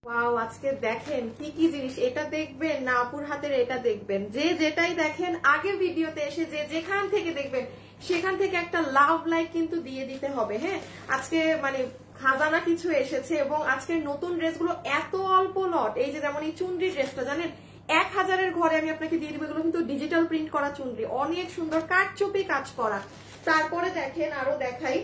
Wow, আজকে দেখেন কি কি জিনিস, এটা দেখবেন না আপুর হাতের এটা দেখবেন, যে যেটাই দেখেন আগের ভিডিওতে এসে যে যেখান থেকে দেখবেন সেখান থেকে একটা লাভ লাইক কিন্তু দিয়ে দিতে হবে। হ্যাঁ, আজকে মানে খাজানা কিছু এসেছে এবং আজকের নতুন ড্রেসগুলো এত অল্প লট। এই যে যেমন এই চুনরি ড্রেসটা জানেন 1000-এর ঘরে আমি আপনাকে দিয়ে দিব। এগুলো কিন্তু ডিজিটাল প্রিন্ট করা চুনরি, অনেক সুন্দর কাটচুপি কাজ করা। তারপরে দেখেন আরো দেখাই।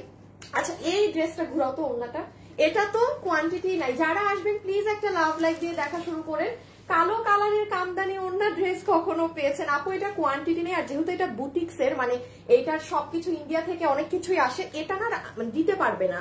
আচ্ছা, এই ড্রেসটা ঘুরাও তো, ওন্নাটা এটা তো কোয়ান্টিটি নাই। যারা আসবেন প্লিজ একটা লাভ লাইক দিয়ে দেখা শুরু করেন। কালো কালারের কামদানি ওন্না ড্রেস কখনো পেয়েছেন আপু? এটা কোয়ান্টিটি নেই, আর যেহেতু এটা বুটিক্স এর মানে এইটার সবকিছু ইন্ডিয়া থেকে অনেক কিছুই আসে, এটা না দিতে পারবে না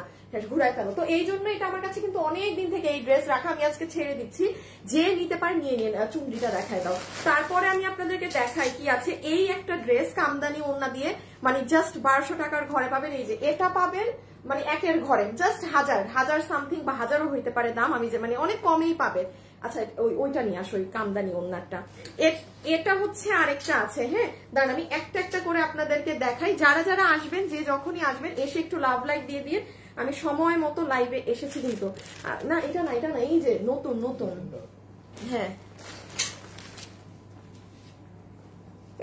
ঘুরায় ফেলো। তো এই জন্য এটা আমার কাছে কিন্তু অনেক দিন থেকে এই ড্রেস রাখা, আমি আজকে ছেড়ে দিচ্ছি। যে নিতে পারে নিয়ে নিন। চুনরিটা দেখায় দাও। তারপরে আমি আপনাদেরকে দেখাই কি আছে। এই একটা ড্রেস কামদানি ওন্না দিয়ে মানে জাস্ট 1200 টাকার ঘরে পাবেন। এই যে এটা পাবেন মানে একের ঘরে জাস্ট হাজার সামথিং বা হাজারও হইতে পারে দাম, আমি যে মানে অনেক কমেই পাবে। আচ্ছা, ওইটা নিয়ে আসো, ওই কামদানি ওন্নাটা। এটা হচ্ছে আরেকটা আছে। হ্যাঁ, দাঁড়ান আমি একটা একটা করে আপনাদেরকে দেখাই। যারা যারা আসবেন, যে যখনই আসবেন এসে একটু লাভ লাইক দিয়ে দিয়ে। আমি সময় মতো লাইভে এসেছি কিন্তু না, এটা না, এটা না, এই যে নতুন নতুন। হ্যাঁ,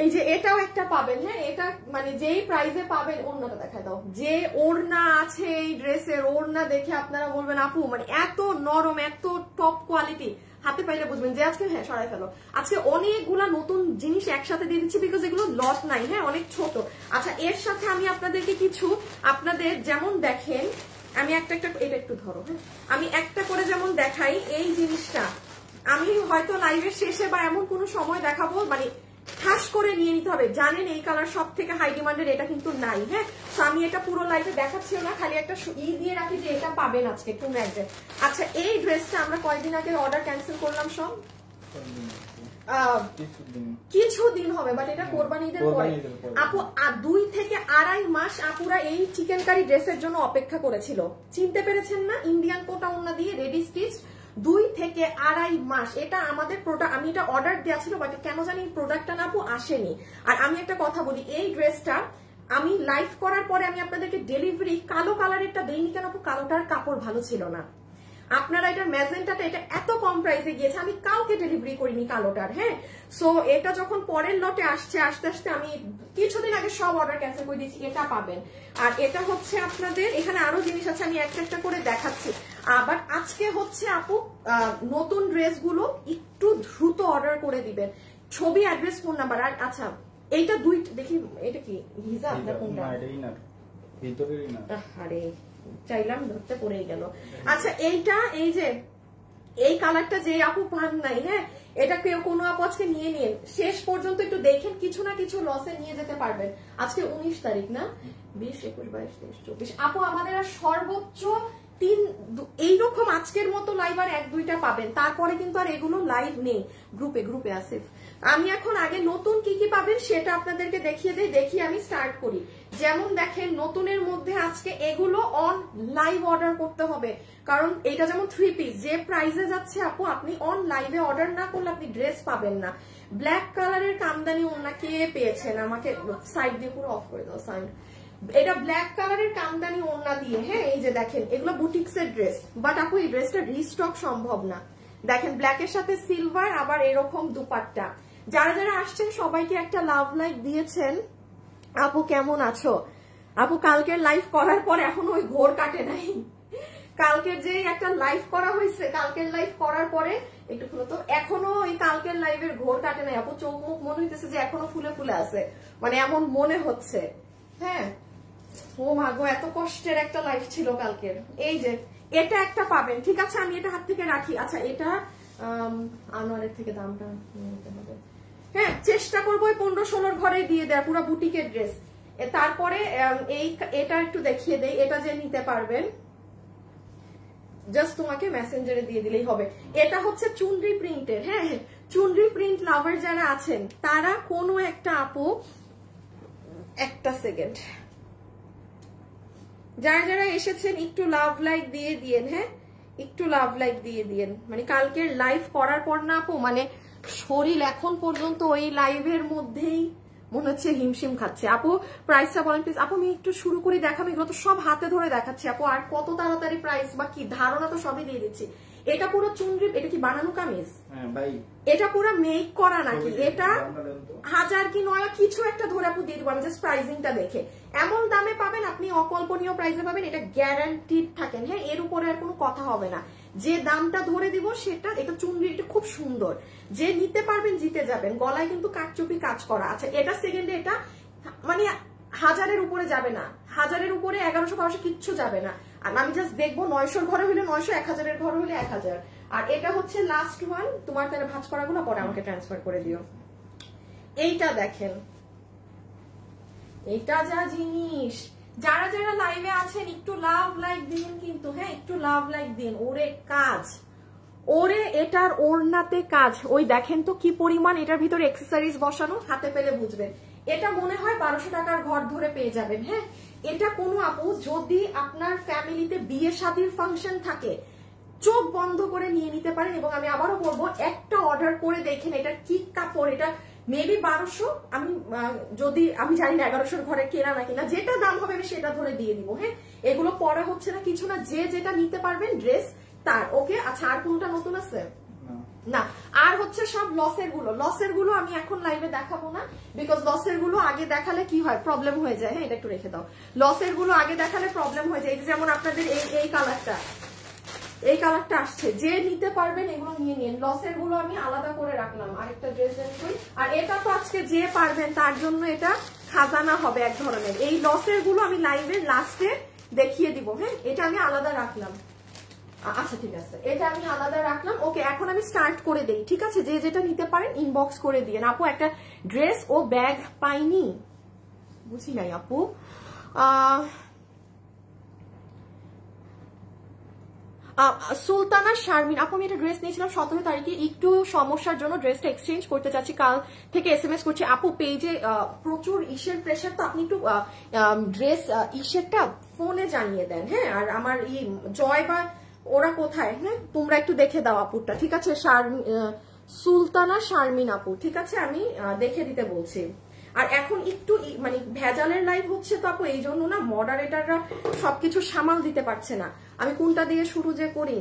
এই যে এটাও একটা পাবেন। হ্যাঁ, এটা মানে যেই প্রাইসে পাবেন। ওড়নাটা দেখায় দাও। যে ওড়না আছে এই ড্রেসের, ওড়না দেখে আপনারা বলবেন আপু মানে এত নরম, এত টপ কোয়ালিটি, হাতে পাইলে বুঝবেন যে আজকে হ্যাঁ সরাই ফেলো। আজকে অনেকগুলা নতুন জিনিস একসাথে দিয়ে দিচ্ছি বিকজ এগুলো লট নাই। হ্যাঁ, অনেক ছোট। আচ্ছা, এর সাথে আমি আপনাদেরকে কিছু, আপনাদের যেমন দেখেন আমি একটা একটা, এটা একটু ধরো। হ্যাঁ, আমি একটা করে যেমন দেখাই এই জিনিসটা, আমি হয়তো লাইভের শেষে বা এমন কোনো সময় দেখাবো মানে ঠাস করে নিয়ে নিতে হবে। জানেন এই কালার সব থেকে হাই ডিমান্ডের, এটা কিন্তু নাই। হ্যাঁ, তো আমি এটা পুরো লাইভে দেখাচ্ছিও না, খালি একটা দিয়ে রাখি যে এটা পাবেন আজকে একটু ম্যাগজে। আচ্ছা, এই ড্রেসটা আমরা কয়েকদিন আগে অর্ডার ক্যান্সেল করলাম সব, কিছুদিন হবে, বাট এটা কোরবানি ঈদের পরে। আপু 2 থেকে 2.5 মাস আপুরা এই চিকেন কারি ড্রেসের জন্য অপেক্ষা করেছিল। চিনতে পেরেছেন না? ইন্ডিয়ান কোটা ওন্না দিয়ে রেডি স্টিচ, 2 থেকে 2.5 মাস। এটা আমাদের প্রোডাক্ট, আমি এটা অর্ডার দেওয়া ছিল, বাট কেন জানি প্রোডাক্টটা না আপু আসেনি। আর আমি একটা কথা বলি, এই ড্রেসটা আমি লাইভ করার পরে আমি আপনাদেরকে ডেলিভারি কালো কালারেরটা দেইনি কেন আপু? কালোটার কাপড় ভালো ছিল না। আপনারা এটা ম্যাজেন্টাটা এটা এত কম প্রাইসে গিয়েছে, আমি কাউকে ডেলিভারি করিনি কালোটার। হ্যাঁ, সো এটা যখন পরের লটে আসছে আস্তে আস্তে আমি কিছুদিন আগে সব অর্ডার ক্যান্সেল করে দিয়েছি। এটা পাবেন। আর এটা হচ্ছে আপনাদের, এখানে আরো জিনিস আছে আমি একটা একটা করে দেখাচ্ছি। আবার আজকে হচ্ছে আপু নতুন ড্রেসগুলো একটু দ্রুত অর্ডার করে দিবেন। ছবি, অ্যাড্রেস, ফোন নাম্বার। আর আচ্ছা, এইটা দেখি, এটা কি হিজাব না কোনটা? আরে চাইলাম ধরতে পড়েই গেল। আচ্ছা, এইটা এই যে এই কালারটা যে আপু পান নাই, হ্যাঁ এটা কেউ কোনো আপু আজকে নিয়ে নিন, শেষ পর্যন্ত একটু দেখেন, কিছু না কিছু লসে নিয়ে যেতে পারবেন। আজকে 19 তারিখ না, 20, 21, 22, 23, 24 আপু আমাদের আর সর্বোচ্চ 3 এইরকম আজকের মতো লাইভ আর 1-2টা পাবেন, তারপরে কিন্তু আর এগুলো লাইভ নেই। গ্রুপে আসিফ, আমি এখন আগে নতুন কি কি পাবেন সেটা আপনাদেরকে দেখিয়ে দেই। দেখি আমি স্টার্ট করি। যেমন দেখেন নতুনের মধ্যে আজকে এগুলো অন লাইভ অর্ডার করতে হবে, কারণ এটা যেমন 3 পিস যে প্রাইসে যাচ্ছে আপু, আপনি অন লাইভে অর্ডার না করলে আপনি ড্রেস পাবেন না। ব্ল্যাক কালারের কামদানি ওন্না কে পেয়েছেন? আমাকে সাইড দিয়ে পুরো অফ করে দাও সাউন্ড। এটা ব্ল্যাক কালারের কামদানি ওন্না দিয়ে। হ্যাঁ, এই যে দেখেন এগুলো বুটিক্স এর ড্রেস, বাট আপু এই ড্রেসটা রিস্টক সম্ভব না। দেখেন ব্ল্যাকের সাথে সিলভার, আবার এরকম দুপাট্টা। যারা যারা আসছেন সবাইকে একটা লাভ লাইক দিয়েছেন। আপু কেমন আছো? আপু কালকের লাইভ করার পর এখনো ওই ঘোর কাটে নাই। কালকের যে একটা লাইভ করা হয়েছে, কালকের লাইভ করার পরে একটু ফুলো তো এখনো ওই কালকের লাইভের ঘোর কাটে নাই আপু। চোখ মুখ মনে হইতেছে যে এখনো ফুলে ফুলে আছে, মানে এমন মনে হচ্ছে। হ্যাঁ, ও মা গো, এত কষ্টের একটা লাইভ ছিল কালকের। এই যে এটা একটা পাবেন, ঠিক আছে আমি এটা হাত থেকে রাখি। আচ্ছা, এটা আনোয়ারের থেকে দামটা নিতে হবে। হ্যাঁ, চেষ্টা করবো 15-16 ঘরে দিয়ে দেয় পুরো বুটিকের ড্রেস। তারপরে এটা একটু দেখিয়ে দেই, এটা যে নিতে পারবেন জাস্ট তোমাকে মেসেঞ্জারে দিয়ে দিলেই হবে। এটা হচ্ছে চুনরি প্রিন্টের। হ্যাঁ, চুনরি প্রিন্ট লাভার যারা আছেন তারা কোনো একটা আপু, একটা সেকেন্ড, যারা যারা এসেছেন একটু লাভ লাইক দিয়ে দিয়েন। হ্যাঁ, একটু লাভ লাইক দিয়ে দিয়েন। মানে কালকের লাইভ করার পর না আপু মানে শরীর এখন পর্যন্ত ওই লাইভের মধ্যেই মনে হচ্ছে হিমশিম খাচ্ছে। আপু প্রাইসটা বলেন প্লিজ। আপু আমি একটু শুরু করি দেখাবো, এগুলো তো সব হাতে ধরে দেখাচ্ছি আপু, আর কত তাড়াতাড়ি প্রাইস বা কি ধারণা তো সবই দিয়ে দিচ্ছি। এটা পুরো চুনরি, এটা কি বানানো কামিজ? ভাই এটা পুরো মেক করা নাকি? এটা 1000 কি 9 কিছু একটা ধরে আপু দিয়ে দেবো আমি জাস্ট প্রাইসিংটা দেখে। এমন দামে পাবেন আপনি, অকল্পনীয় প্রাইসে পাবেন, এটা গ্যারান্টিড থাকেন। হ্যাঁ, এর উপরে আর কোনো কথা হবে না। যে দামটা ধরে দিব সেটা, এটা চুনরিটা খুব সুন্দর, যে নিতে পারবেন জিতে যাবেন। গলায় কিন্তু কাটচুপি কাজ করা আছে। এটা সেকেন্ডে, এটা মানে 1000-এর উপরে যাবে না, 1000-এর উপরে 1100-1200 কিচ্ছু যাবে না। আর আমি জাস্ট দেখবো 900-র ঘরে হলে 900, 1000-এর ঘরে হলে 1000। আর এটা হচ্ছে লাস্ট ওয়ান। তোমার তাহলে ভাঁজ করাগুলো পরে আমাকে ট্রান্সফার করে দিও। এইটা দেখেন, এটা যা জিনিস। যারা যারা লাইভে আছেন একটু লাভ লাইক দিন কিন্তু, হ্যাঁ একটু লাভ লাইক দিন। ওরে কাজ, ওরে এটার ওড়নাতে কাজ, ওই দেখেন তো কি পরিমাণ এটার ভিতরে অ্যাক্সেসরিজ বসানো, হাতে পেলে বুঝবেন। এটা মনে হয় 1200 টাকার ঘর ধরে পেয়ে যাবেন। হ্যাঁ, এটা কোনো আপু যদি আপনার ফ্যামিলিতে বিয়ে শাদীর ফাংশন থাকে চোখ বন্ধ করে নিয়ে নিতে পারেন। এবং আমি আবারও বলবো, একটা অর্ডার করে দেখেন এটার কি কাপড়। এটা মেবি 1200, আমি যদি আমি জানি না 1100-র ঘরে কেনা না কিনা, যেটা দাম হবে আমি সেটা ধরে দিয়ে দিব। হ্যাঁ, এগুলো পরে হচ্ছে না কিছু না, যে যেটা নিতে পারবেন ড্রেস তার। ওকে, আচ্ছা আর কোনটা নতুন আছে? না, আর হচ্ছে সব লসের গুলো। লসের গুলো আমি এখন লাইভে দেখাবো না, বিকজ লসের গুলো আগে দেখালে কি হয়, প্রবলেম হয়ে যায়। হ্যাঁ, এটা একটু রেখে দাও। লসের গুলো আগে দেখালে প্রবলেম হয়ে যায়। যেমন আপনাদের এই কালারটা, এই কালারটা আসছে, যে নিতে পারবেন এগুলো নিয়ে নিন। লসের গুলো আমি আলাদা করে রাখলাম। আরেকটা ড্রেস করি। আর এটা তো আজকে যে পারবেন তার জন্য এটা খাজানা হবে এক ধরনের। এই লসের গুলো আমি লাইভের লাস্টে দেখিয়ে দিব। হ্যাঁ, এটা আমি আলাদা রাখলাম। আচ্ছা ঠিক আছে, এটা আমি আলাদা রাখলাম। ওকে, এখন আমি স্টার্ট করে দেই। ঠিক আছে, যে যেটা নিতে পারেন ইনবক্স করে দিয়ে। আপু একটা ড্রেস ও ব্যাগ পাইনি, বুঝি নাই আপু। সুলতানা শারমিন আপু, আমি একটা ড্রেস নিয়েছিলাম 17 তারিখে, একটু সমস্যার জন্য ড্রেসটা এক্সচেঞ্জ করতে চাচ্ছি। কাল থেকে SMS করছি। আপু পেজে প্রচুর ইসের প্রেশার, তো আপনি একটু ড্রেস ইসেরটা ফোনে জানিয়ে দেন। হ্যাঁ, আর আমার জয় বা ওরা কোথায়, হ্যাঁ তোমরা একটু দেখে দাও আপুরটা। ঠিক আছে, সুলতানা শারমিন আপু, ঠিক আছে আমি দেখে দিতে বলছি। আর এখন একটু মানে ভেজালের লাইভ হচ্ছে তো আপু, এই জন্য না মডারেটররা সবকিছু সামাল দিতে পারছে না। আমি কোনটা দিয়ে শুরু যে করি?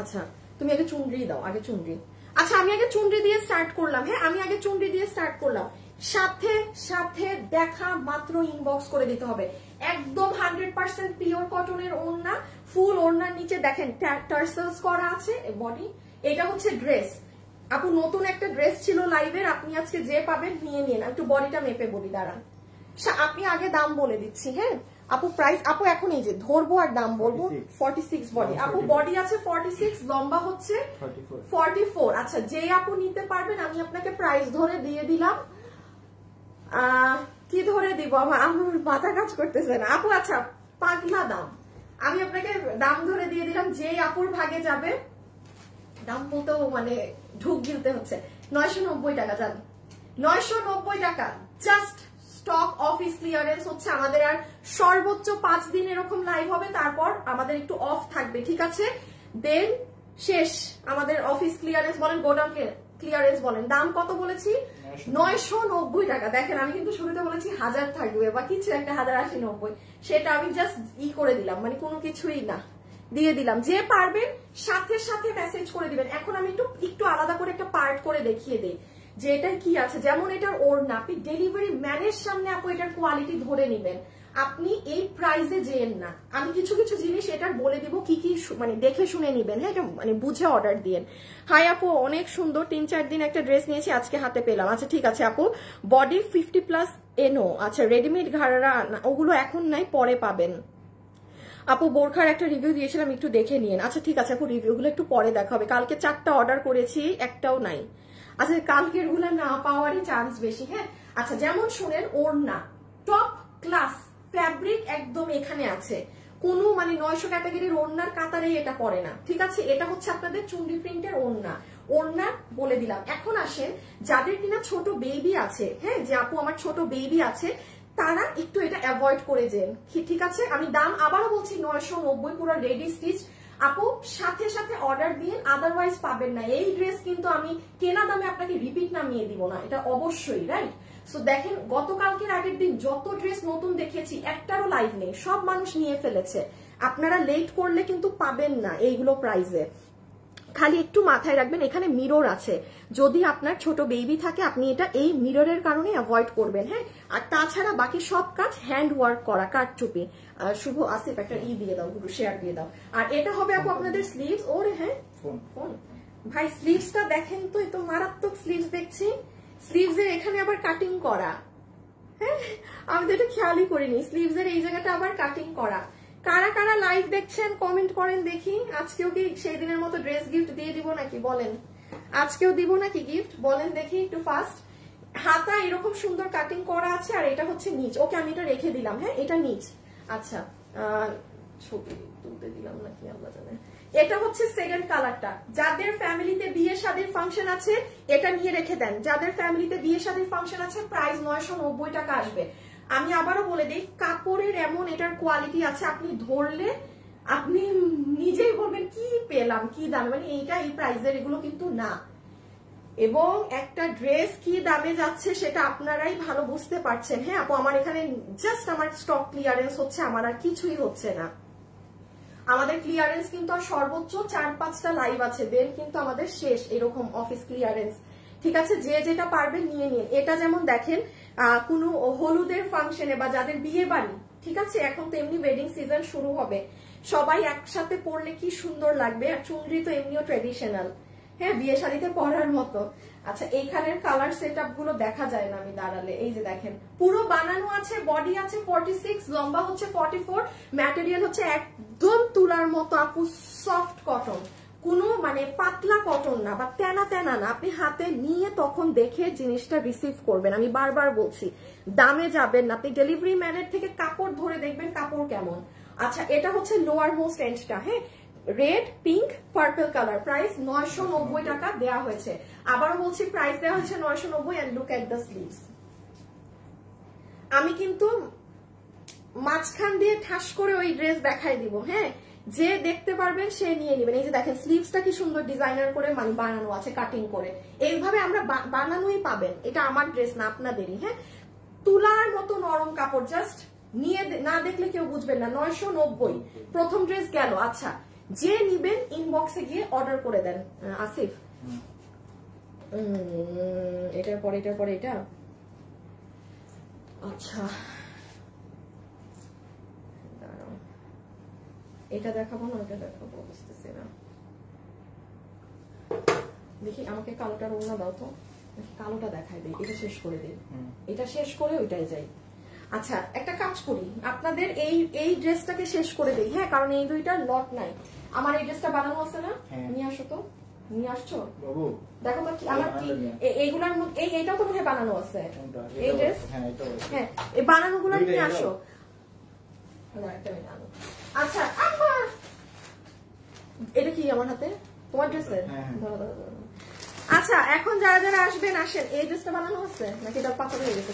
আচ্ছা তুমি আগে চুনরি দাও, আগে চুনরি। আচ্ছা আমি আগে চুনরি দিয়ে স্টার্ট করলাম। হ্যাঁ, আমি আগে চুনরি দিয়ে স্টার্ট করলাম। সাথে সাথে দেখা মাত্র ইনবক্স করে দিতে হবে। একদম 100% পিওর কটনের ওড়না, ফুল ওড়নার নিচে দেখেন টার্সেলস করা আছে বডি। এটা হচ্ছে ড্রেস আপু, নতুন একটা ড্রেস ছিল লাইভের, আপনি আজকে যে পাবেন নিয়ে নিন। একটু বডিটা মেপে বলি, দাঁড়ান আপনি আগে দাম বলে দিচ্ছি। হ্যাঁ আপু, প্রাইস আপু এখন এই যে ধরবো আর দাম বলবো। 46 বডি আপু, বডি আছে 46, লম্বা হচ্ছে 44। আচ্ছা, যে আপু নিতে পারবেন আমি আপনাকে প্রাইস ধরে দিয়ে দিলাম। কি ধরে দিব আমার মাথা কাজ করতেছে না আপু। আচ্ছা পাগলা দাম, আমি আপনাকে দাম ধরে দিয়ে দিলাম। যে আপুর ভাগে যাবে, দাম বলতেও মানে ঢুক গিলতে হচ্ছে, 990 টাকা। জান 990 টাকা, জাস্ট স্টক অফিস ক্লিয়ারেন্স হচ্ছে আমাদের। আর সর্বোচ্চ 5 দিন এরকম লাইভ হবে, তারপর আমাদের একটু অফ থাকবে। ঠিক আছে, দেন শেষ আমাদের অফিস ক্লিয়ারেন্স বলেন, গোডাউন ক্লিয়ারেন্স বলেন। দাম কত বলেছি? 990 টাকা। দেখেন আমি কিন্তু শুরুতে বলেছি 1000 থাকবে বা কিছু একটা, 1080-90, সেটা আমি জাস্ট করে দিলাম, মানে কোনো কিছুই না, দিয়ে দিলাম। যে পারবেন সাথে সাথে মেসেজ করে দিবেন। এখন আমি একটু আলাদা করে একটা পার্ট করে দেখিয়ে দেই যে এটা কি আছে। যেমন এটার ওড়না, আপনি ডেলিভারি ম্যানের সামনে আপু এটার কোয়ালিটি ধরে নিবেন। আপনি এই প্রাইসে যেন না, আমি কিছু কিছু জিনিস এটার বলে দিব, কি কি মানে দেখে শুনে নিবেন। হ্যাঁ, এটা মানে বুঝে অর্ডার দিয়েন। হাই আপু, অনেক সুন্দর, 3-4 দিন একটা ড্রেস নিয়েছি, আজকে হাতে পেলাম। আচ্ছা ঠিক আছে আপু, বডি 50+ এনো। আচ্ছা রেডিমেড ঘাড়া ওগুলো এখন নাই, পরে পাবেন। আপু বোরখার একটা রিভিউ দিয়েছিলাম, একটু দেখে নিন। আচ্ছা ঠিক আছে আপু, রিভিউগুলো একটু পরে দেখা হবে। কালকে 4টা অর্ডার করেছি, একটাও নাই। আচ্ছা কালকের গুলা না পাওয়ারই চান্স বেশি। হ্যাঁ আচ্ছা, যেমন শুনেন ওড়না টপ ক্লাস ফ্যাব্রিক একদম এখানে আছে, কোনো মানে 900 ক্যাটাগরির ওড়নার কাতারে এটা পড়ে না। ঠিক আছে, এটা হচ্ছে আপনাদের চুন্ডি প্রিন্টের ওড়না। ওড়না বলে দিলাম। এখন আসেন যাদের কিনা ছোট বেবি আছে, হ্যাঁ যে আপু আমার ছোট বেবি আছে, তারা একটু এটা অ্যাভয়েড করে যান। ঠিক আছে, আমি দাম আবারও বলছি 990, পুরো রেডি স্টিচ। আপু সাথে সাথে অর্ডার দিন, আদারওয়াইজ পাবেন না। এই ড্রেস কিন্তু আমি কেনা দামে আপনাকে রিপিট নামিয়ে দিব না, এটা অবশ্যই, রাইট? সো দেখেন গতকালকের আগের দিন যত ড্রেস নতুন দেখিয়েছি একটারও লাইভ নেই, সব মানুষ নিয়ে ফেলেছে। আপনারা লেট করলে কিন্তু পাবেন না এইগুলো প্রাইসে। খালি একটু মাথায় রাখবেন এখানে মিরর আছে, যদি আপনার ছোট বেবি থাকে আপনি এটা এই মিররের কারণে অ্যাভয়েড করবেন। হ্যাঁ, আর তাছাড়া বাকি সব কাজ হ্যান্ড ওয়ার্ক করা, কাঠচুপি। শুভ আসিফ একটা দিয়ে দাও, গুরু শেয়ার দিয়ে দাও। আর এটা হবে আপু আপনাদের স্লিভস। ওরে হ্যাঁ ফোন ভাই, স্লিভসটা দেখেন তো, এই তো মারাত্মক স্লিভস দেখছি। স্লিভস এর এখানে আবার কাটিং করা। হ্যাঁ, আমি তো এটা খেয়ালই করিনি, স্লিভস এর এই জায়গাটা আবার কাটিং করা। কারা কারা লাইভ দেখছেন কমেন্ট করেন দেখি। আজকেও কি সেই দিনের মতো ড্রেস গিফট দিয়ে দিব নাকি বলেন? আজকেও দিব নাকি গিফট বলেন দেখি একটু ফাস্ট। হাতা এরকম সুন্দর কাটিং করা আছে, আর এটা হচ্ছে নিচ। ওকে আমি এটা রেখে দিলাম। হ্যাঁ, এটা নিচ। আচ্ছা, ছবি তুলতে দিলাম নাকি আল্লাহ জানে। এটা হচ্ছে সেকেন্ড কালারটা। যাদের ফ্যামিলিতে বিয়ে শাদীর ফাংশন আছে এটা নিয়ে রেখে দেন। যাদের ফ্যামিলিতে বিয়ে শাদীর ফাংশন আছে প্রাইস 990 টাকা আসবে। আমি আবারও বলে দিই, কাপড়ের এমন এটার কোয়ালিটি আছে, আপনি ধরলে আপনি নিজেই বলবেন কি পেলাম, কি দাম, মানে এইটা এই প্রাইসের এগুলো কিন্তু না। এবং একটা ড্রেস কি দামে যাচ্ছে সেটা আপনারাই ভালো বুঝতে পারছেন। হ্যাঁ আপু, আমার এখানে জাস্ট আমার স্টক ক্লিয়ারেন্স হচ্ছে, আমার আর কিছুই হচ্ছে না। আমাদের ক্লিয়ারেন্স কিন্তু আর সর্বোচ্চ 4-5টা লাইভ আছে, দেন কিন্তু আমাদের শেষ এরকম অফিস ক্লিয়ারেন্স। ঠিক আছে, যে যেটা পারবেন নিয়ে নিন। এটা যেমন দেখেন কোনো হলুদের ফাংশনে বা যাদের বিয়ে বাড়ি, ঠিক আছে, এখন তো এমনি ওয়েডিং সিজন শুরু হবে, সবাই একসাথে পরলে কি সুন্দর লাগবে। আর চুনরি তো এমনিও ট্রেডিশনাল, হ্যাঁ বিয়ে শাড়িতে পরার মতো। আচ্ছা, এইখানের কালার সেটআপ গুলো দেখা যায় না আমি দাঁড়ালে। এই যে দেখেন পুরো বানানো আছে, বডি আছে 46, লম্বা হচ্ছে 44, ম্যাটেরিয়াল হচ্ছে একদম তুলার মতো আপু, সফট কটন, কোনো মানে পাতলা কটন না বা তেনা তেনা না। আপনি হাতে নিয়ে তখন দেখে জিনিসটা রিসিভ করবেন। আমি বারবার বলছি, দামে যাবেন না, আপনি ডেলিভারি ম্যানের থেকে কাপড় ধরে দেখবেন কাপড় কেমন। আচ্ছা, এটা হচ্ছে লোয়ার মোস্ট এন্ডটা। হ্যাঁ, red, pink, purple colour, price 990 টাকা দেওয়া হয়েছে। আবারও বলছি, প্রাইস দেওয়া হয়েছে 990। And look at the sleeves. আমি কিন্তু মাঝখান দিয়ে ঠাস করে ওই ড্রেস দেখাই দিব। হ্যাঁ, যে দেখতে পারবেন সে নিয়ে নেবেন। এই যে দেখেন স্লিভসটা কি সুন্দর ডিজাইনার করে মানে বানানো আছে, কাটিং করে। এইভাবে আমরা বানানোই পাবেন, এটা আমার ড্রেস না আপনাদেরই। হ্যাঁ, তুলার মতো নরম কাপড়, জাস্ট নিয়ে না দেখলে কেউ বুঝবেন না। 990 প্রথম ড্রেস গেল। আচ্ছা, যে নিবেন ইনবক্সে গিয়ে অর্ডার করে দেন। আসিফ, এটার পরে এটা। আচ্ছা, এটা দেখাবো না ওটা দেখাবো, বুঝতেছি না। দেখি আমাকে কালোটার ওড়না দাও তো, কালোটা দেখাই দিই, এটা শেষ করে দিই, এটা শেষ করে ওইটাই যাই। আচ্ছা, একটা কাজ করি, আপনাদের এই ড্রেসটাকে শেষ করে দিই। হ্যাঁ, কারণ এই দুইটা লট নাই। আমার এই ড্রেসটা বানানো আছে না, নিয়ে আসো তো। নিয়ে আসছো দেখো তো, আমার কি এইগুলার মধ্যে এইটাও তো মনে বানানো আছে এই ড্রেস। হ্যাঁ, এই বানানো গুলো নিয়ে আসো। আচ্ছা, এটা কি আমার হাতে তোমার ড্রেসের? আচ্ছা, এখন যারা যারা আসবেন আসেন। এই ড্রেসটা বানানো আছে নাকি এটা পাথর হয়ে গেছে,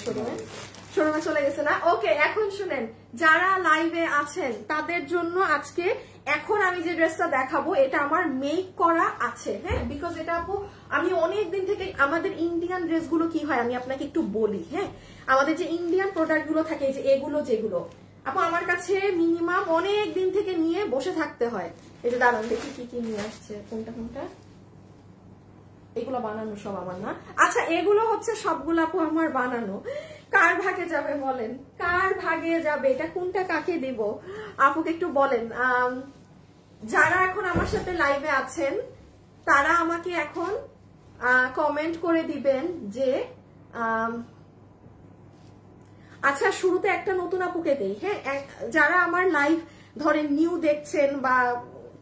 শোরুমে চলে গেছে না? ওকে, এখন শুনেন, যারা লাইভে আছেন তাদের জন্য আজকে এখন আমি যে ড্রেসটা দেখাবো এটা আমার মেক করা আছে। হ্যাঁ, বিকজ এটা আপু আমি অনেক দিন থেকে, আমাদের ইন্ডিয়ান ড্রেসগুলো কি হয় আমি আপনাকে একটু বলি। হ্যাঁ, আমাদের যে ইন্ডিয়ান প্রোডাক্ট গুলো থাকে, যে এগুলো যেগুলো আপু আমার কাছে মিনিমাম অনেক দিন থেকে নিয়ে বসে থাকতে হয়। এই যে দাঁড়ান দেখি কি কি নিয়ে আসছে, কোনটা কোনটা। এগুলো বানানো সব আমার না। আচ্ছা, এগুলো হচ্ছে সবগুলো আপু আমার বানানো। কার ভাগে যাবে বলেন, কার ভাগে যাবে? এটা কোনটা কাকে দিব আপুকে একটু বলেন। যারা এখন আমার সাথে লাইভে আছেন তারা আমাকে এখন কমেন্ট করে দিবেন যে আচ্ছা, শুরুতে একটা নতুন আপুকে দেই। হ্যাঁ, যারা আমার লাইভ ধরেন নিউ দেখছেন বা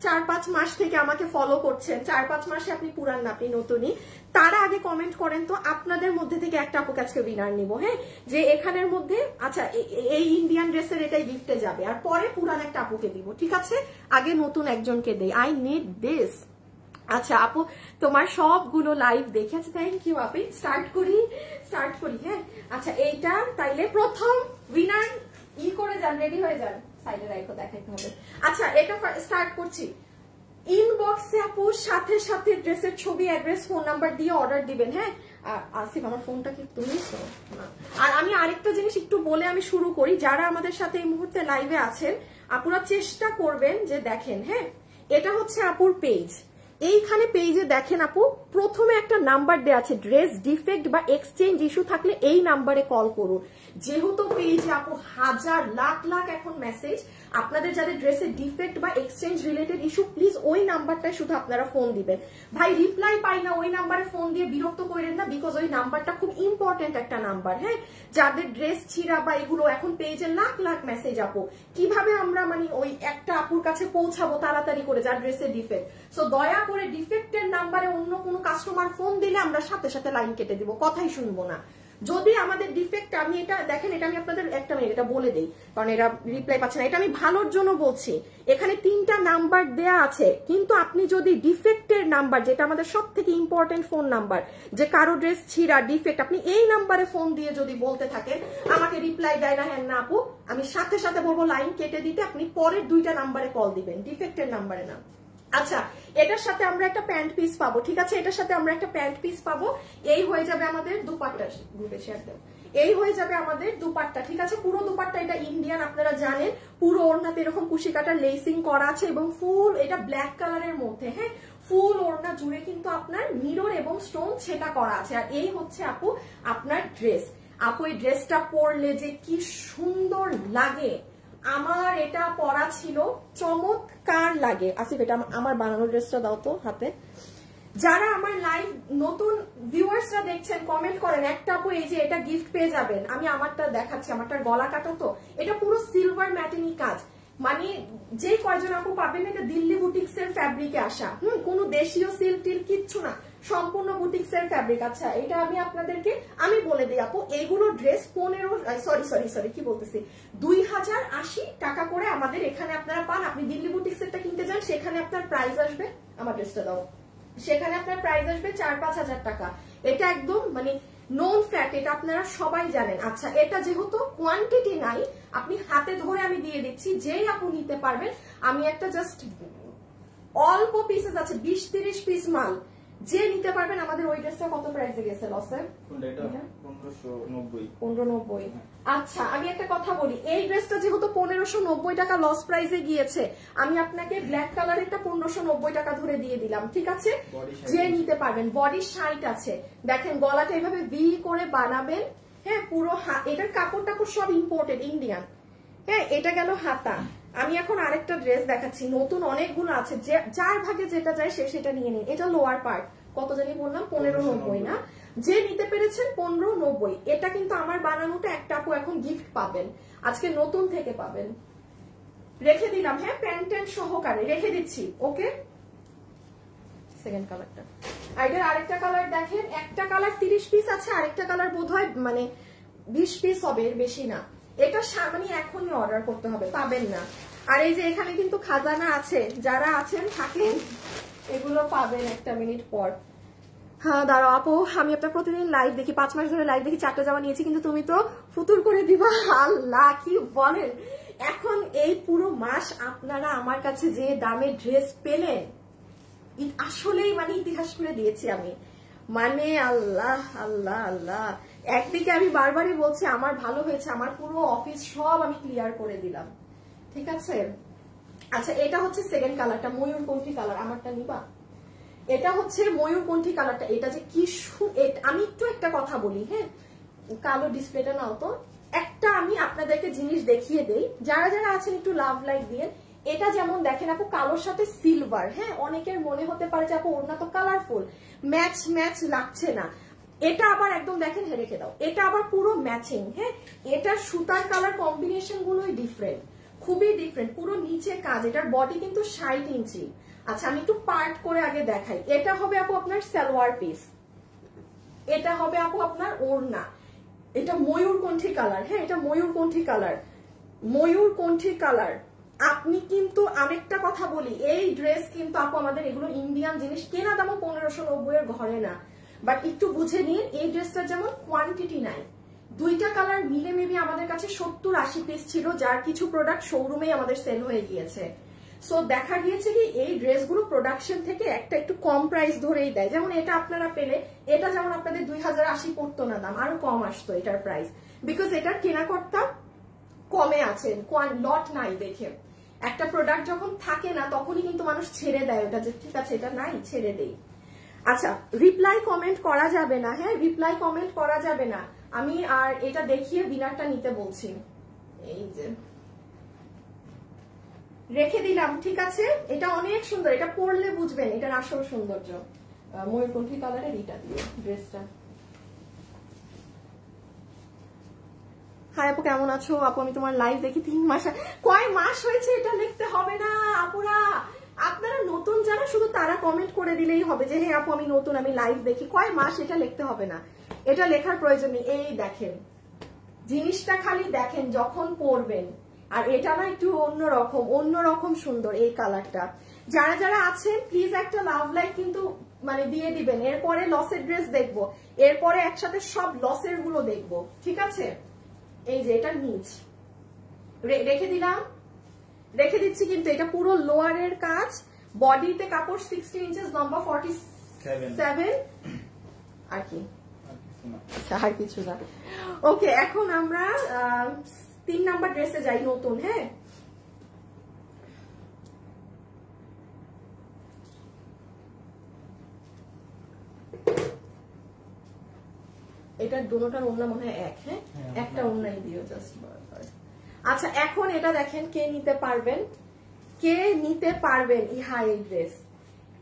4-5 মাস থেকে আমাকে ফলো করছেন, 4-5 মাসে আপনি পুরান না, আপনি নতুনই, তারা আগে কমেন্ট করেন তো। আপনাদের মধ্যে থেকে একটা আপুকে আজকে উইনার নিব। হ্যাঁ, যে এখানের মধ্যে আচ্ছা এই ইন্ডিয়ান ড্রেসের এটাই গিফটে যাবে, আর পরে পুরান একটা আপুকে দিব। ঠিক আছে, আগে নতুন একজনকে দেই। I need this. আচ্ছা আপু, তোমার সবগুলো লাইভ দেখে আছে, থ্যাংক ইউ আপু। স্টার্ট করি। হ্যাঁ, আচ্ছা, এইটা তাইলে প্রথম উইনার করে যান, রেডি হয়ে যান, সাইডে রাখো, দেখাইতে হবে। আচ্ছা, এটা স্টার্ট করছি। ইনবক্স ইনবক্সে আপু সাথে সাথে ড্রেসের ছবি, অ্যাড্রেস, ফোন নাম্বার দিয়ে অর্ডার দিবেন। হ্যাঁ আসিফ, আমার ফোনটা কি তুমি? আর আমি আরেকটা জিনিস একটু বলে আমি শুরু করি। যারা আমাদের সাথে এই মুহূর্তে লাইভে আছেন, আপুরা চেষ্টা করবেন যে দেখেন, হ্যাঁ এটা হচ্ছে আপুর পেজ। এইখানে পেজে দেখেন আপু, প্রথমে একটা নাম্বার দেওয়া আছে, ড্রেস ডিফেক্ট বা এক্সচেঞ্জ ইস্যু থাকলে এই নাম্বারে কল করুন। যেহেতু পেজে আপু হাজার লাখ লাখ এখন মেসেজ, আপনাদের যাদের ড্রেসের ডিফেক্ট বা এক্সচেঞ্জ রিলেটেড ইস্যু, প্লিজ ওই নাম্বারটায় শুধু আপনারা ফোন দিবেন। ভাই রিপ্লাই পাই না, ওই নাম্বারে ফোন দিয়ে বিরক্ত করেন না, বিকজ ওই নাম্বারটা খুব ইম্পর্টেন্ট একটা নাম্বার। হ্যাঁ, যাদের ড্রেস ছিঁড়া বা এগুলো, এখন পেজে লাখ লাখ মেসেজ আপু, কিভাবে আমরা মানে ওই একটা আপুর কাছে পৌঁছাবো তাড়াতাড়ি করে যার ড্রেসের ডিফেক্ট। সো দয়া করে ডিফেক্টের নাম্বারে অন্য কোনো কাস্টমার ফোন দিলে আমরা সাথে সাথে লাইন কেটে দিব, কথাই শুনবো না। যদি আমাদের ডিফেক্ট, আমি এটা দেখেন, এটা আমি আপনাদের একটা মিনিট এটা বলে দিই, কারণ এটা রিপ্লাই পাচ্ছে না, এটা আমি ভালোর জন্য বলছি। এখানে 3টা নাম্বার দেয়া আছে, কিন্তু আপনি যদি ডিফেক্টের নাম্বার, যেটা আমাদের সব থেকে ইম্পর্টেন্ট ফোন নাম্বার, যে কারো ড্রেস ছিঁড়া ডিফেক্ট, আপনি এই নাম্বারে ফোন দিয়ে যদি বলতে থাকেন, আমাকে রিপ্লাই দেয় না, হ্যাঁ না আপু, আমি সাথে সাথে বলবো লাইন কেটে দিতে, আপনি পরের 2টা নাম্বারে কল দিবেন, ডিফেক্টের নাম্বারে না। আচ্ছা, এটার সাথে আমরা একটা প্যান্ট পিস পাবো, ঠিক আছে, এটার সাথে আমরা একটা প্যান্ট পিস পাবো। এই হয়ে যাবে আমাদের দুপাট্টা, গ্রুপে শেয়ার দেব, এই হয়ে যাবে আমাদের দুপাট্টা, ঠিক আছে। পুরো দুপাট্টা এটা ইন্ডিয়ান, আপনারা জানেন, পুরো ওড়নাতে এরকম কুশি কাটা লেসিং করা আছে এবং ফুল, এটা ব্ল্যাক কালারের মধ্যে, হ্যাঁ ফুল ওড়না জুড়ে কিন্তু আপনার মিরর এবং স্টোন সেটা করা আছে। আর এই হচ্ছে আপু আপনার ড্রেস। আপু এই ড্রেসটা পরলে যে কি সুন্দর লাগে, আমার এটা পরা ছিল, চমৎকার লাগে। আসিফ এটা আমার বানানো ড্রেসটা দাও তো হাতে। যারা আমার লাইভ নতুন ভিউয়ার্সরা দেখছেন, কমেন্ট করেন একটা আপু এই যে এটা গিফট পেয়ে যাবেন। আমি আমারটা দেখাচ্ছি, আমারটার গলা কাটা তো, এটা পুরো সিলভার ম্যাটিনি কাজ, মানে যে কয়জন আপু পাবেন, এটা দিল্লি বুটিক্স এর ফ্যাব্রিকে আসা, কোনো দেশীয় সিল্ক টিল কিচ্ছু না, সম্পূর্ণ বুটিক্স এর ফ্যাব্রিক। আচ্ছা, এটা আমি আপনাদেরকে আমি বলে দিই আপু, এইগুলো ড্রেস 2080 টাকা করে আমাদের এখানে আপনারা পান। আপনি দিল্লি বুটিক্স এরটা কিনতে যান, সেখানে আপনার প্রাইস আসবে, আমার ড্রেসটা দাও, সেখানে আপনার প্রাইস আসবে 4-5 হাজার টাকা। এটা একদম মানে নোন ফ্যাট, এটা আপনারা সবাই জানেন। আচ্ছা, এটা যেহেতু কোয়ান্টিটি নাই, আপনি হাতে ধরে আমি দিয়ে দিচ্ছি, যেই আপু নিতে পারবেন, আমি একটা জাস্ট অল্প পিসেস আছে, 20-30 পিস মাল, যে নিতে পারবেন। আমাদের ওই ড্রেসটা কত প্রাইসে গেছে লসে? 1590। আচ্ছা, আমি একটা কথা বলি, এই ড্রেসটা যেহেতু 1590 টাকা লস প্রাইসে গিয়েছে, আমি আপনাকে ব্ল্যাক কালারেরটা 1590 টাকা ধরে দিয়ে দিলাম, ঠিক আছে, যে নিতে পারবেন। বডি 60 আছে, দেখেন গলাটা এভাবে ভি করে বানাবেন, হ্যাঁ পুরো এটার কাপড় টাপড় সব ইম্পোর্টেড ইন্ডিয়ান। হ্যাঁ, এটা গেল হাতা। আমি এখন আরেকটা ড্রেস দেখাচ্ছি, নতুন অনেকগুলো আছে, যার ভাগে যেটা যায় সে সেটা নিয়ে নিন। এটা লোয়ার পার্ট, কত জানি বললাম, 1590 না, যে নিতে পেরেছেন 1590। এটা কিন্তু আমার বানানোটা, একটা আপু এখন গিফট পাবেন, আজকে নতুন থেকে পাবেন, রেখে দিলাম, হ্যাঁ প্যান্ট সহকারে রেখে দিচ্ছি। ওকে, সেকেন্ড কালারটা, এটার আরেকটা কালার দেখেন, একটা কালার 30 পিস আছে, আরেকটা কালার বোধহয় মানে 20 পিস হবে, এর বেশি না। এটা মানে এখনই অর্ডার করতে হবে, পাবেন না। আর এই যে এখানে কিন্তু খাজানা আছে, যারা আছেন থাকেন, এগুলো পাবেন একটা মিনিট পর। হ্যাঁ দাঁড়াও আপু, আমি আপনার প্রতিদিন লাইভ দেখি, 5 মাস ধরে লাইভ দেখি, 4টা জামা নিয়েছি, কিন্তু তুমি তো ফুতুর করে দিবা। আল্লাহ, কি বলেন, এখন এই পুরো মাস আপনারা আমার কাছে যে দামে ড্রেস পেলেন, আসলেই মানে ইতিহাস করে দিয়েছি আমি, মানে আল্লাহ আল্লাহ আল্লাহ। একদিকে আমি বারবারই বলছি আমার ভালো হয়েছে, আমার পুরো অফিস সব আমি ক্লিয়ার করে দিলাম, ঠিক আছে। আচ্ছা, এটা হচ্ছে সেকেন্ড কালারটা, ময়ূরকণ্ঠী কালার, আমারটা নিবা? এটা হচ্ছে ময়ূরকণ্ঠী কালারটা, এটা যে কি আমি একটু একটা কথা বলি, হ্যাঁ কালো ডিসপ্লেটা নাও তো, একটা আমি আপনাদেরকে জিনিস দেখিয়ে দেই, যারা যারা আছেন একটু লাভ লাইক দিয়ে। এটা যেমন দেখেন আপু, কালোর সাথে সিলভার, হ্যাঁ অনেকের মনে হতে পারে যে আপু ওড়না তো কালারফুল, ম্যাচ ম্যাচ লাগছে না, এটা আবার একদম দেখেন, রেখে দাও, এটা আবার পুরো ম্যাচিং, হ্যাঁ এটার সুতার কালার কম্বিনেশন গুলোই ডিফারেন্ট, খুবই ডিফারেন্ট, পুরো নিচে কাজ, এটার বডি কিন্তু 60 ইঞ্চি। আচ্ছা, আমি একটু পার্ট করে আগে দেখাই। এটা হবে আপু আপনার সালোয়ার পিস, এটা হবে আপু আপনার ওড়না, এটা ময়ূরকণ্ঠী কালার, হ্যাঁ এটা ময়ূরকণ্ঠী কালার, ময়ূরকণ্ঠী কালার। আপনি কিন্তু আরেকটা কথা বলি, এই ড্রেস কিন্তু আপু আমাদের এগুলো ইন্ডিয়ান জিনিস, কেনা দামও 1590 এর ঘরে না, বাট একটু বুঝে নিন, এই ড্রেসটার যেমন কোয়ান্টিটি নাই, 2টা কালার মিলে মেবি আমাদের কাছে 70-80 পিস ছিল, যার কিছু প্রোডাক্ট শোরুমে আমাদের সেল হয়ে গিয়েছে। সো দেখা গিয়েছে কি এই ড্রেসগুলো প্রোডাকশন থেকে একটা একটু কম প্রাইস ধরেই দেয়। যেমন এটা আপনারা পেলে, এটা যেমন আপনাদের 2080 পড়তো না দাম, আরো কম আসতো এটার প্রাইস, বিকজ এটার কেনাকর্তা কমে আছে, লট নাই দেখে। একটা প্রোডাক্ট যখন থাকে না তখনই কিন্তু মানুষ ছেড়ে দেয় ওটা, যে ঠিক আছে এটা নাই ছেড়ে দেই। আচ্ছা, রিপ্লাই কমেন্ট করা যাবে না, হ্যাঁ রিপ্লাই কমেন্ট করা যাবে না। আমি আর এটা দেখিয়ে উইনারটা নিতে বলছি, এই যে রেখে দিলাম, ঠিক আছে। এটা অনেক সুন্দর, এটা পরলে বুঝবেন এটার আসল সৌন্দর্য। ময়ূরকণ্ঠী কালারের এটা দিয়ে ড্রেসটা। হাই আপু, কেমন আছো? আপু আমি তোমার লাইভ দেখি 3 মাস। কয় মাস হয়েছে এটা লিখতে হবে না আপুরা, আপনারা নতুন যারা শুধু তারা কমেন্ট করে দিলেই হবে যে হ্যাঁ আপু আমি নতুন, আমি লাইভ দেখি। কয় মাস এটা লিখতে হবে না, এটা লেখার প্রয়োজন নেই। এই দেখেন জিনিসটা, খালি দেখেন যখন পরবেন। আর এটা না একটু অন্যরকম সুন্দর এই কালারটা। যারা যারা আছেন প্লিজ একটা লাভ লাইক কিন্তু মানে দিয়ে দিবেন। এরপরে লসের ড্রেস দেখবো, এরপরে একসাথে সব লসের গুলো দেখবো, ঠিক আছে। এই যে এটা নিচ রেখে দিলাম, রেখে দিচ্ছি, কিন্তু এটা পুরো লোয়ারের কাজ, বডিতে কাপড় 60 ইঞ্চেস, লম্বা 47, আর কি আর কিছু না। ওকে, এখন আমরা 3 নাম্বার ড্রেসে যাই, নতুন। হ্যাঁ, এটার দুটোটার ওড়না মনে হয় এক। হ্যাঁ, একটা ওড়নাই দিও জাস্ট। আচ্ছা, এখন এটা দেখেন কে নিতে পারবেন, কে নিতে পারবেন। ইহা এই ড্রেস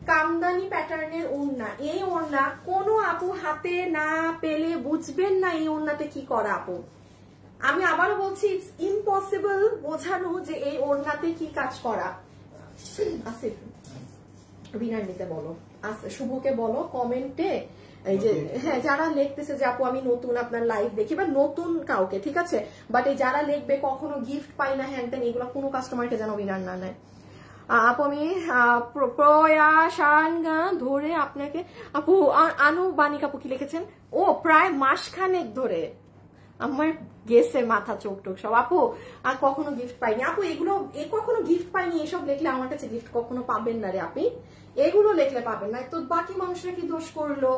কামদানি প্যাটার্নের ওড়না। এই ওড়না কোনো আপু হাতে না পেলে বুঝবেন না এই ওড়নাতে কি করা। আপু আমি আবারও বলছি, ইটস ইম্পসিবল বোঝানো যে এই ওড়নাতে কি কাজ করা। আসিফ বিনার নিতে বলো, শুভকে বলো কমেন্টে, এই যে হ্যাঁ যারা লিখতেছে যে আপু আমি নতুন আপনার লাইভ দেখি, বা নতুন কাউকে, ঠিক আছে, বাট এই যারা লিখবে কখনো গিফট পাই না হ্যান তেন, এগুলো কোনো কাস্টমারকে যেন বিনার না নেয়। আপু আমি প্রয়াসান ধরে আপনাকে, আপু আনুবানিক আপু কি লিখেছেন? ও প্রায় মাসখানেক ধরে আমার গেছে মাথা চোখ টোক সব। আপু আর কখনো গিফট পাইনি। আপু এগুলো কখনো গিফট পাইনি এসব লিখলে আমার কাছে গিফট কখনো পাবেন না রে আপনি, এগুলো লিখলে পাবেন না। তো বাকি মানুষরা কি দোষ করলো?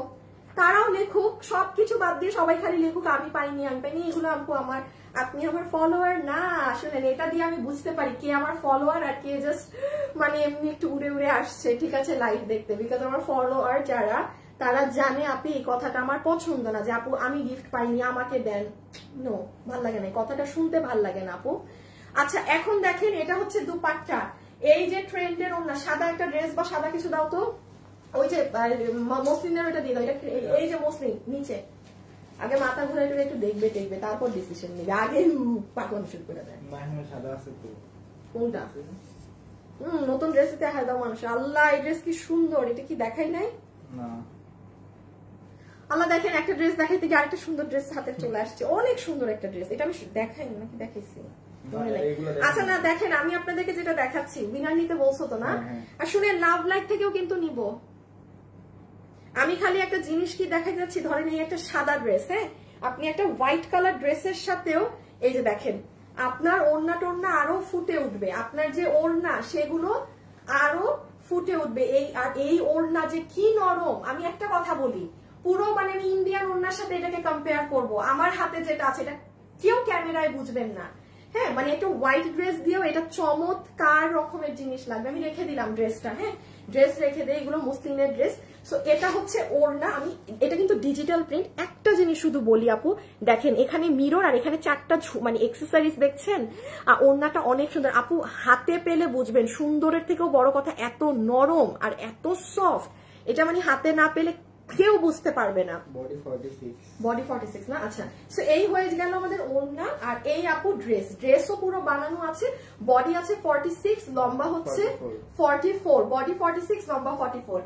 তারাও লেখুক, সবকিছু বাদ দিয়ে সবাই খালি লেখুক আমি পাইনি আমি পাইনি। এগুলো আপু আমার, আপনি আমার ফলোয়ার না। আসলে এটা দিয়ে আমি বুঝতে পারি কে আমার ফলোয়ার আর কে জাস্ট মানে এমনি একটু উড়ে উড়ে আসছে, ঠিক আছে, লাইভ দেখতে। বিকজ আমার ফলোয়ার যারা, তারা জানে আপনি এই কথাটা আমার পছন্দ না, যে আপু আমি গিফট পাইনি আমাকে দেন। নো, ভাল লাগে না, কথাটা শুনতে ভাল লাগে না আপু। আচ্ছা, এখন দেখেন এটা হচ্ছে দুপাট্টা। এই যে ট্রেন্ডের ওড়না, সাদা একটা ড্রেস বা সাদা কিছু দাও তো, ওই যে মসলিনের ওইটা দিয়ে দাও। এটা এই যে মসলিন নিচে, আগে মাথা ঘুরে টুরে একটু দেখবে দেখবে, তারপর ডিসিশন নিবে, আগে পাকন শুরু করে দেয়। কোনটা? নতুন ড্রেস দেখায় দাও মানুষ। আল্লাহ এই ড্রেস কি সুন্দর, এটা কি দেখাই নাই? আল্লাহ দেখেন একটা ড্রেস দেখাইতে গিয়ে আরেকটা সুন্দর ড্রেস হাতে চলে আসছে, অনেক সুন্দর একটা ড্রেস। এটা আমি দেখাইনি নাকি দেখাইছি? আচ্ছা না, দেখেন আমি আপনাদেরকে যেটা দেখাচ্ছি, বিনার নিতে বলছো তো না? আর শুনে লাভ লাইক থেকেও কিন্তু নিব। আমি খালি একটা জিনিস কি দেখাই যাচ্ছি, ধরেন এই একটা সাদা ড্রেস, হ্যাঁ আপনি একটা হোয়াইট কালার ড্রেসের সাথেও এই যে দেখেন আপনার ওড়না টোড়না আরো ফুটে উঠবে, আপনার যে ওড়না সেগুলো আরো ফুটে উঠবে। এই ওড়না যে কি নরম। আমি একটা কথা বলি, পুরো মানে আমি ইন্ডিয়ান ওড়নার সাথে এটাকে কম্পেয়ার করব, আমার হাতে যেটা আছে এটা কেউ ক্যামেরায় বুঝবেন না। হ্যাঁ মানে একটা হোয়াইট ড্রেস দিয়েও এটা চমৎকার রকমের জিনিস লাগবে। আমি রেখে দিলাম ড্রেসটা, হ্যাঁ ড্রেস রেখে দেয়, এগুলো মুসলিমের ড্রেস। সো এটা হচ্ছে ওড়না, আমি এটা কিন্তু ডিজিটাল প্রিন্ট। একটা জিনিস শুধু বলি আপু, দেখেন এখানে মিরর আর এখানে 4টা মানে এক্সেসরিজ দেখছেন, আর ওড়নাটা অনেক সুন্দর। আপু হাতে পেলে বুঝবেন, সুন্দরের থেকেও বড় কথা এত নরম আর এত সফট, এটা মানে হাতে না পেলে কেউ বুঝতে পারবে না। বডি 46 না? আচ্ছা, সো এই হয়ে গেল আমাদের ওড়না। আর এই আপু ড্রেসও পুরো বানানো আছে, বডি আছে 46, লম্বা হচ্ছে 44, বডি 46, লম্বা 44।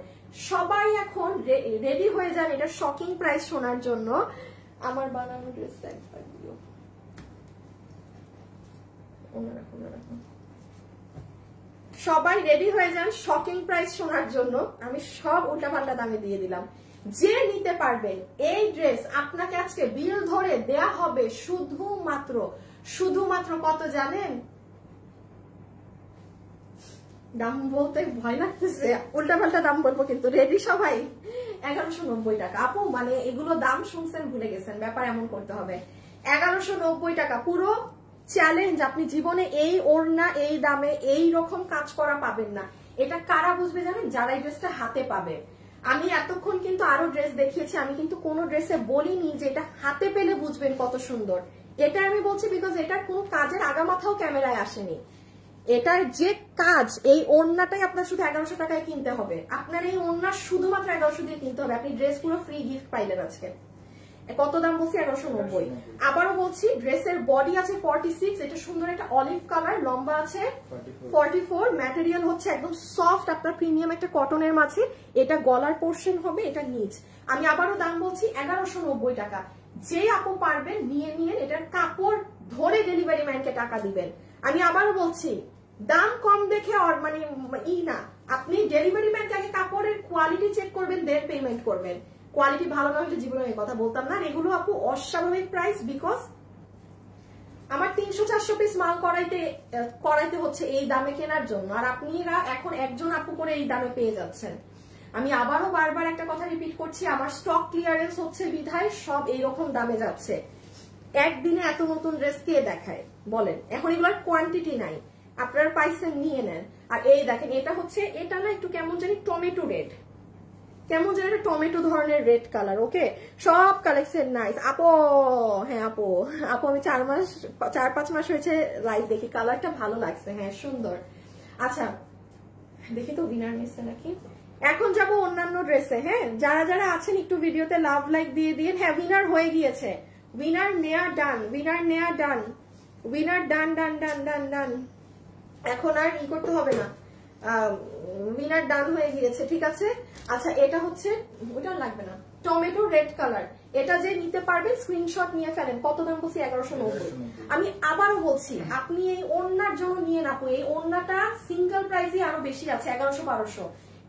সবাই এখন রেডি হয়ে যান এটা শকিং প্রাইস শোনার জন্য। আমার বানানো ড্রেসটা একবার দিও, সবাই রেডি হয়ে যান শকিং প্রাইস শোনার জন্য। আমি সব উল্টাপাল্টা দামে দিয়ে দিলাম। যে নিতে পারবেন এই ড্রেস আপনাকে আজকে বিল ধরে দেয়া হবে শুধুমাত্র কত জানেন? দাম বলতে ভয় লাগতেছে, উল্টাপাল্টা দাম বলবো কিন্তু রেডি সবাই। 1190 টাকা আপু, মানে এগুলো দাম শুনছেন ভুলে গেছেন, ব্যাপার এমন করতে হবে। 1190 টাকা পুরো চ্যালেঞ্জ। আপনি জীবনে এই ওড়না এই দামে এই রকম কাজ করা পাবেন না। এটা কারা বুঝবে জানেন? যারা এই ড্রেসটা হাতে পাবে। আমি এতক্ষণ কিন্তু আরো ড্রেস দেখিয়েছি, আমি কিন্তু কোনো ড্রেসে বলিনি যে এটা হাতে পেলে বুঝবেন কত সুন্দর। এটা আমি বলছি বিকজ এটার কোনো কাজের আগামাথাও ক্যামেরায় আসেনি। এটার যে কাজ, এই ওড়নাটাই আপনার শুধু 1100 টাকায় কিনতে হবে। আপনার এই ওড়না শুধুমাত্র 1100 দিয়ে কিনতে হবে। আপনি ড্রেস পুরো ফ্রি গিফট পাইলেন আজকে। কত দাম বলছি? 1190। আবারও বলছি, ড্রেসের বডি আছে 46, এটা সুন্দর একটা অলিভ কালার, লম্বা আছে 44, ম্যাটেরিয়াল হচ্ছে একদম সফট, আপনার প্রিমিয়াম একটা কটনের মাঝে। এটা গলার পোর্শন হবে, এটা নিচ। আমি আবারও দাম বলছি 1190 টাকা। যে আপু পারবেন নিয়ে নিয়ে, এটার কাপড় ধরে ডেলিভারি ম্যানকে টাকা দিবেন। আমি আবারও বলছি, দাম কম দেখে মানে না, আপনি ডেলিভারি ম্যানকে আগে কাপড়ের কোয়ালিটি চেক করবেন, দেন পেমেন্ট করবেন। কোয়ালিটি ভালো না হলে জীবনে এই কথা বলতাম না। এগুলো আপু অস্বাভাবিক প্রাইস, বিকজ আমার 300-400 পিস মাল করাইতে হচ্ছে এই দামে কেনার জন্য, আর আপনারা এখন একজন আপু করে এই দামে পেয়ে যাচ্ছেন। আমি আবারও বারবার একটা কথা রিপিট করছি, আমার স্টক ক্লিয়ারেন্স হচ্ছে বিধায় সব এইরকম দামে যাচ্ছে। একদিনে এত নতুন ড্রেস কে দেখায় বলেন? এখন এগুলোর কোয়ান্টিটি নাই, আপনারা পাইছেন নিয়ে নেন। আর এই দেখেন, এটা হচ্ছে, এটা না একটু কেমন জানি টমেটো রেড, কেমন যেন একটা টমেটো ধরনের রেড কালার। ওকে, সব কালেকশন নাইস আপু। হ্যাঁ আপু, আমি 4-5 মাস হয়েছে লাইভ দেখি, কালারটা ভালো লাগছে। হ্যাঁ সুন্দর। আচ্ছা দেখি তো উইনার মিসছে নাকি। এখন যাব অন্যান্য ড্রেসে। হ্যাঁ, যারা যারা আছেন একটু ভিডিওতে লাভ লাইক দিয়ে দিন। হ্যাঁ, উইনার হয়ে গিয়েছে, উইনার নেয়া ডান, উইনার নেয়া ডান, উইনার ডান ডান ডান ডান ডান। এখন আর ই করতে হবে না, উইনার ডান হয়ে গিয়েছে। ঠিক আছে। আচ্ছা, এটা হচ্ছে, ওটা লাগবে না, টমেটো রেড কালার। এটা যে নিতে পারবেন স্ক্রিনশট নিয়ে ফেলেন। কত দাম বলছি? 1190। আমি আবারও বলছি, আপনি এই ওড়নার জন্য নিয়ে না, এই ওড়নাটা সিঙ্গেল প্রাইসে আরো বেশি আছে, 1100-1200।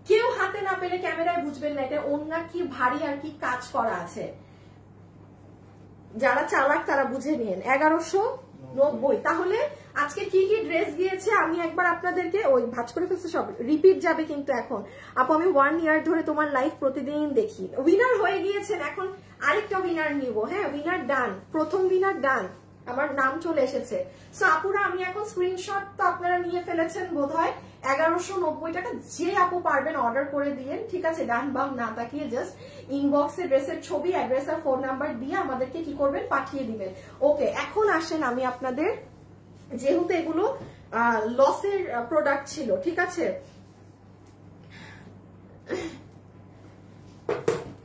কেউ হাতে না পেলে ক্যামেরায় বুঝবেন না এটা ওড়না কি ভারী আর কি কাজ করা আছে। যারা চালাক তারা বুঝে নিন। 1190। তাহলে আজকে কি কি ড্রেস দিয়েছে আমি একবার আপনাদেরকে, ওই ভাঁজ করে ফেলছে সব, রিপিট যাবে কিন্তু এখন। আপু আমি 1 ইয়ার ধরে তোমার লাইভ প্রতিদিন দেখি। উইনার হয়ে গিয়েছেন, এখন আরেকটা উইনার নিব। হ্যাঁ, উইনার ডান, প্রথম উইনার ডান, আমার নাম চলে এসেছে। সো আপুরা, আমি এখন স্ক্রিনশট তো আপনারা নিয়ে ফেলেছেন বোধহয়। 1190 টাকা। যে আপু পারবেন অর্ডার করে দিয়েন। ঠিক আছে, ডান বাম না তাকিয়ে জাস্ট ইনবক্সে ড্রেসের ছবি, অ্যাড্রেস আর ফোন নাম্বার দিয়ে আমাদেরকে কি করবেন, পাঠিয়ে দিবেন। ওকে, এখন আসেন আমি আপনাদের, যেহেতু এগুলো লসের প্রোডাক্ট ছিল, ঠিক আছে,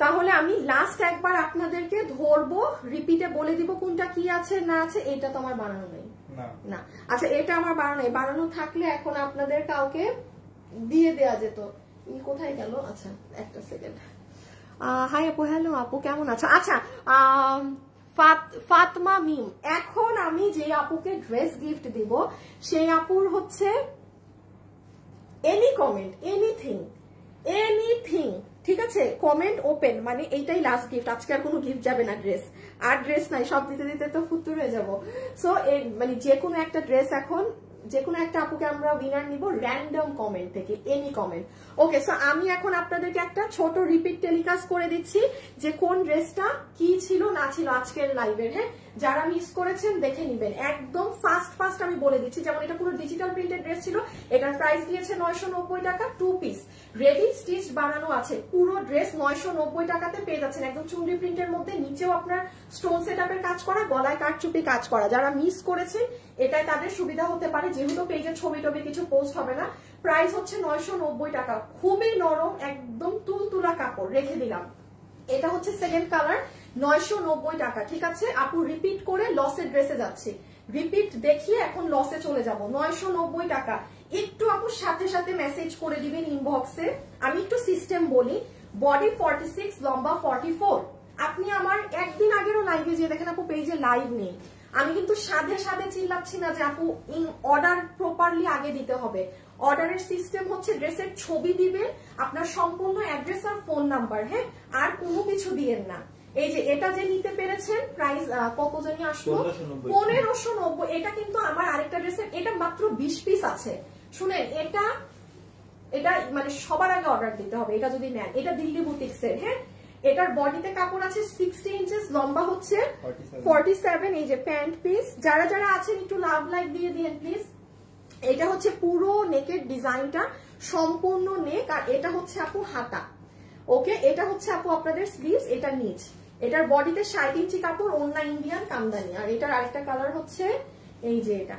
তাহলে আমি লাস্ট একবার আপনাদেরকে ধরবো, রিপিটে বলে দিব কোনটা কি আছে না আছে। এটা তো আমার বানানো নেই না। আচ্ছা, এটা আমার বানানো নেই, বানানো থাকলে এখন আপনাদের কাউকে দিয়ে দেয়া যেত। কোথায় গেল? আচ্ছা একটা সেকেন্ড। হাই আপু, হ্যালো আপু, কেমন আছো? আচ্ছা, ফাতমা মিম, এখন আমি যে আপুকে ড্রেস গিফট দিব সেই আপুর হচ্ছে এনি কমেন্ট, এনিথিং, ঠিক আছে, কমেন্ট ওপেন, মানে এইটাই লাস্ট গিফট। আজকে আর কোনো গিফট যাবে না, ড্রেস আর ড্রেস নাই, সব দিতে দিতে তো ফুতুর হয়ে যাবো। সো মানে যে কোনো একটা ড্রেস, এখন যে কোনো একটা আপুকে আমরা উইনার নিব র্যান্ডম কমেন্ট থেকে, এনি কমেন্ট। ওকে, সো আমি এখন আপনাদেরকে একটা ছোট রিপিট টেলিকাস্ট করে দিচ্ছি যে কোন ড্রেসটা কি ছিল না ছিল আজকের লাইভের। হ্যাঁ, যারা মিস করেছেন দেখে নিবেন, একদম ফাস্ট আমি বলে দিচ্ছি। যেমন এটা পুরো ডিজিটাল প্রিন্টেড ড্রেস ছিল, এটার প্রাইস দিয়েছে 990 টাকা, 2 পিস রেডি স্টিচ বানানো আছে। পুরো ড্রেস 990 টাকাতে পেয়ে যাচ্ছেন, একদম চুনরি প্রিন্টের মধ্যে, নিচেও আপনার স্টোন সেটআপের কাজ করা, গলায় কারচুপি কাজ করা। যারা মিস করেছেন এটাই তাদের সুবিধা হতে পারে, যেহেতু পেজে ছবি টবি কিছু পোস্ট হবে না। প্রাইস হচ্ছে 990 টাকা, খুবই নরম, একদম তুলতুলা কাপড়, রেখে দিলাম। এটা হচ্ছে সেকেন্ড কালার, 990 টাকা। ঠিক আছে আপু, রিপিট করে লসের ড্রেসে যাচ্ছি, রিপিট দেখিয়ে এখন লসে চলে যাব। 990 টাকা। একটু আপু সাথে সাথে মেসেজ করে দিবেন ইনবক্সে। আমি একটু সিস্টেম বলি, বডি 46, লম্বা 44। আপনি আমার একদিন আগেরও লাইভে যে দেখেন আপু পেজে লাইভ নেই, আমি কিন্তু সাধে সাধে চিল্লাচ্ছি না যে আপু অর্ডার প্রপারলি আগে দিতে হবে। অর্ডারের সিস্টেম হচ্ছে ড্রেসের ছবি দিবেন, আপনার সম্পূর্ণ অ্যাড্রেস আর ফোন নাম্বার। হ্যাঁ, আর কোনো কিছু দিয়েন না। এই যে এটা যে নিতে পেরেছেন, প্রাইস কত জানি আসলো, 1590। এটা কিন্তু আমার আরেকটা ড্রেসের, এটা মাত্র 20 পিস আছে। শুনেন, এটা এটা মানে সবার আগে অর্ডার দিতে হবে এটা যদি নেন। এটা দিল্লি বুটিক্সের, হ্যাঁ। এটার বডিতে কাপড় আছে 60 ইঞ্চেস, লম্বা হচ্ছে 47। এই যে প্যান্ট পিস, যারা যারা আছেন একটু লাভ লাইক দিয়ে দিন প্লিজ। এটা হচ্ছে পুরো নেকের ডিজাইনটা, সম্পূর্ণ নেক, আর এটা হচ্ছে আপু হাতা। ওকে, এটা হচ্ছে আপু আপনাদের স্লিভস, এটা নিচ। এটার বডিতে 60 ইঞ্চি কাপড়, ওন্না ইন্ডিয়ান কামদানি। আর এটার আরেকটা কালার হচ্ছে এই যে এটা,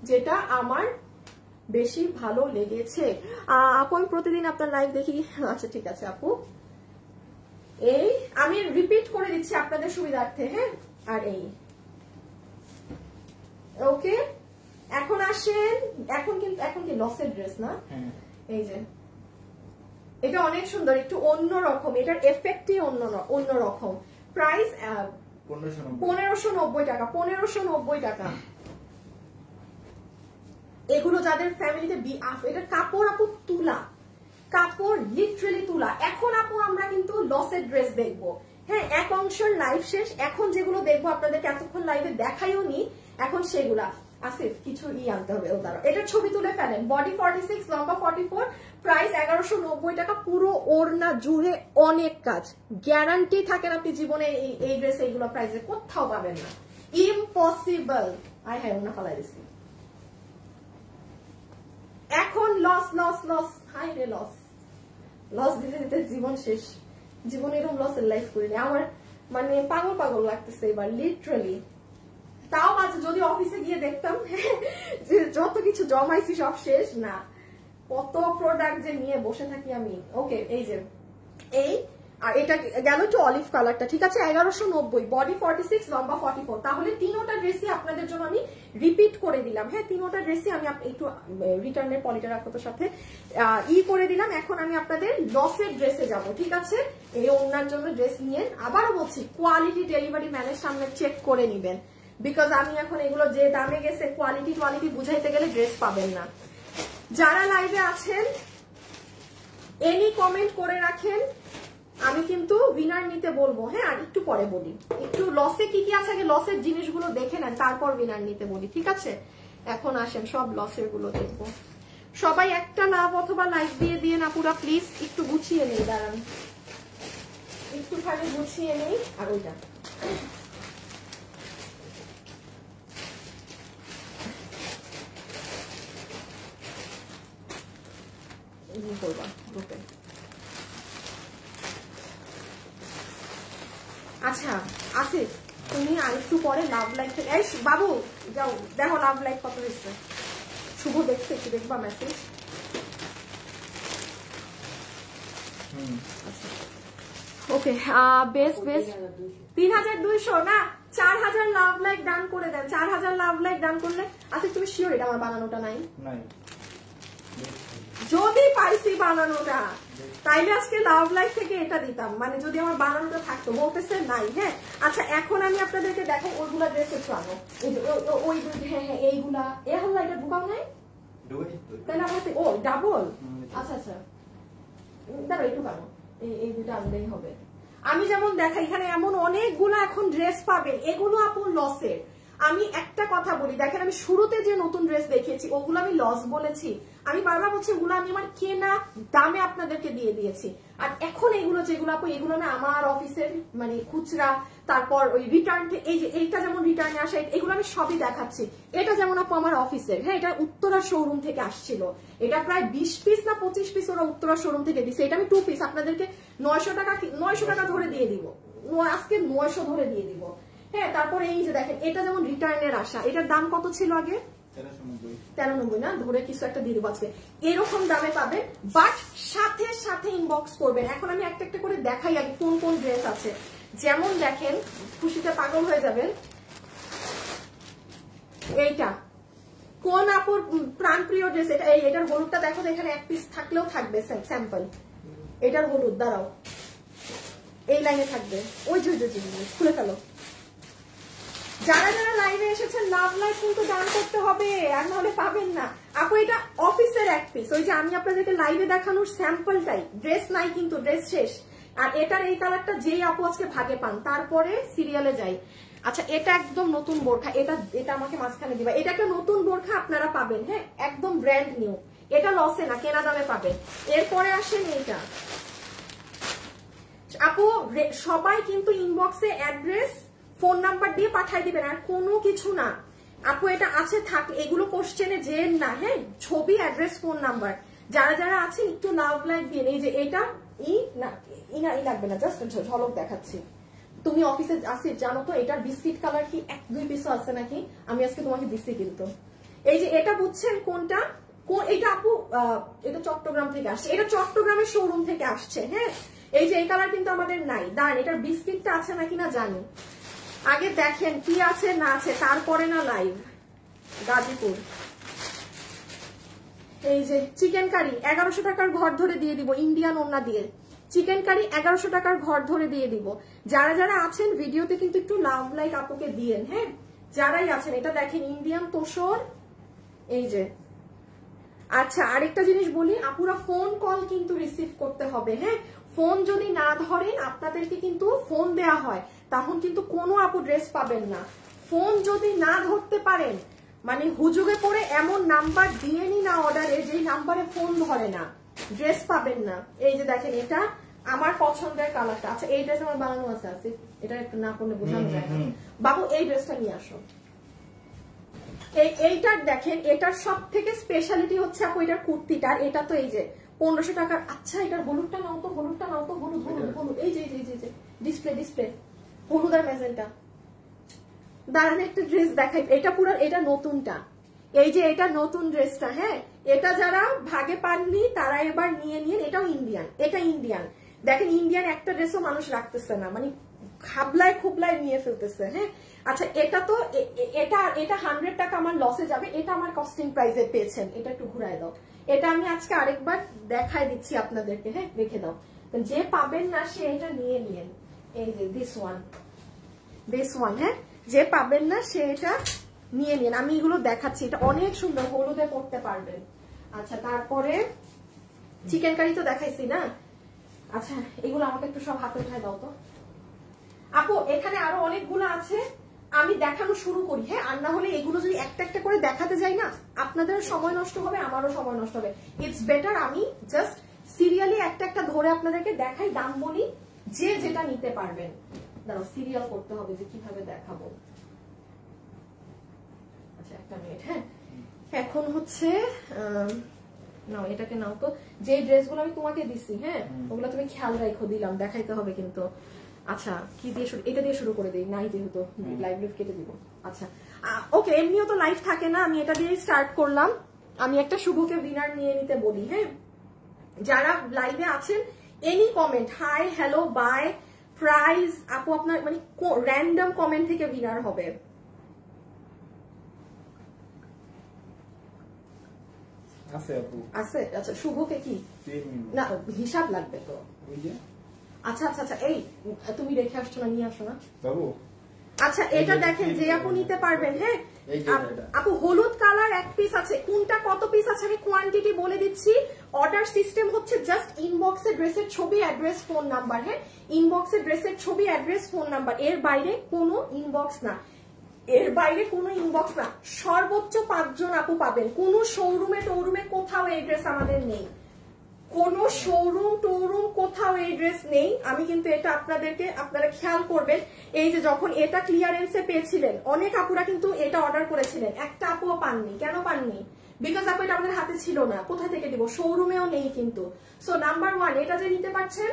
যেটা আমার বেশি ভালো লেগেছে। আপু আমি প্রতিদিন আপনার লাইভ দেখি। আচ্ছা ঠিক আছে আপু, এই আমি রিপিট করে দিচ্ছি আপনাদের সুবিধার্থে, হ্যাঁ। আর এই ওকে, এখন আসেন, এখন কি লসের ড্রেস না? এই যে এটা অনেক সুন্দর, একটু অন্য রকম, এটার এফেক্টই অন্য রকম। প্রাইস 1590 টাকা, 1590 টাকা। এগুলো যাদের ফ্যামিলিতে এটা কাপড় আপু তুলা, কাপড় লিটারালি তুলা। এখন আপু আমরা কিন্তু লসের ড্রেস দেখবো, হ্যাঁ। এক অংশের লাইভ শেষ, এখন যেগুলো দেখবো আপনাদেরকে এতক্ষণ লাইভে দেখাইও নি, এখন সেগুলা আসিফ কিছু আনতে হবে। ও দাঁড়াও, এটা ছবি তুলে ফেলেন। বডি 46, লম্বা 44, প্রাইস 1190 টাকা। পুরো ওড়না জুড়ে অনেক কাজ, গ্যারান্টি থাকেন আপনি জীবনে এই ড্রেস এইগুলো প্রাইসে কোথাও পাবেন না, ইম্পসিবল। আই হ্যাঁ ওনা ফালাই দিছি। এখন লস লস লস, হাই রে লস, লস দিতে দিতে জীবন শেষ। জীবন এরকম লসের লাইফ করিনি আমার, মানে পাগল পাগল লাগতেছে এবার লিটারালি। তাও মাঝে যদি অফিসে গিয়ে দেখতাম যে যত কিছু জমাইছি সব শেষ না, কত প্রোডাক্ট যে নিয়ে বসে থাকি আমি। ওকে, এই যে এই, আর এটা গেল একটু অলিভ কালারটা, ঠিক আছে। 1190, বডি 46, লম্বা 44। তাহলে তিনোটা ড্রেসই আপনাদের জন্য আমি রিপিট করে দিলাম, হ্যাঁ। তিনোটা ড্রেসই আমি একটু রিটার্নের পলিটা রাখো তো সাথে করে দিলাম। এখন আমি আপনাদের লসের ড্রেসে যাব, ঠিক আছে। এই ওনার জন্য ড্রেস নিয়ে আবারও বলছি, কোয়ালিটি ডেলিভারি ম্যানের সামনে চেক করে নিবেন, বিকজ আমি এখন এগুলো যে দামে গেছে কোয়ালিটি বুঝাইতে গেলে ড্রেস পাবেন না। যারা লাইভে আছেন এনি কমেন্ট করে রাখেন, আমি কিন্তু উইনার নিতে বলবো, হ্যাঁ। আর একটু পরে বলি, একটু লসে কি কি আছে আগে লসের জিনিসগুলো দেখে নেন, তারপর উইনার নিতে বলি, ঠিক আছে। এখন আসেন সব লসের গুলো দেখবো। সবাই একটা লাভ অথবা লাইক দিয়ে দিয়ে না পুরা প্লিজ, একটু গুছিয়ে নেই, দাঁড়ান একটুখানি গুছিয়ে নেই। আর ওইটা করবা গ্রুপে। আচ্ছা আসিফ, তুমি আরেকটু পরে লাভ লাইক থেকে বাবু যাও দেখো লাভ লাইক কত হয়েছে। শুভ দেখছে, একটু দেখবা মেসেজ। ওকে, বেস্ট 3200 না 4000 লাভ লাইক ডান করে দেন। 4000 লাভ লাইক ডান করলে আচ্ছা তুমি শিওর এটা আমার বানানোটা নাই? যদি পাইছি বানানোটা তাইলে আজকে লাভ লাইক থেকে এটা দিতাম, মানে যদি আমার বানানোটা থাকতো। বলতেছে নাই, হ্যাঁ। আচ্ছা এখন আমি আপনাদেরকে দেখাই ওইগুলা ড্রেস একটু আনো, ওই হ্যাঁ হ্যাঁ এইগুলা এখন এটা ঢুকাও নাই তাহলে আমার ও ডাবল। আচ্ছা আচ্ছা দাঁড়ো একটু আনো, এই দুটো আনলেই হবে। আমি যেমন দেখাই এখানে এমন অনেকগুলো এখন ড্রেস পাবেন, এগুলো আপন লসের। আমি একটা কথা বলি, দেখেন আমি শুরুতে যে নতুন ড্রেস দেখিয়েছি ওগুলো আমি লস বলেছি, আমি বারবার বলছি ওগুলো আমি আমার কেনা দামে আপনাদেরকে দিয়ে দিয়েছি। আর এখন এগুলো যেগুলো আপু এগুলো না আমার অফিসের মানে খুচরা, তারপর ওই রিটার্ন, এই যে এইটা যেমন রিটার্নে আসে এগুলো আমি সবই দেখাচ্ছি। এটা যেমন আপু আমার অফিসের, হ্যাঁ এটা উত্তরা শোরুম থেকে আসছিল, এটা প্রায় 20 পিস না 25 পিস ওরা উত্তরা শোরুম থেকে দিচ্ছে। এটা আমি 2 পিস আপনাদেরকে 900 টাকা ধরে দিয়ে দিব, আজকে 900 ধরে দিয়ে দিব, হ্যাঁ। তারপর এই যে দেখেন এটা যেমন রিটার্নের আসা, এটার দাম কত ছিল আগে? 1390 না, ধরে কিছু একটা দিয়ে দেবো আজকে, এরকম দামে পাবেন। বাট সাথে সাথে ইনবক্স করবেন। এখন আমি একটা একটা করে দেখাই আগে কোন কোন ড্রেস আছে। যেমন দেখেন খুশিতে পাগল হয়ে যাবেন, এইটা কোন আপুর প্রাণপ্রিয় ড্রেস, এটা এটার হলুদটা দেখো, এখানে এক পিস থাকলেও থাকবে স্যাম্পল। এটার হলুদ দাঁড়াও এই লাইনে থাকবে, ওই যে খুলে ফেলো। যারা যারা লাইভে এসেছেন লাভ লাইভ কিন্তু দান করতে হবে, আর নাহলে পাবেন না। আপু এটা অফিসের এক পিস, ওই যে আমি আপনাদেরকে লাইভে দেখানোর স্যাম্পলটাই, ড্রেস নাই কিন্তু ড্রেস শেষ। আর এটার এই কালারটা যেই আপু আজকে ভাগে পান তারপরে সিরিয়ালে যাই। আচ্ছা এটা একদম নতুন বোরখা, এটা আমাকে মাঝখানে দিবা। এটা একটা নতুন বোরখা আপনারা পাবেন, হ্যাঁ একদম ব্র্যান্ড নিউ। এটা লসে না, কেনা দামে পাবেন। এরপরে আসেন এইটা আপু, সবাই কিন্তু ইনবক্সে অ্যাড্রেস ফোন নাম্বার দিয়ে পাঠাই দিবেন, আর কোনো কিছু না আপু। এটা আছে থাক, এগুলো কোশ্চেনে যেন না, হ্যাঁ, ছবি, অ্যাড্রেস, ফোন নাম্বার। যারা যারা আছেন একটু লাভ লাইক দিন। এই যে এটা ই লাগবে না, জাস্ট ঝলক দেখাচ্ছি। তুমি অফিসে আসিস জানো তো এটার বিস্কিট কালার কি 1-2 পিসও আছে নাকি, আমি আজকে তোমাকে দিচ্ছি কিন্তু। এই যে এটা বুঝছেন কোনটা, এটা আপু এটা চট্টগ্রাম থেকে আসছে, এটা চট্টগ্রামের শোরুম থেকে আসছে। হ্যাঁ, এই যে এই কালার কিন্তু আমাদের নাই। দাঁড়ান, এটার বিস্কিটটা আছে নাকি না জানি, আগে দেখেন কি আছে না আছে, তারপরে না লাইভ। গাজীপুর, এই যে চিকেন কারি 1100 টাকার ঘর ধরে দিয়ে দিব, ইন্ডিয়ান ওন্না দিয়ে চিকেন কারি 1100 টাকার ঘর ধরে দিয়ে দিব। যারা যারা আছেন ভিডিওতে কিন্তু একটু লাভ লাইক আপুকে দিয়েন, হ্যাঁ, যারাই আছেন। এটা দেখেন ইন্ডিয়ান তোষর, এই যে। আচ্ছা, আরেকটা জিনিস বলি, আপুরা ফোন কল কিন্তু রিসিভ করতে হবে, হ্যাঁ। ফোন যদি না ধরেন আপনাদেরকে কিন্তু ফোন দেয়া হয়, তখন কিন্তু কোনো আপু ড্রেস পাবেন না। ফোন যদি না ধরতে পারেন, মানে হুজুগে পড়ে এমন নাম্বার দিয়ে নি না অর্ডারে, যেই নাম্বারে ফোন ধরে না, ড্রেস পাবেন না। এই যে দেখেন এটা আমার পছন্দের কালারটা। আচ্ছা, এই ড্রেস আমার বানানো আছে, এটা একটু না পড়লে বোঝানো যায় না। বাবু এই ড্রেসটা নিয়ে আসো। এইটার দেখেন, এটার সব থেকে স্পেশালিটি হচ্ছে আপু এটার কুর্তিটার। এটা তো এই যে 1500 টাকার। আচ্ছা, এটার হলুদটা নাও তো, হলুদটা নাও তো, হলুদ হলুদ হলুদ, এই যে ডিসপ্লে ডিসপ্লে হলুদ আর ম্যাজেন্টা। দাঁড়ান একটা ড্রেস দেখাই, এটা পুরো, এটা নতুনটা, এই যে এটা নতুন ড্রেসটা, হ্যাঁ। এটা যারা ভাগে পাননি তারা এবার নিয়ে নিন। এটাও ইন্ডিয়ান, এটা ইন্ডিয়ান। দেখেন ইন্ডিয়ান একটা ড্রেসও মানুষ রাখতেছে না, মানে খাবলায় খুবলায় নিয়ে ফেলতেছে, হ্যাঁ। আচ্ছা, এটা তো এটা 100 টাকা আমার লসে যাবে, এটা আমার কস্টিং প্রাইসে পেয়েছেন। এটা একটু ঘুরাই দাও, এটা আমি আজকে আরেকবার দেখাই দিচ্ছি আপনাদেরকে, হ্যাঁ, রেখে দাও। যে পাবেন না সে এটা নিয়ে নিন। এই যে দিস ওয়ান, হ্যাঁ, যে পাবেন না সে এটা নিয়ে নিন। আমি এগুলো দেখাচ্ছি, এটা অনেক সুন্দর, হলুদে পড়তে পারবেন। আচ্ছা, তারপরে চিকেন কারি তো দেখাইছি না। আচ্ছা, এগুলো আমাকে একটু সব হাতে উঠায় দাও তো আপু। এখানে আরো অনেকগুলো আছে, আমি দেখানো শুরু করি, হ্যাঁ। আর না হলে এগুলো যদি একটা একটা করে দেখাতে যাই না, আপনাদেরও সময় নষ্ট হবে, আমারও সময় নষ্ট হবে। ইটস বেটার আমি জাস্ট সিরিয়ালি একটা একটা ধরে আপনাদেরকে দেখাই, দাম বলি, যে যেটা নিতে পারবেন। দাঁড়াও, সিরিয়াল করতে হবে যে কিভাবে দেখাবো। আচ্ছা, একটা মিনিট, হ্যাঁ। এখন হচ্ছে নাও, এটাকে নাও তো। যে ড্রেসগুলো আমি তোমাকে দিছি, হ্যাঁ, ওগুলো তুমি খেয়াল রাখো, দিলাম, দেখাইতে হবে কিন্তু। আচ্ছা, কি দিয়ে শুরু, এটা দিয়ে শুরু করে দিই, নাই যেহেতু লাইভ কেটে দিব। আচ্ছা, ওকে, এমনিও তো লাইভ থাকে না, আমি এটা দিয়ে স্টার্ট করলাম। আমি একটা শুভকে উইনার নিয়ে নিতে বলি, হ্যাঁ। যারা লাইভে আছেন, any comment, hi, hello, bye, prize, আপু আপনার মানে র্যান্ডম কমেন্ট থেকে উইনার হবে। আছে, আচ্ছা, শুভকে কি না হিসাব লাগবে তো। আচ্ছা আচ্ছা আচ্ছা, এই তুমি রেখে আসছো না, নিয়ে আসো না বাবু। আচ্ছা, এটা দেখেন যে আপু নিতে পারবেন, হ্যাঁ। আপু হলুদ কালার এক পিস আছে, কোনটা কত পিস আছে আমি কোয়ান্টিটি বলে দিচ্ছি। অর্ডার সিস্টেম হচ্ছে জাস্ট ইনবক্সে ড্রেসের ছবি, অ্যাড্রেস, ফোন নাম্বার, হ্যাঁ। ইনবক্সে ড্রেসের ছবি, অ্যাড্রেস, ফোন নাম্বার, এর বাইরে কোনো ইনবক্স না, এর বাইরে কোনো ইনবক্স না। সর্বোচ্চ 5 জন আপু পাবেন। কোনো শোরুমে টৌরুমে কোথাও এই ড্রেস আমাদের নেই, কোনো শোরুম টৌরুম কোথাও এই ড্রেস নেই। আমি কিন্তু এটা আপনাদেরকে, আপনারা খেয়াল করবেন, এই যে যখন এটা ক্লিয়ারেন্সে পেয়েছিলেন, অনেক আপুরা কিন্তু এটা অর্ডার করেছিলেন, একটা আপুও পাননি। কেন পাননি? বিকজ আপু এটা আমাদের হাতে ছিল না, কোথা থেকে দিব, শোরুমেও নেই কিন্তু। সো নাম্বার 1, এটা যে নিতে পারছেন,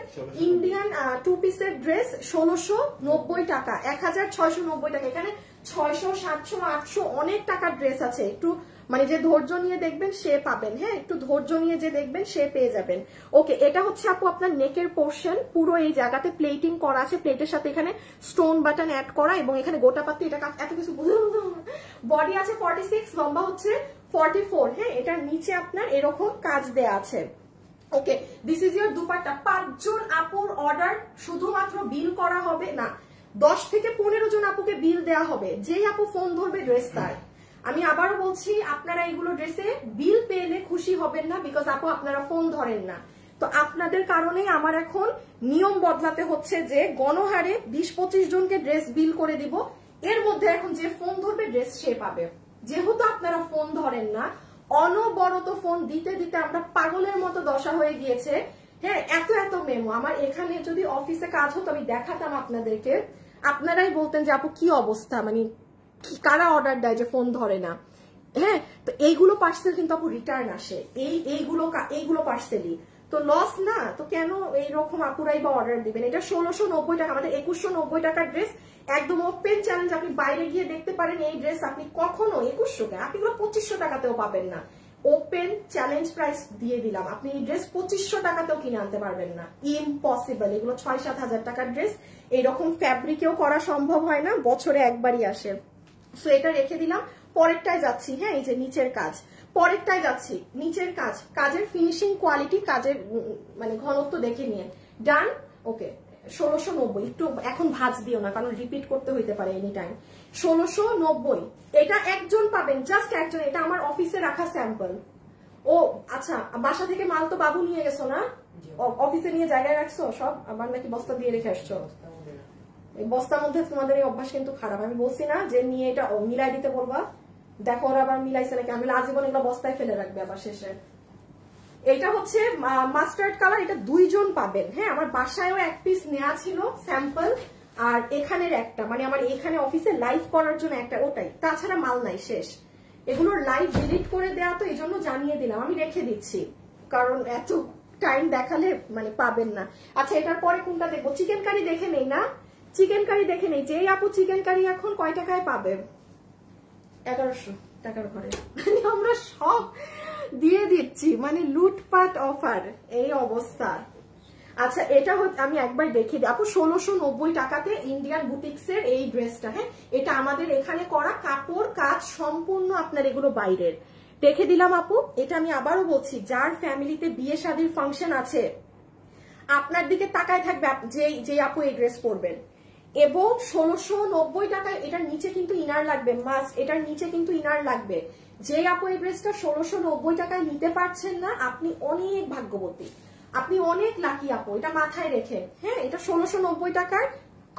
ইন্ডিয়ান 2 পিসের ড্রেস 1690 টাকা, 1690 টাকা। এখানে 600, 700, 800 অনেক টাকার ড্রেস আছে। একটু মানে যে ধৈর্য নিয়ে দেখবেন সে পাবেন, হ্যাঁ, একটু ধৈর্য নিয়ে যে দেখবেন সে পেয়ে যাবেন। ওকে, এটা হচ্ছে আপু আপনার নেকের পোর্শন, পুরো এই জায়গাতে প্লেটিং করা আছে, প্লেটের সাথে এখানে স্টোন বাটন অ্যাড করা, এবং এখানে গোটা পাত্তি, এটা এত কিছু বডি আছে 46, লম্বা হচ্ছে 44, হ্যাঁ। এটার নিচে আপনার এরকম কাজ দেয়া আছে। ওকে, দিস ইজ ইয়োর দুপাট্টা। 5 জন আপুর অর্ডার, শুধুমাত্র বিল করা হবে না, 10 থেকে 15 জন আপুকে বিল দেওয়া হবে। যেই আপু ফোন ধরবে ড্রেস তার। আমি আবারও বলছি, আপনারা এইগুলো ড্রেসে বিল পেলে খুশি হবেন না, বিকজ আপু আপনারা ফোন ধরেন না। তো আপনাদের কারণেই আমার এখন নিয়ম বদলাতে হচ্ছে যে গণহারে 20-25 জনকে ড্রেস বিল করে দিব। এর মধ্যে এখন যে ফোন ধরবে ড্রেস সে পাবে। যেহেতু আপনারা ফোন ধরেন না, অনবরত ফোন দিতে দিতে আমরা পাগলের মতো দশা হয়ে গিয়েছে। হ্যাঁ, এত এত মেমো। আমার এখানে যদি অফিসে কাজ হতো আমি দেখাতাম আপনাদেরকে, আপনারাই বলতেন যে আপু কি অবস্থা, মানে কারা অর্ডার দেয় যে ফোন ধরে না। হ্যাঁ, তো এইগুলো পার্সেল কিন্তু আপু রিটার্ন আসে, এইগুলো পার্সেলই তো লস না। তো কেন এইরকম আপুরাই বা অর্ডার দিবেন? এটা 1690 টাকা, আমাদের 2190 টাকার ড্রেস, একদম ওপেন চ্যালেঞ্জ। আপনি বাইরে গিয়ে দেখতে পারেন এই ড্রেস আপনি কখনো 2100 টাকা, আপনি 2500 টাকাতেও পাবেন না। ওপেন চ্যালেঞ্জ প্রাইস দিয়ে দিলাম, আপনি এই ড্রেস 2500 টাকাতেও কিনে আনতে পারবেন না, ইম্পসিবল। এগুলো 6-7 হাজার টাকার ড্রেস, এইরকম ফ্যাব্রিকেও করা সম্ভব হয় না, বছরে একবারই আসে। সো এটা রেখে দিলাম। পরেরটায় যাচ্ছি। হ্যাঁ, এই যে নিচের কাজ, পরেরটায় যাচ্ছি। নিচের কাজ, কাজের ফিনিশিং কোয়ালিটি, কাজের মানে ঘনত্ব দেখে নিয়ে ডান। ওকে, 1690। একটু এখন ভাঁজ দিও না, কারণ রিপিট করতে হইতে পারে এনি টাইম। 1690, এটা একজন পাবেন, জাস্ট একজন। এটা আমার অফিসে রাখা স্যাম্পল। ও আচ্ছা, বাসা থেকে মাল তো বাবু নিয়ে গেছো না? অফিসে নিয়ে জায়গায় রাখছো সব, আবার নাকি বস্তা দিয়ে রেখে আসছো? এই বস্তার মধ্যে তোমাদের এই অভ্যাস কিন্তু খারাপ। আমি বলছি না যে নিয়ে এটা মিলাই দিতে বলবা, দেখো ওরা আবার মিলাইছে নাকি। আমি আজীবন এগুলো বস্তায় ফেলে রাখবে আবার শেষে। এটা হচ্ছে মাস্টার্ড কালার, এটা 2 জন পাবেন। হ্যাঁ, আমার বাসায়ও এক পিস নেওয়া ছিল স্যাম্পল, আর এখানের একটা, মানে আমার এখানে অফিসে লাইভ করার জন্য একটা, ওটাই। তাছাড়া মাল নাই, শেষ। এগুলোর লাইভ ডিলিট করে দেওয়া, তো এই জন্য জানিয়ে দিলাম। আমি রেখে দিচ্ছি, কারণ এত টাইম দেখালে মানে পাবেন না। আচ্ছা, এটার পরে কোনটা দেখবো? চিকেন কারি দেখে নেই না, চিকেন কারি দেখে নেই। যে আপু চিকেন কারি এখন কয় টাকায় পাবে? 1100 টাকার ঘরে। মানে আমরা সব দিয়ে দিচ্ছি, মানে লুটপাট অফার, এই অবস্থা। আচ্ছা, এটা হচ্ছে, আমি একবার দেখে দিই আপু, 1690 টাকাতে ইন্ডিয়ান বুটিক্সের এই ড্রেসটা। হ্যাঁ, এটা আমাদের এখানে করা, কাপড় কাজ সম্পূর্ণ আপনার এগুলো বাইরের। দেখে দিলাম আপু। এটা আমি আবারও বলছি, যার ফ্যামিলিতে বিয়ে শাদীর ফাংশন আছে, আপনার দিকে তাকায় থাকবে যে আপু এই ড্রেস পরবেন। এবং 1690 টাকায় এটার নিচে কিন্তু ইনার লাগবে, মাস্ট। এটার নিচে কিন্তু ইনার লাগবে। যে আপু এই ড্রেসটা 1690 টাকায় নিতে পারছেন না, আপনি অনেক ভাগ্যবতী, আপনি অনেক লাকি আপু, এটা মাথায় রেখেন। হ্যাঁ, এটা 1690 টাকার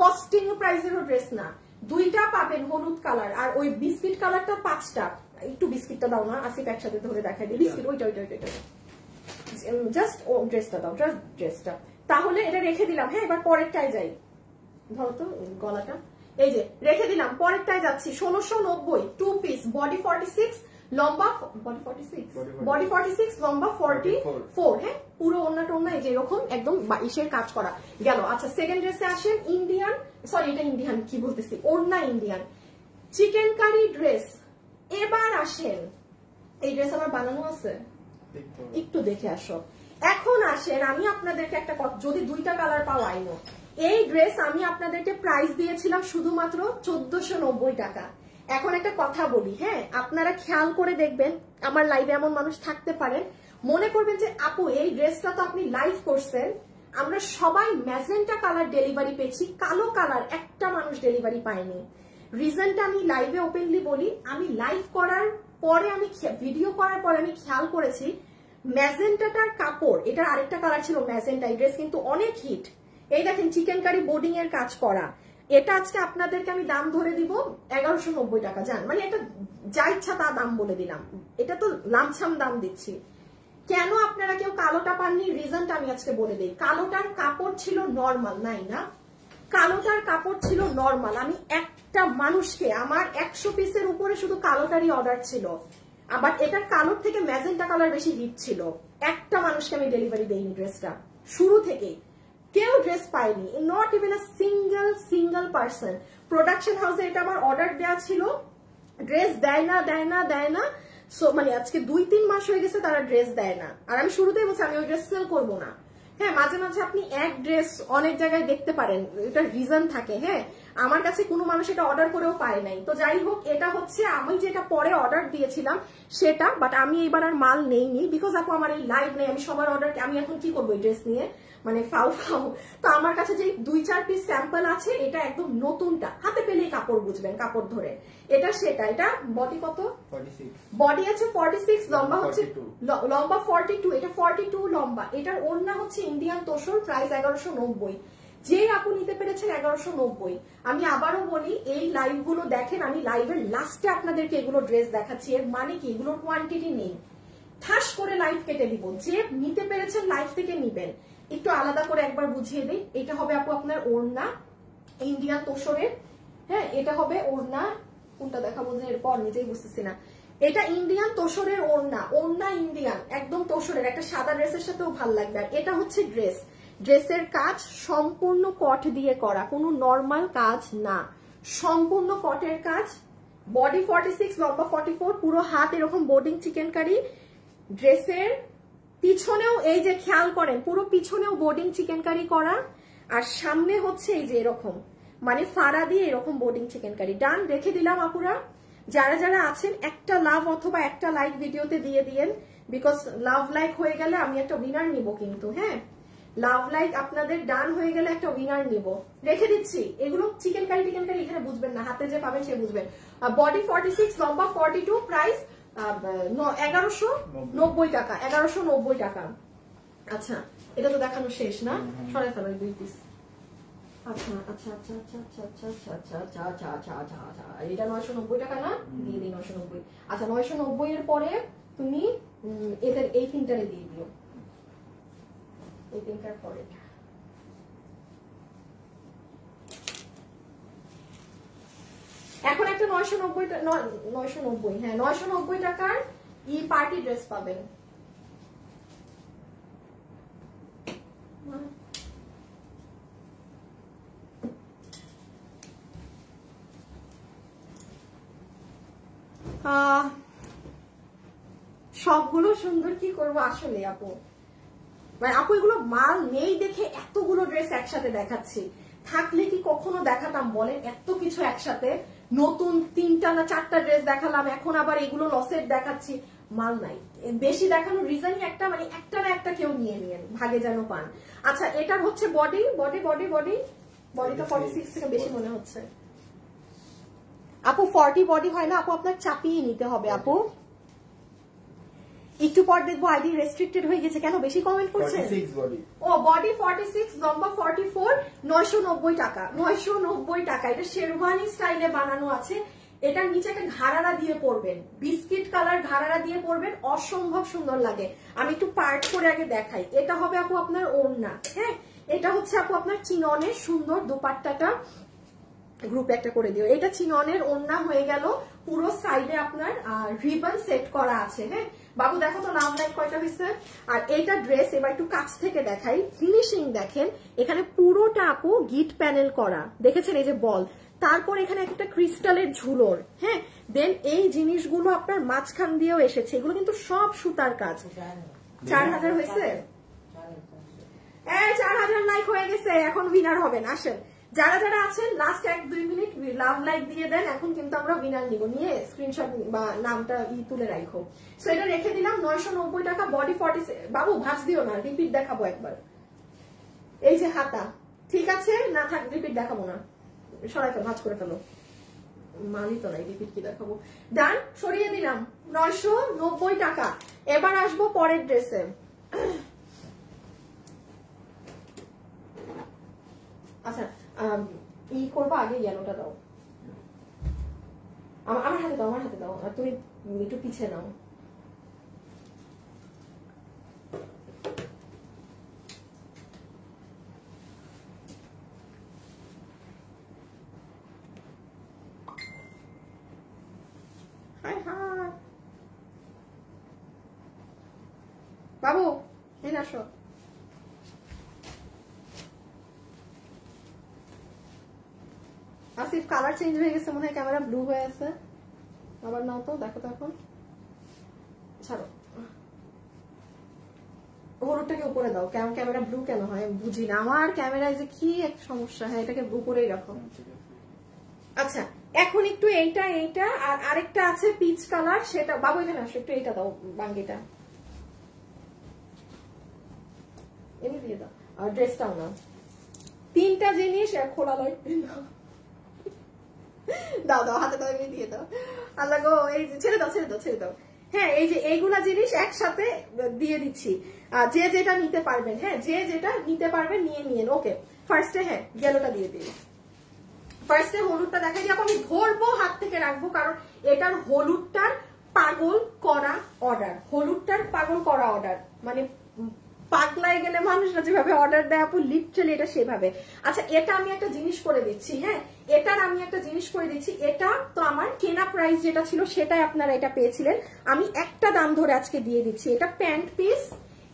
কস্টিং প্রাইসেরও ড্রেস না। 2টা পাবেন হলুদ কালার, আর ওই বিস্কিট কালারটা 5টা। একটু বিস্কিটটা দাও না, আসিফ একসাথে ধরে দেখাই দিই। বিস্কিট ওইটা, জাস্ট ও ড্রেসটা দাও, জাস্ট ড্রেসটা। তাহলে এটা রেখে দিলাম। হ্যাঁ, এবার পরেরটায় যাই। ধরো তো গলাটা, এই যে রেখে দিলাম। পরেরটায় যাচ্ছি। 1690, 2 পিস, বডি 46, লম্বা বডি 46, লম্বা 44। হ্যাঁ, পুরো ওন্না টোন্না এই যে এরকম একদম 22-এর কাজ করা গেল। আচ্ছা, সেকেন্ড ড্রেসে আসেন। ইন্ডিয়ান, সরি এটা ইন্ডিয়ান কি বলতেছি, ওন্না ইন্ডিয়ান চিকেন কারি ড্রেস। এবার আসেন, এই ড্রেস আমার বানানো আছে, একটু দেখে আসো। এখন আসেন, আমি আপনাদেরকে একটা কথা, যদি 2টা কালার পাও আইনো। এই ড্রেস আমি আপনাদেরকে প্রাইস দিয়েছিলাম শুধুমাত্র 1490 টাকা। এখন একটা কথা বলি, হ্যাঁ, আপনারা খেয়াল করে দেখবেন, আমার লাইভে এমন মানুষ থাকতে পারেন, মনে করবেন যে আপু এই ড্রেসটা তো আপনি লাইভ করছেন, আমরা সবাই ম্যাজেন্টা কালার ডেলিভারি পেয়েছি, কালো কালার একটা মানুষ ডেলিভারি পায়নি। রিজনটা আমি লাইভে ওপেনলি বলি, আমি লাইভ করার পরে, আমি ভিডিও করার পরে আমি খেয়াল করেছি ম্যাজেন্টাটার কাপড়, এটার আরেকটা কালার ছিল ম্যাজেন্টা, এই ড্রেস কিন্তু অনেক হিট। এই দেখেন চিকেন কারি বোর্ডিং এর কাজ করা, এটা আজকে আপনাদেরকে আমি দাম ধরে দিব 1190 টাকা। জান, মানে এটা যা ইচ্ছা তা দাম বলে দিলাম, এটা তো লামছাম দাম দিচ্ছি। কেন আপনারা কেউ কালোটা পাননি, রিজনটা আমি আজকে বলে দিই। কালোটার কাপড় ছিল নর্মাল, নাই না, কালোটার কাপড় ছিল নর্মাল। আমি একটা মানুষকে, আমার 100 পিসের উপরে শুধু কালোটারই অর্ডার ছিল, আবার এটার কালোর থেকে ম্যাজেন্টা কালার বেশি হিট ছিল। একটা মানুষকে আমি ডেলিভারি দেইনি ড্রেসটা, শুরু থেকেই কেউ ড্রেস পায়নি, not even a single person. Production হাউসে এটা আমার অর্ডার দেওয়া ছিল, ড্রেস দেয় না। সো মানে আজকে 2-3 মাস হয়ে গেছে তারা ড্রেস দেয় না। আর আমি শুরুতেই বলছি আমি ওই ড্রেস সেল করবো না। হ্যাঁ, মাঝে মাঝে আপনি এক ড্রেস অনেক জায়গায় দেখতে পারেন, এটা রিজন থাকে। হ্যাঁ, আমার কাছে কোনো মানুষ এটা অর্ডার করেও পায় নাই। তো যাই হোক, এটা হচ্ছে আমি যেটা পরে অর্ডার দিয়েছিলাম সেটা, বাট আমি এবার আর মাল নেইনি, বিকজ আপু আমার এই লাইভ নেই, আমি সবার অর্ডার, আমি এখন কি করবো এই ড্রেস নিয়ে, মানে ফাউ। তো আমার কাছে যে 2-4 পিস স্যাম্পল আছে, এটা একদম নতুনটা, হাতে পেলেই কাপড় বুঝবেন, কাপড় ধরে। এটা সেটা, এটা বডি কত? 46, বডি আছে 46, লম্বা হচ্ছে লম্বা 42, এটা 42 লম্বা। এটার ওড়না হচ্ছে ইন্ডিয়ান তোসর, প্রাইস 1190। যে আপু নিতে পেরেছেন 1190। আমি আবারও বলি, এই লাইভগুলো দেখেন, আমি লাইভের লাস্টে আপনাদেরকে এগুলো ড্রেস দেখাচ্ছি। এর মানে কি, এগুলোর কোয়ান্টিটি নেই, ঠাস করে লাইভ কেটে দিব। যে নিতে পেরেছেন লাইভ থেকে নিবেন। একটু আলাদা করে একবার বুঝিয়ে দিই। এটা হবে আপু আপনার ওড়না, ইন্ডিয়ান তোষরের। হ্যাঁ, এটা হবে ওড়না, কোনটা দেখাবো যে এরপর নিজেই বুঝতেছি না। এটা ইন্ডিয়ান তোষরের ওড়না, ওড়না ইন্ডিয়ান একদম তোষরের, একটা সাদা ড্রেসের সাথেও ভাল লাগবে। আর এটা হচ্ছে ড্রেস, ড্রেসের কাজ সম্পূর্ণ কট দিয়ে করা, কোনো নর্মাল কাজ না, সম্পূর্ণ কটের কাজ। বডি 46, লম্বা 44, পুরো হাত এরকম বোর্ডিং চিকেন কারি। ড্রেসের পিছনেও এই যে খেয়াল করেন, পুরো পিছনেও বোর্ডিং চিকেন কারি করা, আর সামনে হচ্ছে এই যে এরকম মানে ফাড়া দিয়ে এরকম বোর্ডিং চিকেন কারি। ডান, রেখে দিলাম আপুরা। যারা যারা আছেন একটা লাভ অথবা একটা লাইক ভিডিওতে দিয়ে দিয়েন, বিকজ লাভ লাইক হয়ে গেলে আমি একটা উইনার নিব কিন্তু। হ্যাঁ, লাভ লাইক আপনাদের ডান হয়ে গেলে একটা উইনার নিব। রেখে দিচ্ছি। এগুলো চিকেন কারি টিকেন কারি এখানে বুঝবেন না, হাতে যে পাবেন সে বুঝবেন। বডি 46, লম্বা 42, প্রাইস 1190 টাকা, 1190 টাকা। আচ্ছা, এটা তো দেখানো শেষ না, সরাই ফেলো 2 পিস। আচ্ছা আচ্ছা আচ্ছা আচ্ছা আচ্ছা আচ্ছা আচ্ছা আচ্ছা আচ্ছা আচ্ছা আচ্ছা আচ্ছা, এটা 990 টাকা না, দিয়ে দিই 990। আচ্ছা, 990 এর পরে তুমি এদের এই তিনটারে দিয়ে দিও, এই তিনটার পরে। এখন একটা 990, হ্যাঁ 990 টাকার ই পার্টি ড্রেস পাবেন। সবগুলো সুন্দর, কি করবো আসলে আপু, মানে আপু এগুলো মাল নেই দেখে এতগুলো ড্রেস একসাথে দেখাচ্ছি। থাকলে কি কখনো দেখাতাম বলেন এত কিছু একসাথে? নতুন 3টা না 4টা ড্রেস দেখালাম, এখন আবার এগুলো লসের দেখাচ্ছি। মাল নাই, বেশি দেখানোর রিজনই একটা, মানে একটা না একটা কেউ নিয়ে নিয়েন, ভাগে যেন পান। আচ্ছা, এটার হচ্ছে বডি বডি বডি বডি বডিটা 46 থেকে বেশি মনে হচ্ছে আপু। 40 বডি হয় না আপু, আপনার চাপিয়ে নিতে হবে আপু। একটু পর দেখবো আইডি রেস্ট্রিক্টেড হয়ে গেছে কেন, বেশি কমেন্ট করছেন। ও বডি 46, লম্বা 44, 990 টাকা, 990 টাকা। এটা শেরওয়ানি স্টাইলে বানানো আছে। এটার নিচে একটা ঘাড়ারা দিয়ে পরবেন, বিস্কিট কালার ঘাড়ারা দিয়ে পরবেন, অসম্ভব সুন্দর লাগে। আমি একটু পার্ট করে আগে দেখাই। এটা হবে আপু আপনার ওড়না। হ্যাঁ, এটা হচ্ছে আপু আপনার চিননের সুন্দর দোপাট্টাটা গ্রুপ একটা করে দিও। এটা চিননের ওড়না হয়ে গেল, পুরো সাইডে আপনার রিবন সেট করা আছে। হ্যাঁ বাবু, দেখো তো লাভ লাইক কয়টা হয়েছে। আর এইটা ড্রেস এবার একটু কাছ থেকে দেখাই, ফিনিশিং দেখেন। এখানে পুরোটা আপু গিট প্যানেল করা, দেখেছেন এই যে বল, তারপর এখানে একটা ক্রিস্টালের ঝুলোর। হ্যাঁ, দেন এই জিনিসগুলো আপনার মাঝখান দিয়েও এসেছে, এগুলো কিন্তু সব সুতার কাজ। 4000 হয়েছে, 4000 লাইক হয়ে গেছে। এখন উইনার হবেন, আসেন যারা যারা আছেন লাস্ট 1-2 মিনিট লাভ লাইক দিয়ে দেন। এখন কিন্তু আমরা উইনার নিব, নিয়ে স্ক্রিনশট বা নামটা তুলে রাখো। সো এটা রেখে দিলাম 990 টাকা। বডি 40, বাবু ভাঁজ দিও না, রিপিট দেখাবো একবার। এই যে হাতা, ঠিক আছে না, থাক রিপিট দেখাবো না, সরাই ফেলো, ভাঁজ করে ফেলো, মানি তো নাই, রিপিট কি দেখাবো। ডান, সরিয়ে দিলাম 990 টাকা। এবার আসবো পরের ড্রেসে। আচ্ছা, ই করবো আগে, ইয়েলোটা দাও, আমার হাতে দাও, আমার হাতে দাও, আর তুমি একটু পিছিয়ে নাও। বাবু এখানে আসো। আসিফ কালার চেঞ্জ হয়ে গেছে মনে হয়, ক্যামেরা ব্লু হয়ে আছে। আবার নাও তো, দেখো তো এখন, ছাড়ো, হলুদটাকে উপরে দাও। ক্যামেরা ব্লু কেন হয় বুঝি না, আমার ক্যামেরায় যে কি এক সমস্যা। হ্যাঁ, এটাকে উপরেই রাখো। আচ্ছা, এখন একটু এইটা এইটা আর আরেকটা আছে পিচ কালার, সেটা বাবু এখানে আসো, একটু এইটা দাও, বাঙ্গিটা এনে দিয়ে দাও, আর ড্রেসটাও নাও। 3টা জিনিস খোলা লাইট দাও দাও, হাতে দাও, এমনি দিয়ে দাও। আল্লাহ গো, এই ছেড়ে দাও ছেড়ে দাও ছেড়ে দাও। হ্যাঁ এই যে এইগুলা জিনিস একসাথে দিয়ে দিচ্ছি, যে যেটা নিতে পারবেন, হ্যাঁ যে যেটা নিতে পারবেন নিয়ে নিন। ওকে ফার্স্টে হ্যাঁ গেলোটা দিয়ে দিন, ফার্স্টে হলুদটা দেখাই দিয়ে আমি ধরবো হাত থেকে রাখবো, কারণ এটার হলুদটার পাগল করা অর্ডার, হলুদটার পাগল করা অর্ডার, মানে পাগলায় গেলে মানুষরা যেভাবে অর্ডার দেয় আপু লিটারালি এটা সেভাবে। আচ্ছা এটা আমি একটা জিনিস করে দিচ্ছি, হ্যাঁ এটার আমি একটা জিনিস করে দিচ্ছি, এটা তো আমার কেনা প্রাইস যেটা ছিল সেটাই আপনারা এটা পেয়েছিলেন, আমি একটা দাম ধরে আজকে দিয়ে দিচ্ছি। এটা প্যান্ট পিস,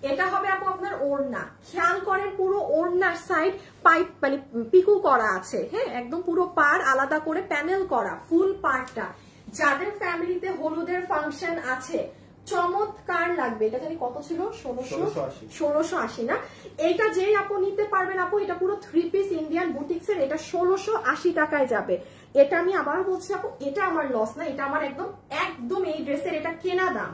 এটা হবে আপু আপনার ওড়না, খেয়াল করেন পুরো ওড়নার সাইড পাইপ মানে পিকু করা আছে, হ্যাঁ একদম পুরো পার আলাদা করে প্যানেল করা, ফুল পারটা। যাদের ফ্যামিলিতে হলুদের ফাংশন আছে চমৎকার লাগবে। এটা জানি কত ছিল, 1680 না? এইটা যেই আপু নিতে পারবেন আপু, এটা পুরো 3 পিস ইন্ডিয়ান বুটিক্স এর, এটা 1680 টাকায় যাবে। এটা আমি আবারও বলছি আপু, এটা আমার লস না, এটা আমার একদম একদম এই ড্রেসের এটা কেনা দাম,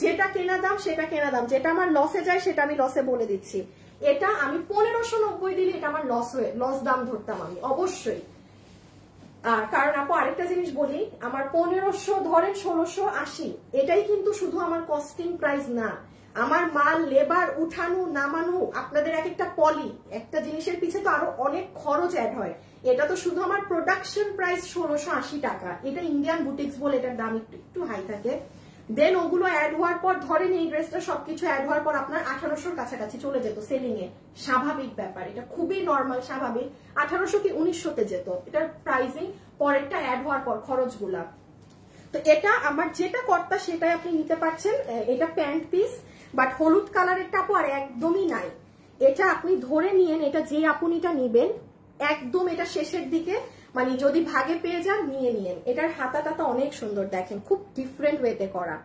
যেটা কেনা দাম সেটা কেনা দাম, যেটা আমার লসে যায় সেটা আমি লসে বলে দিচ্ছি। এটা আমি 1590 দিলে এটা আমার লস দাম ধরতাম আমি অবশ্যই। আর কারণ আপু আরেকটা জিনিস বলি, আমার 1500 ধরেন 1680, এটাই কিন্তু শুধু আমার কস্টিং প্রাইস না, আমার মাল লেবার উঠানো নামানো আপনাদের এক একটা পলি, একটা জিনিসের পিছে তো আরো অনেক খরচ অ্যাড হয়, এটা তো শুধু আমার প্রোডাকশন প্রাইস 1680 টাকা। এটা ইন্ডিয়ান বুটিক্স বলে এটার দাম একটু হাই থাকে, দেন ওগুলো অ্যাড হওয়ার পর ধরেন এই ড্রেসটা সবকিছু অ্যাড হওয়ার পর আপনার 1800-র কাছাকাছি চলে যেত সেলিং এ, স্বাভাবিক ব্যাপার, এটা খুবই নর্মাল স্বাভাবিক, 1800 কি 1900-তে যেত এটার প্রাইসিং পরেরটা অ্যাড হওয়ার পর খরচগুলা। তো এটা আমার যেটা কর্তা সেটাই আপনি নিতে পারছেন। এটা প্যান্ট পিস, বাট হলুদ কালারেরটা আপু আর একদমই নাই, এটা আপনি ধরে নিয়েন, এটা যে আপুনিটা নিবেন একদম এটা শেষের দিকে মানে যদি ভাগে পেয়ে যান নিয়ে নিয়েন। এটার হাতাটা অনেক সুন্দর দেখেন, খুব ডিফারেন্ট ওয়েতে করা,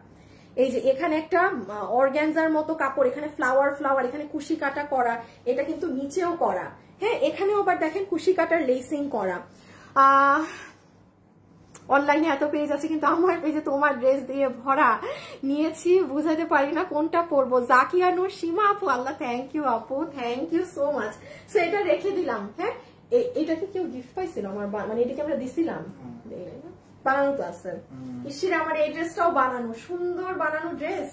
এই যে এখানে একটা অর্গানজার মতো কাপড়, এখানে ফ্লাওয়ার, এখানে কুশি কাটা করা, এটা কিন্তু নিচেও করা, হ্যাঁ এখানেও আবার দেখেন কুশি কাটার লেসিং করা। অনলাইনে এত পেজ আছে কিন্তু আমার পেজে তোমার ড্রেস দিয়ে ভরা, নিয়েছি বুঝাতে পারি না কোনটা পরবো। জাকিয়া নূর সীমা আপু, আল্লাহ থ্যাংক ইউ আপু, thank you so much. So এটা রেখে দিলাম, হ্যাঁ এটাকে কেউ গিফট পাইছিল আমার, মানে এটাকে আমরা দিছিলাম, বানানো তো আছে ইসির, আমার এই ড্রেসটাও বানানো, সুন্দর বানানো ড্রেস,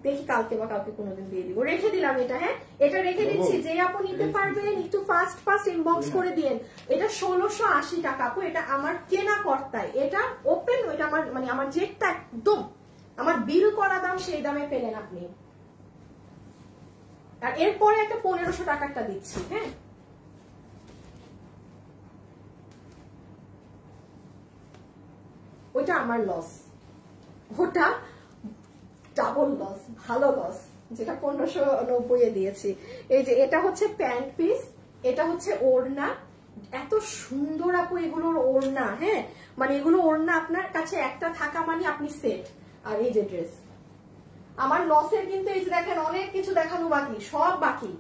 দেখি কালকে বা কালকে কোনোদিন দিয়ে দিব, রেখে দিলাম এটা, হ্যাঁ এটা রেখে দিচ্ছি, যে আপু নিতে পারবেন একটু ফাস্ট ইনবক্স করে দিয়েন। এটা 1680 টাকা আপু, এটা আমার কেনা কর্তায়, এটা ওপেন, এটা আমার মানে আমার যেটা একদম আমার বিল করা দাম সেই দামে পেলেন আপনি। আর এরপরে একটা 1500 টাকারটা দিচ্ছি, হ্যাঁ ওইটা আমার লস, ওটা ডাবল লস, ভালো লস, যেটা 1590 দিয়েছি। এই যে এটা হচ্ছে প্যান্ট পিস, এটা হচ্ছে ওড়না, এত সুন্দর আপু এগুলোর ওড়না, হ্যাঁ মানে এগুলো ওড়না আপনার কাছে একটা থাকা মানে আপনি সেট। আর এই যে ড্রেস আমার লসের কিন্তু এই যে দেখেন অনেক কিছু দেখানো বাকি, সব বাকি,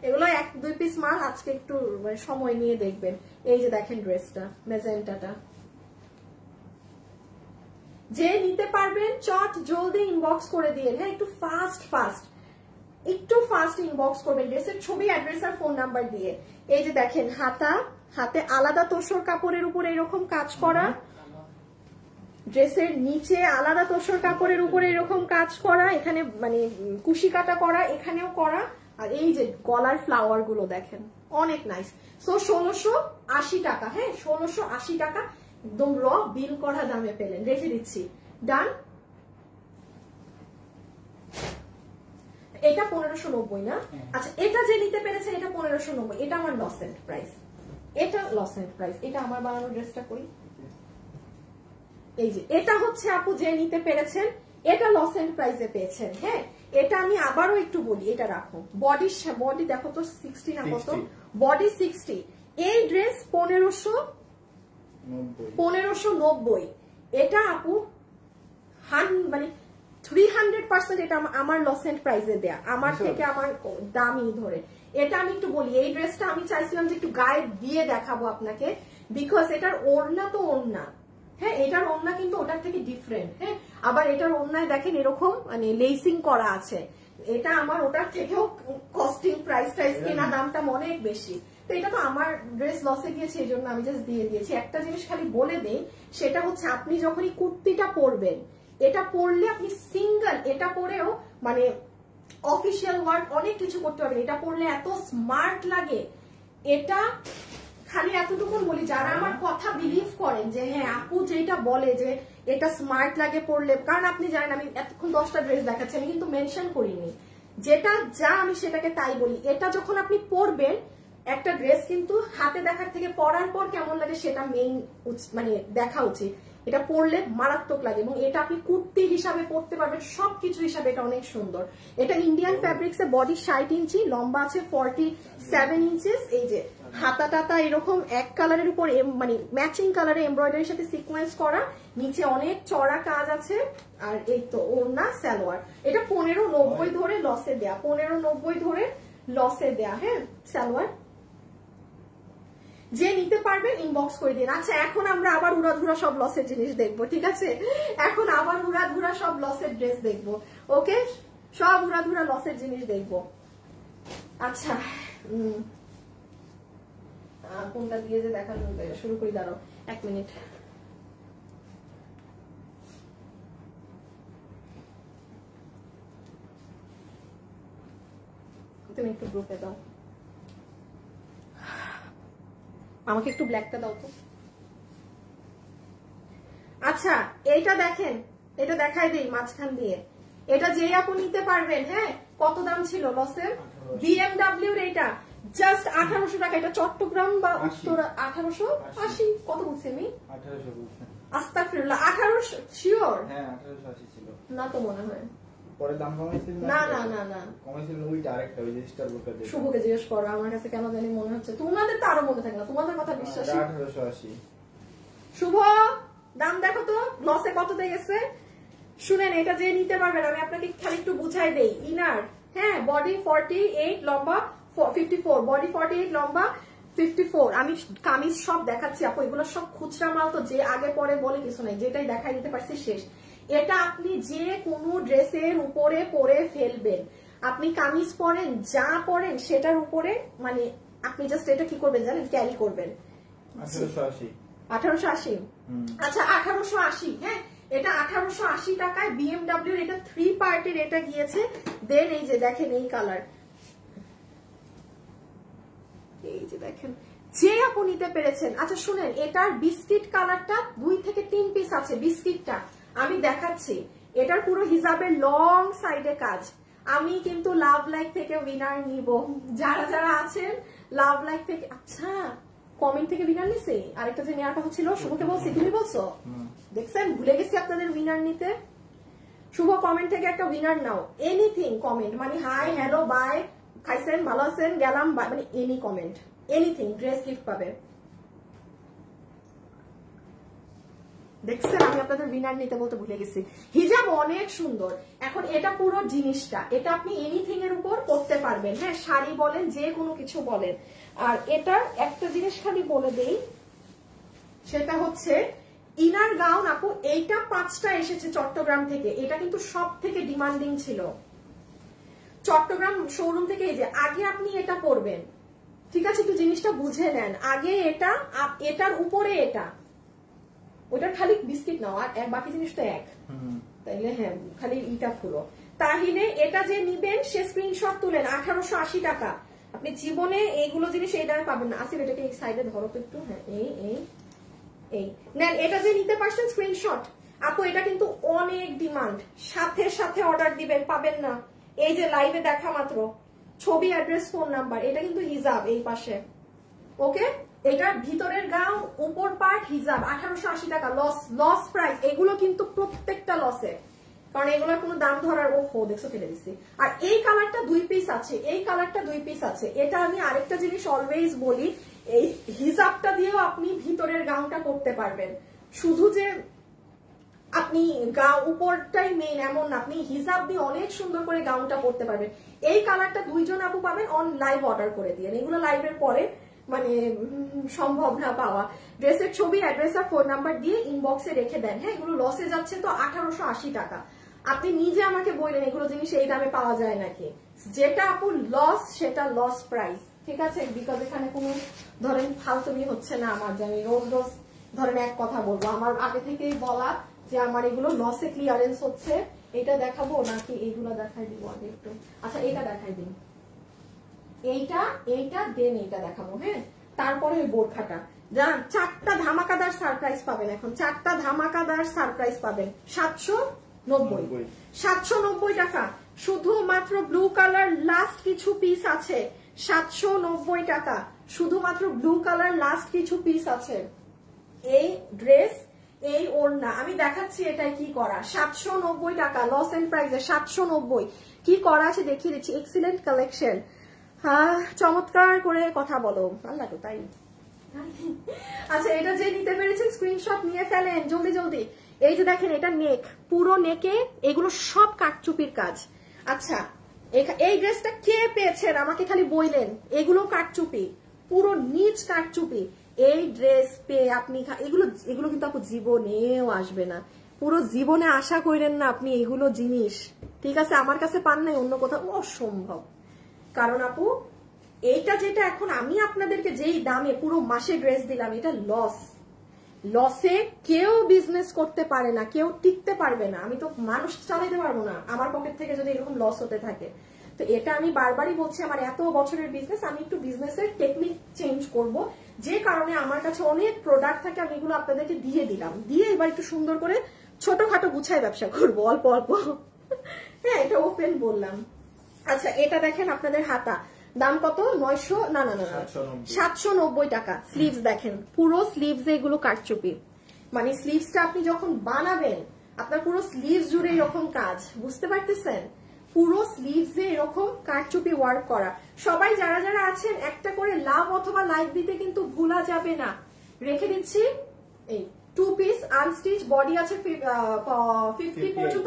এগুলো 1-2 পিস মাল আজকে একটু সময় নিয়ে দেখবেন। এই যে দেখেন ড্রেসটা ম্যাজেন্টাটা, যে নিতে পারবেন চট জলদি ইনবক্স করে দিয়ে, হ্যাঁ একটু ফাস্ট ইনবক্স করবেন, ড্রেসের ছবি অ্যাড্রেস আর ফোন নাম্বার দিয়ে। এই যে দেখেন হাতে আলাদা তোষর কাপড়ের উপর এরকম কাজ করা, ড্রেসের নিচে আলাদা তোষর কাপড়ের উপরে এরকম কাজ করা, এখানে মানে কুশি কাটা করা, এখানেও করা, আর এই যে গলার ফ্লাওয়ার গুলো দেখেন অনেক নাইস। সো 1680 টাকা, হ্যাঁ 1680 টাকা একদম র বিল করা দামে পেলেন, রেখে দিচ্ছি, ডান। এটা 1590 না? আচ্ছা এটা যে নিতে পেরেছেন এটা 1590, এটা আমার লস এন্ড প্রাইস, এটা লস এন্ড প্রাইস, এটা আমার বানানো ড্রেসটা করি, এই যে এটা হচ্ছে আপু যে নিতে পেরেছেন এটা লস এন্ড প্রাইসে পেয়েছেন, হ্যাঁ এটা আমি আবারও একটু বলি, এটা রাখো, বডি দেখো তো 60 না কত, বডি 60, এই ড্রেস 1590, এটা আপু মানে 300% এটা আমার লস এন্ড প্রাইসে দেয়া, আমার থেকে আমার দামই ধরে। এটা আমি একটু বলি, এই ড্রেসটা আমি চাইছিলাম যে একটু গায়ে দিয়ে দেখাবো আপনাকে, বিকজ এটার ওড়না তো ওড়না, হ্যাঁ এটার ওড়না কিন্তু ওটার থেকে ডিফারেন্ট, হ্যাঁ আবার এটার ওড়নায় দেখেন এরকম মানে লেসিং করা আছে, এটা আমার ওটার থেকেও কস্টিং প্রাইস কেনা দামটা অনেক বেশি, তো এটা তো আমার ড্রেস লসে গিয়েছে এই জন্য আমি জাস্ট দিয়ে দিয়েছি। একটা জিনিস খালি বলে দেই, সেটা হচ্ছে আপনি যখনই কুর্তিটা পরবেন এটা পরলে আপনি সিঙ্গেল, এটা পরেও মানে অফিসিয়াল ওয়ার্ক অনেক কিছু করতে পারবেন। এটা পরলে এত স্মার্ট লাগে। এটা খালি এতটুকু বলি, যারা আমার কথা বিলিভ করেন যে হ্যাঁ আপু যেটা বলে যে এটা স্মার্ট লাগে পরলে, কারণ আপনি জানেন আমি এতক্ষণ 10টা ড্রেস দেখাচ্ছি, আমি কিন্তু মেনশন করিনি, যেটা যা আমি সেটাকে তাই বলি। এটা যখন আপনি পরবেন, একটা ড্রেস কিন্তু হাতে দেখার থেকে পরার পর কেমন লাগে সেটা মেইন মানে দেখা উচিত। এটা পরলে মারাত্মক লাগে, এবং এটা আপনি কুর্তি হিসাবে পরতে পারবেন, সবকিছু হিসাবে এটা অনেক সুন্দর। এটা ইন্ডিয়ান ফ্যাব্রিক্স এ, বডি 60 ইঞ্চি, লম্বা আছে 47 ইঞ্চেস। এই যে হাতা টাতা এরকম এক কালারের উপর মানে ম্যাচিং কালারে এমব্রয়ডারির সাথে সিকোয়েন্স করা, নিচে অনেক চড়া কাজ আছে। আর এই তো ওড়না সালোয়ার। এটা 1590 ধরে লসে দেয়া, 1590 ধরে লসে দেয়া। হ্যাঁ সালোয়ার যে নিতে পারবেন ইনবক্স করে দিন। আচ্ছা এখন আমরা আবার উড়াধুরা সব লসের জিনিস দেখবো, ঠিক আছে? এখন আবার উড়াধুরা সব লসের ড্রেস দেখবো, ওকে? সব উড়াধুরা লসের জিনিস দেখবো। আচ্ছা কোনটা দিয়ে যে দেখানো শুরু করি, দাঁড়াও 1 মিনিট। তুমি একটু গ্রুপে দাও, আমাকে একটু ব্ল্যাকটা দাও তো। আচ্ছা এইটা দেখেন, এটা দেখাই দেই মাঝখান দিয়ে। এটা যেই আপু নিতে পারবেন, হ্যাঁ কত দাম ছিল লসের? BMW এর এটা জাস্ট 1800 টাকা। এটা চট্টগ্রাম বা উত্তরা 1880, কত বলছি আমি? 1800 বলছেন। আস্তাগফিরুল্লাহ, 1800 শিওর? হ্যাঁ 1880 ছিল না তো মনে হয়, পরে দাম কমাইছিল না না না না কমাইছিল ওইটা আরেকটা, ওই যে স্টার বুকার দিয়ে। শুভকে জিজ্ঞেস করো, আমার কাছে কেন জানি মনে হচ্ছে তোমাদের তো আরো মনে থাকে না, তোমাদের কথা বিশ্বাস। 1880 শুভ দাম দেখো তো লসে কততে গেছে। শুনেন, এটা যে নিতে পারবেন, আমি আপনাকে খালি একটু বুঝাই দেই। ইনার, হ্যাঁ বডি 48, লম্বা 54, বডি 48, লম্বা 54। আমি কামিজ সব দেখাচ্ছি আপু, এগুলো সব খুচরা মাল, তো যে আগে পরে বলে কিছু নাই, যেটাই দেখাই দিতে পারছি শেষ। এটা আপনি যে কোনো ড্রেসের উপরে পরে ফেলবেন, আপনি কামিজ পরেন যা পরেন সেটার উপরে, মানে আপনি জাস্ট এটা কি করবেন জানেন, ক্যারি করবেন। 1880, আচ্ছা 1880, হ্যাঁ এটা 1880 টাকায় BMW এর। এটা 3 পার্টের এটা গিয়েছে। দেন এই যে দেখেন এই কালার, এই যে দেখেন যে আপু নিতে পেরেছেন। আচ্ছা শুনেন, এটার বিস্কিট কালারটা 2 থেকে 3 পিস আছে। বিস্কিটটা আমি দেখাচ্ছি, এটার পুরো হিজাবের লং সাইডে কাজ। আমি কিন্তু লাভ লাইক থেকে উইনার নিব, যারা যারা আছেন লাভ লাইক থেকে। আচ্ছা কমেন্ট থেকে উইনার নিছে, আরেকটা যে নেওয়ার কথা ছিল শুভকে বলছি, তুমি বলছো, দেখছেন ভুলে গেছি আপনাদের উইনার নিতে। শুভ কমেন্ট থেকে একটা উইনার নাও, এনিথিং কমেন্ট, মানে হাই হ্যালো বাই, খাইছেন ভালো আছেন গেলাম, মানে any comment, anything, dress gift পাবে। দেখছেন আমি আপনাদের উইনার নিতে বলতে ভুলে গেছি। হিজাব অনেক সুন্দর। এখন এটা পুরো জিনিসটা, এটা আপনি এনিথিং এর উপর করতে পারবেন, হ্যাঁ শাড়ি বলেন যে কোনো কিছু বলেন। আর এটার একটা জিনিস খালি বলে দেই, সেটা হচ্ছে ইনার গাউন আপু, এইটা 5টা এসেছে চট্টগ্রাম থেকে। এটা কিন্তু সব থেকে ডিমান্ডিং ছিল চট্টগ্রাম শোরুম থেকে। এই যে আগে আপনি এটা পরবেন, ঠিক আছে, একটু জিনিসটা বুঝে নেন। আগে এটা, এটার উপরে এটা, ওটার খালি বিস্কিট নাও, আর বাকি জিনিস তো এক, তাইলে হ্যাঁ খালি ইটা খুলো। তাহলে এটা যে নিবেন সে স্ক্রিনশট তুলেন, 1880 টাকা। আপনি জীবনে এইগুলো জিনিস এই দামে পাবেন না। আসলে এটাকে এই সাইডে ধরো তো একটু, হ্যাঁ এই এই এই নেন। এটা যে নিতে পারছেন স্ক্রিনশট আপু, এটা কিন্তু অনেক ডিমান্ড, সাথে সাথে অর্ডার দিবেন, পাবেন না। এই যে লাইভে দেখা মাত্র ছবি, অ্যাড্রেস, ফোন নাম্বার। এটা কিন্তু হিজাব এই পাশে, ওকে? এটার ভিতরের গাউন, উপর পার্ট হিজাব, 1880 টাকা। Loss price. এগুলো কিন্তু প্রত্যেকটা লসে, কারণ এগুলোর কোনো দাম ধরার, ও হো দেখছো ফেলে দিচ্ছি। আর এই কালারটা 2 পিস আছে, এই কালারটা 2 পিস আছে। এটা আমি আরেকটা জিনিস অলওয়েজ বলি, এই হিজাবটা দিয়েও আপনি ভিতরের গাউনটা করতে পারবেন। শুধু যে আপনি উপরটাই মেইন এমন না, আপনি হিজাব দিয়ে অনেক সুন্দর করে গাউনটা করতে পারবেন। এই কালারটা 2 জন আপু পাবেন অন লাইভ অর্ডার করে দিয়ে, এগুলো লাইভের পরে মানে সম্ভব না পাওয়া। ড্রেসের ছবি, অ্যাড্রেস আর ফোন নাম্বার দিয়ে ইনবক্সে রেখে দেন, হ্যাঁ এগুলো লসে যাচ্ছে তো 1880 টাকা। আপনি নিজে আমাকে বললেন এগুলো জিনিস এই দামে পাওয়া যায় নাকি, যেটা আপু লস সেটা লস প্রাইস, ঠিক আছে? বিকজ এখানে কোনো ধরেন ফালতুমি হচ্ছে না আমার, যে আমি রোজ রোজ ধরেন এক কথা বলবো। আমার আগে থেকেই বলা যে আমার এগুলো লসে ক্লিয়ারেন্স হচ্ছে। এটা দেখাবো নাকি এইগুলো দেখাই দিব আগে একটু? আচ্ছা এটা দেখাই দিন, এইটা দেন এইটা দেখাবো। হ্যাঁ, তারপরে ওই বোরখাটা। যান, 4টা ধামাকাদার সারপ্রাইজ পাবেন এখন, 4টা ধামাকাদার সারপ্রাইজ পাবেন। 790 টাকা শুধুমাত্র ব্লু কালার, লাস্ট কিছু পিস আছে। 790 টাকা শুধুমাত্র ব্লু কালার, লাস্ট কিছু পিস আছে। এই ড্রেস, এই ওড়না আমি দেখাচ্ছি এটাই কি করা। 790 টাকা লস এন্ড প্রাইসে 790 কি করা আছে দেখিয়ে দিচ্ছি। Excellent collection. হ্যাঁ, চমৎকার করে কথা বলো, ভালো লাগলো তাই। আচ্ছা, এটা যে নিতে পেরেছেন স্ক্রিনশট নিয়ে ফেলেন জলদি জলদি। এই যে দেখেন, এটা নেক, পুরো নেকে এগুলো সব কাটচুপির কাজ। আচ্ছা, এই ড্রেসটা কে পেয়েছেন আমাকে খালি বললেন। এগুলো কাটচুপি, পুরো নিচ কাটচুপি। এই ড্রেস পেয়ে আপনি এগুলো কিন্তু আপু জীবনেও আসবে না, পুরো জীবনে আশা করেন না আপনি এগুলো জিনিস। ঠিক আছে, আমার কাছে পান নাই, অন্য কোথাও অসম্ভব। কারণ আপু এইটা যেটা এখন আমি আপনাদেরকে যেই দামে পুরো মাসে ড্রেস দিলাম, এটা লসে কেউ বিজনেস করতে পারে না, কেউ টিকতে পারবে না। আমি তো মানুষ চালাইতে পারবো না আমার পকেট থেকে যদি এরকম লস হতে থাকে। তো এটা আমি বারবারই বলছি, আমার এত বছরের বিজনেস, আমি একটু বিজনেসের টেকনিক চেঞ্জ করব, যে কারণে আমার কাছে অনেক প্রোডাক্ট থাকে, আমি এগুলো আপনাদেরকে দিয়ে দিলাম, দিয়ে এবার একটু সুন্দর করে ছোটখাটো গুছায় ব্যবসা করবো অল্প অল্প। হ্যাঁ, এটা ওপেন বললাম। আচ্ছা, এটা দেখেন আপনাদের হাতা, দাম কত? 900 না 790 টাকা। স্লিভস দেখেন, পুরো স্লিভস এগুলো কাটচুপি, মানে স্লিভসটা আপনি যখন বানাবেন আপনার পুরো স্লিভস জুড়ে এরকম কাজ, বুঝতে পারতেছেন? পুরো স্লিভসে এরকম কাটচুপি ওয়ার্ক করা। সবাই যারা যারা আছেন একটা করে লাভ অথবা লাইক দিতে কিন্তু ভুলা যাবে না। রেখে দিচ্ছি এই 2 পিস আনস্টিচ, বডি আছে 50 পর্যন্ত,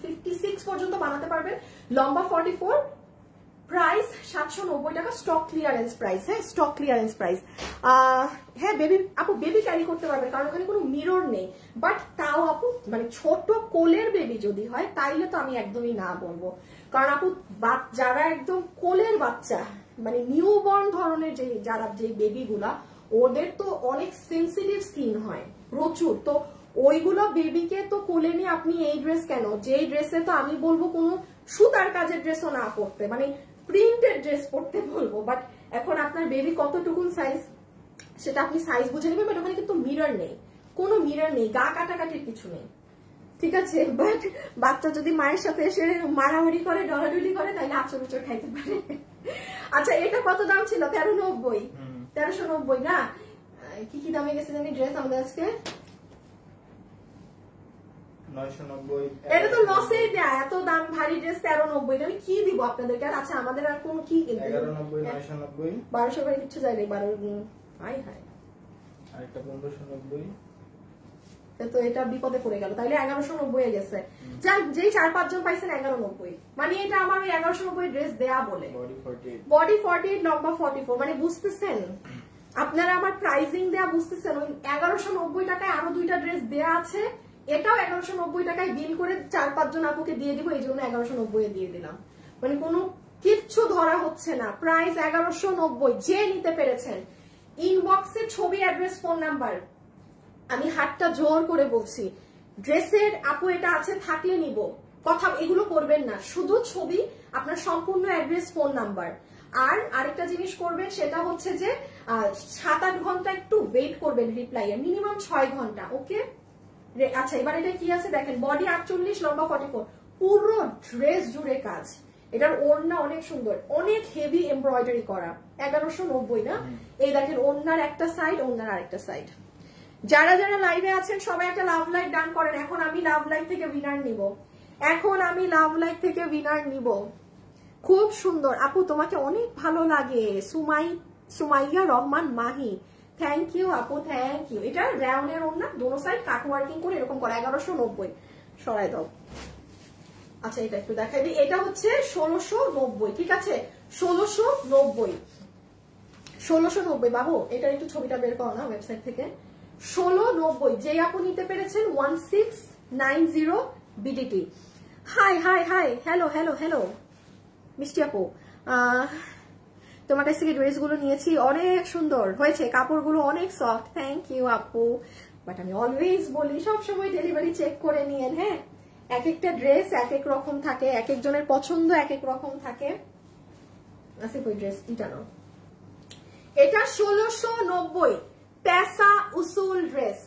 56 পর্যন্ত বানাতে পারবেন, লম্বা 44, প্রাইস 790 টাকা, স্টক ক্লিয়ারেন্স প্রাইস। হ্যাঁ, স্টক ক্লিয়ারেন্স প্রাইস। হ্যাঁ বেবি আপু, বেবি ক্যারি করতে পারবেন কারণ ওখানে কোনো মিরর নেই। বাট তাও আপু, মানে ছোট কোলের বেবি যদি হয় তাইলে তো আমি একদমই না বলবো। কারণ আপু যারা একদম কোলের বাচ্চা, মানে নিউবর্ন ধরনের যে বেবিগুলা, ওদের তো অনেক সেন্সিটিভ স্কিন হয় প্রচুর। তো ওইগুলো বেবিকে তো কোলে নিয়ে আপনি এই ড্রেস কেন, যেই ড্রেসে তো আমি বলবো কোনো সুতার কাজের ড্রেসও না পরতে, মানে প্রিন্টেড ড্রেস পরতে বলবো। বাট এখন আপনার বেবি কতটুকুন সাইজ সেটা আপনি সাইজ বুঝে নেবেন। বাট ওখানে কিন্তু মিরর নেই, কোনো মিরর নেই, গা কাটাকাটির কিছু নেই। ঠিক আছে, বাট বাচ্চা যদি মায়ের সাথে এসে মারামারি করে, ডরাডরি করে, তাহলে আচর উচর খাইতে পারে। আচ্ছা, এটা কত দাম ছিল? 1390 না? কি কি দামে গেছে জানি ড্রেস আমাদের আজকে? 990। এটা তো লসেই দেয়, এত দাম ভারী ড্রেস 1390, আমি কি দিব আপনাদেরকে? আচ্ছা, আমাদের আর কোন কি 1190, 990, 1200 করে কিছু যায় না। 12 হাই হাই, আরেকটা 1590। তো এটা বিপদে পড়ে গেল, তাইলে 1190 গেছে। যান, যেই 4-5 জন পাইছেন 1190, মানে এটা আমার ওই 1190 ড্রেস দেয়া বলে। বডি 48, লম্বা 44, মানে বুঝতেছেন আপনারা আমার প্রাইসিং দেয়া, বুঝতেছেন? ওই 1190 টাকায় আরো 2টা ড্রেস দেয়া আছে, এটাও 1190 টাকায় বিল করে 4-5 জন আপুকে দিয়ে দিব, এই জন্য 1190 দিয়ে দিলাম। মানে কোনো কিচ্ছু ধরা হচ্ছে না, প্রাইস 1190। যে নিতে পেরেছেন ইনবক্সে ছবি, অ্যাড্রেস, ফোন নাম্বার, আমি হাতটা জোর করে বলছি, ড্রেসের আপু এটা আছে থাকলে নিব, কথা এগুলো করবেন না, শুধু ছবি, আপনার সম্পূর্ণ অ্যাড্রেস, ফোন নাম্বার। আর আরেকটা জিনিস করবেন, সেটা হচ্ছে যে 7-8 ঘন্টা একটু ওয়েট করবেন রিপ্লাইয়ে, মিনিমাম 6 ঘন্টা। ওকে, আচ্ছা এবার এটা কি আছে দেখেন, বডি 48, লম্বা 44, পুরো ড্রেস জুড়ে কাজ। এটার ওড়না অনেক সুন্দর, অনেক হেভি এমব্রয়ডারি করা, 1190 না? এই দেখেন ওড়নার একটা সাইড, ওড়নার আরেকটা সাইড। যারা যারা লাইভে আছেন সবাই একটা লাভ লাইক ডান করেন। এখন আমি লাভ লাইক থেকে উইনার নিব, খুব সুন্দর আপু, তোমাকে অনেক ভালো লাগে। সুমাইয়া রহমান মাহি, থ্যাংক ইউ আপু, থ্যাংক ইউ। এটা রাউন্ডের ওড়না, দোনো সাইড কাট ওয়ার্কিং করে এরকম করা, 1190। সরাই দাও। আচ্ছা, এটা একটু দেখাই দিই, এটা হচ্ছে 1690। ঠিক আছে, 1690 বাবু, এটার একটু ছবিটা বের করো না ওয়েবসাইট থেকে। 1690, যে আপু নিতে পেরেছেন 1690 BDT। High high high, hello hello hello মিষ্টি আপু, তোমার কাছ থেকে ড্রেসগুলো নিয়েছি, অনেক সুন্দর হয়েছে, কাপড়গুলো অনেক সফট। থ্যাংক ইউ আপু, বাট আমি অলওয়েজ বলি সবসময় ডেলিভারি চেক করে নিয়েন। হ্যাঁ, এক একটা ড্রেস এক এক রকম থাকে, এক একজনের পছন্দ এক এক রকম থাকে। আসিফ ওই ড্রেস এটা নাও, এটা 1690 পেসা উসুল ড্রেস।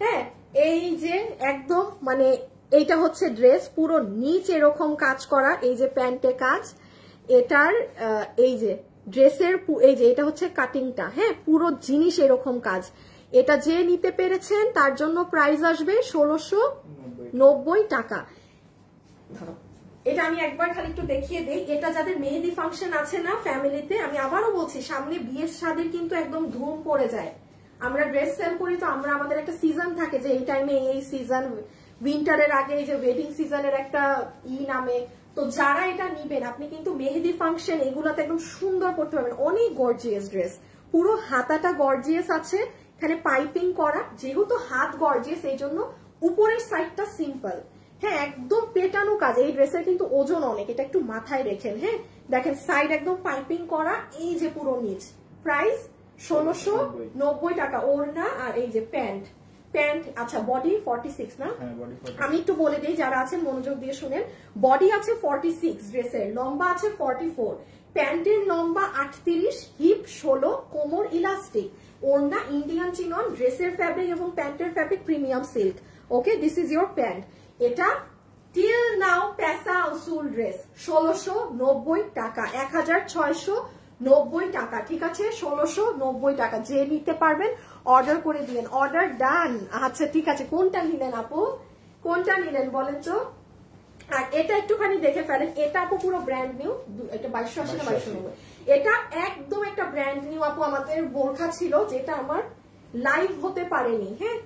হ্যাঁ, এই যে একদম মানে এইটা হচ্ছে ড্রেস, পুরো নিচ এরকম কাজ করা, এই যে প্যান্টে কাজ, এটার এই যে ড্রেসের এই যে এটা হচ্ছে কাটিংটা। হ্যাঁ, পুরো জিনিস এরকম কাজ। এটা যে নিতে পেরেছেন তার জন্য প্রাইস আসবে 1690 টাকা। ধরো এটা আমি একবার খালি একটু দেখিয়ে দেই। এটা যাদের মেহেদি ফাংশন আছে না ফ্যামিলিতে, আমি আবারও বলছি সামনে বিয়ের শাদীর কিন্তু একদম ধুম পড়ে যায়। আমরা ড্রেস সেল করি তো, আমরা আমাদের একটা সিজন থাকে যে এই টাইমে এই সিজন, উইন্টারের আগে এই যে ওয়েডিং সিজনের একটা নামে। তো যারা এটা নিবেন আপনি কিন্তু মেহেদি ফাংশন এগুলাতে একদম সুন্দর করতে পারবেন। অনেক গর্জিয়াস ড্রেস, পুরো হাতাটা গর্জিয়াস আছে, এখানে পাইপিং করা, যেহেতু হাত গর্জিয়াস এই জন্য উপরের সাইডটা সিম্পল। হ্যাঁ, একদম পেটানো কাজ। এই ড্রেসের কিন্তু ওজন অনেক, এটা একটু মাথায় রেখেন। হ্যাঁ, দেখেন সাইড একদম পাইপিং করা, এই যে পুরো নিচ। প্রাইস 1690 টাকা। ওড়না আর এই যে প্যান্ট, আচ্ছা বডি 46 না? আমি একটু বলে দিই যারা আছেন মনোযোগ দিয়ে শুনেন। বডি আছে 46, ড্রেসের লম্বা আছে 44, প্যান্টের লম্বা 38, হিপ 16, কোমর ইলাস্টিক, ওড়না ইন্ডিয়ান চিনন, ড্রেসের ফ্যাব্রিক এবং প্যান্টের fabric premium silk. Okay, this is your pant. এটা টিল নাও পেসা উসুল ড্রেস 1690 টাকা, 1690 টাকা। ঠিক আছে, 1690 টাকা। যে নিতে পারবেন অর্ডার করে দিলেন। অর্ডার ডান। আচ্ছা ঠিক আছে, কোনটা নিলেন আপু, কোনটা নিলেন বলেন তো? আর এটা একটুখানি দেখে ফেলেন, এটা আপু পুরো ব্র্যান্ড নিউ, এটা 2280 না 2290। এটা একদম একটা ব্র্যান্ড নিউ আপু। আমাদের বোরখা ছিল যেটা আমার লাইভ হতে পারেনি। হ্যাঁ,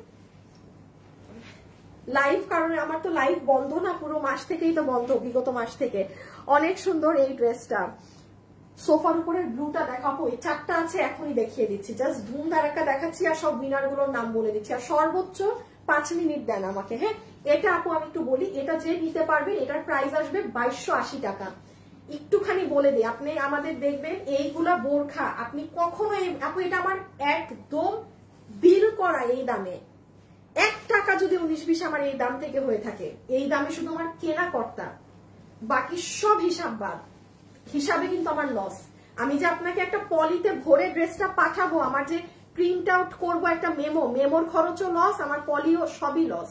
লাইভ কারণে আমার তো লাইভ বন্ধ না, পুরো মাস থেকেই তো বন্ধ, বিগত মাস থেকে। অনেক সুন্দর এই ড্রেসটা। সোফার উপরের ব্লুটা দেখাবো, এই চারটা আছে এখনই দেখিয়ে দিচ্ছি, জাস্ট ধুম ধারাক্কা দেখাচ্ছি আর সব উইনার গুলোর নাম বলে দিচ্ছি, আর সর্বোচ্চ 5 মিনিট দেন আমাকে। হ্যাঁ, এটা আপু আমি একটু বলি, এটা যে নিতে পারবেন এটার প্রাইস আসবে 2280 টাকা। একটুখানি বলে দিই, আপনি আমাদের দেখবেন এইগুলা বোরখা আপনি কখনো আপু, এটা আমার একদম বিল করা এই দামে, 1 টাকা যদি 19-20 আমার এই দাম থেকে হয়ে থাকে, এই দামে শুধু আমার কেনা কর্তা, বাকি সব হিসাব বাদ, হিসাবে কিন্তু আমার লস। আমি যে আপনাকে একটা পলিতে ভরে ড্রেসটা পাঠাবো, আমার যে প্রিন্ট আউট করবো একটা মেমোর খরচও লস, আমার পলিও সবই লস,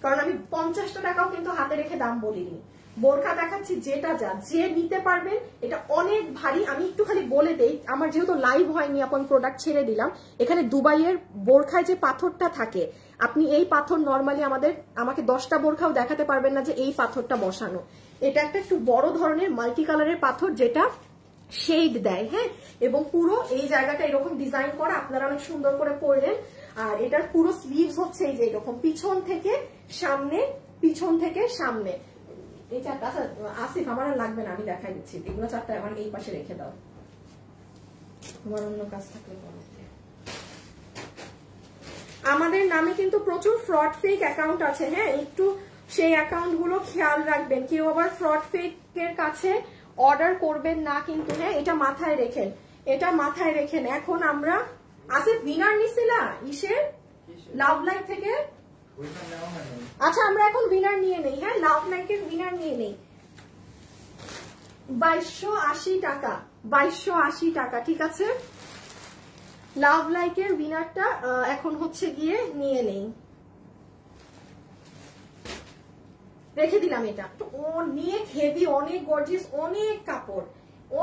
কারণ আমি 50 টাকাও কিন্তু হাতে রেখে দাম বলিনি। বোরখা দেখাচ্ছি যেটা যে নিতে পারবেন, এটা অনেক ভারী। আমি একটু খালি বলে দেই, আমার যেহেতু লাইভ হয়নি আপন প্রোডাক্ট ছেড়ে দিলাম। এখানে দুবাইয়ের বোরখায় যে পাথরটা থাকে, আপনি এই পাথর নর্মালি আমাকে 10টা বোরখাও দেখাতে পারবেন না যে এই পাথরটা বসানো। এটা একটা একটু বড় ধরনের মাল্টি কালারের পাথর যেটা শেড দেয়। হ্যাঁ, এবং পুরো এই জায়গাটা এরকম ডিজাইন করা, আপনারা অনেক সুন্দর করে পরলেন। আর এটার পুরো স্লিভস হচ্ছে এই যে এরকম পিছন থেকে সামনে, পিছন থেকে সামনে। এই চারটা, আচ্ছা আসিফ আমার আর লাগবে না, আমি দেখাই দিচ্ছি। এগুলো চারটা আমার এই পাশে রেখে দাও, তোমার অন্য কাজ থাকলে। আমাদের নামে কিন্তু প্রচুর ফ্রড ফেক অ্যাকাউন্ট আছে। হ্যাঁ, একটু সেই অ্যাকাউন্ট গুলো খেয়াল রাখবেন, কেউ আবার ফ্রড ফেকের কাছে অর্ডার করবেন না কিন্তু। হ্যাঁ, এটা মাথায় রেখেন, এটা মাথায় রেখেন। এখন আমরা আসিফ উইনার নিছিলা ইসের লাভ লাইফ থেকে, আচ্ছা আমরা এখন উইনার নিয়ে নেই। হ্যাঁ, লাভ লাইফের উইনার নিয়ে নেই। 2280 টাকা, 2280 টাকা। ঠিক আছে, লাভ লাইকের উইনারটা এখন হচ্ছে গিয়ে নিয়ে নেই, রেখে দিলাম। এটা অনেক হেভি, অনেক গর্জিয়াস, অনেক কাপড়,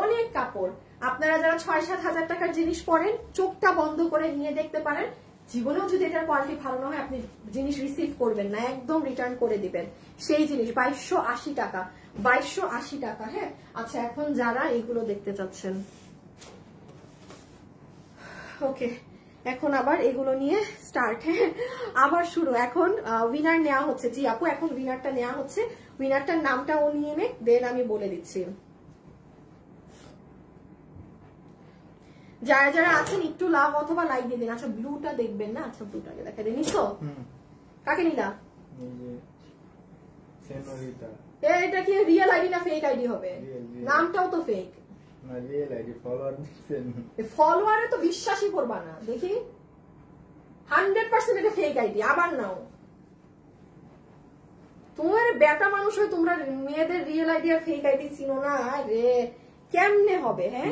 অনেক কাপড়। আপনারা যারা 6-7 হাজার টাকার জিনিস পরেন, চোখটা বন্ধ করে নিয়ে দেখতে পারেন। জীবনেও যদি এটার কোয়ালিটি ভালো না হয়, আপনি জিনিস রিসিভ করবেন না, একদম রিটার্ন করে দিবেন সেই জিনিস। 2280 টাকা, 2280 টাকা। হ্যাঁ, আচ্ছা এখন যারা এগুলো দেখতে চাচ্ছেন, ওকে, এখন আবার এগুলো নিয়ে স্টার্ট। হ্যাঁ, আবার শুরু। এখন উইনার নেওয়া হচ্ছে। জি আপু, এখন উইনারটা নেওয়া হচ্ছে। উইনারটার নামটা ও নিয়ে নে, দেন আমি বলে দিচ্ছি। যারা যারা আছেন একটু লাভ অথবা লাইক দিয়ে দিন। আচ্ছা ব্লুটা দেখবেন না? আচ্ছা ব্লুটাকে দেখা দিন। নিছো? কাকে নিলা? এটা কি রিয়েল আইডি না ফেক আইডি হবে? নামটাও তো ফেক। ফলোয়ারে তো বিশ্বাসই করবা না। দেখি 100% এটা ফেক আইডি। আবার নাও, তোমার বেটা মানুষ হয়ে তোমরা মেয়েদের রিয়েল আইডি আর ফেক আইডি চিনো না রে, কেমনে হবে? হ্যাঁ,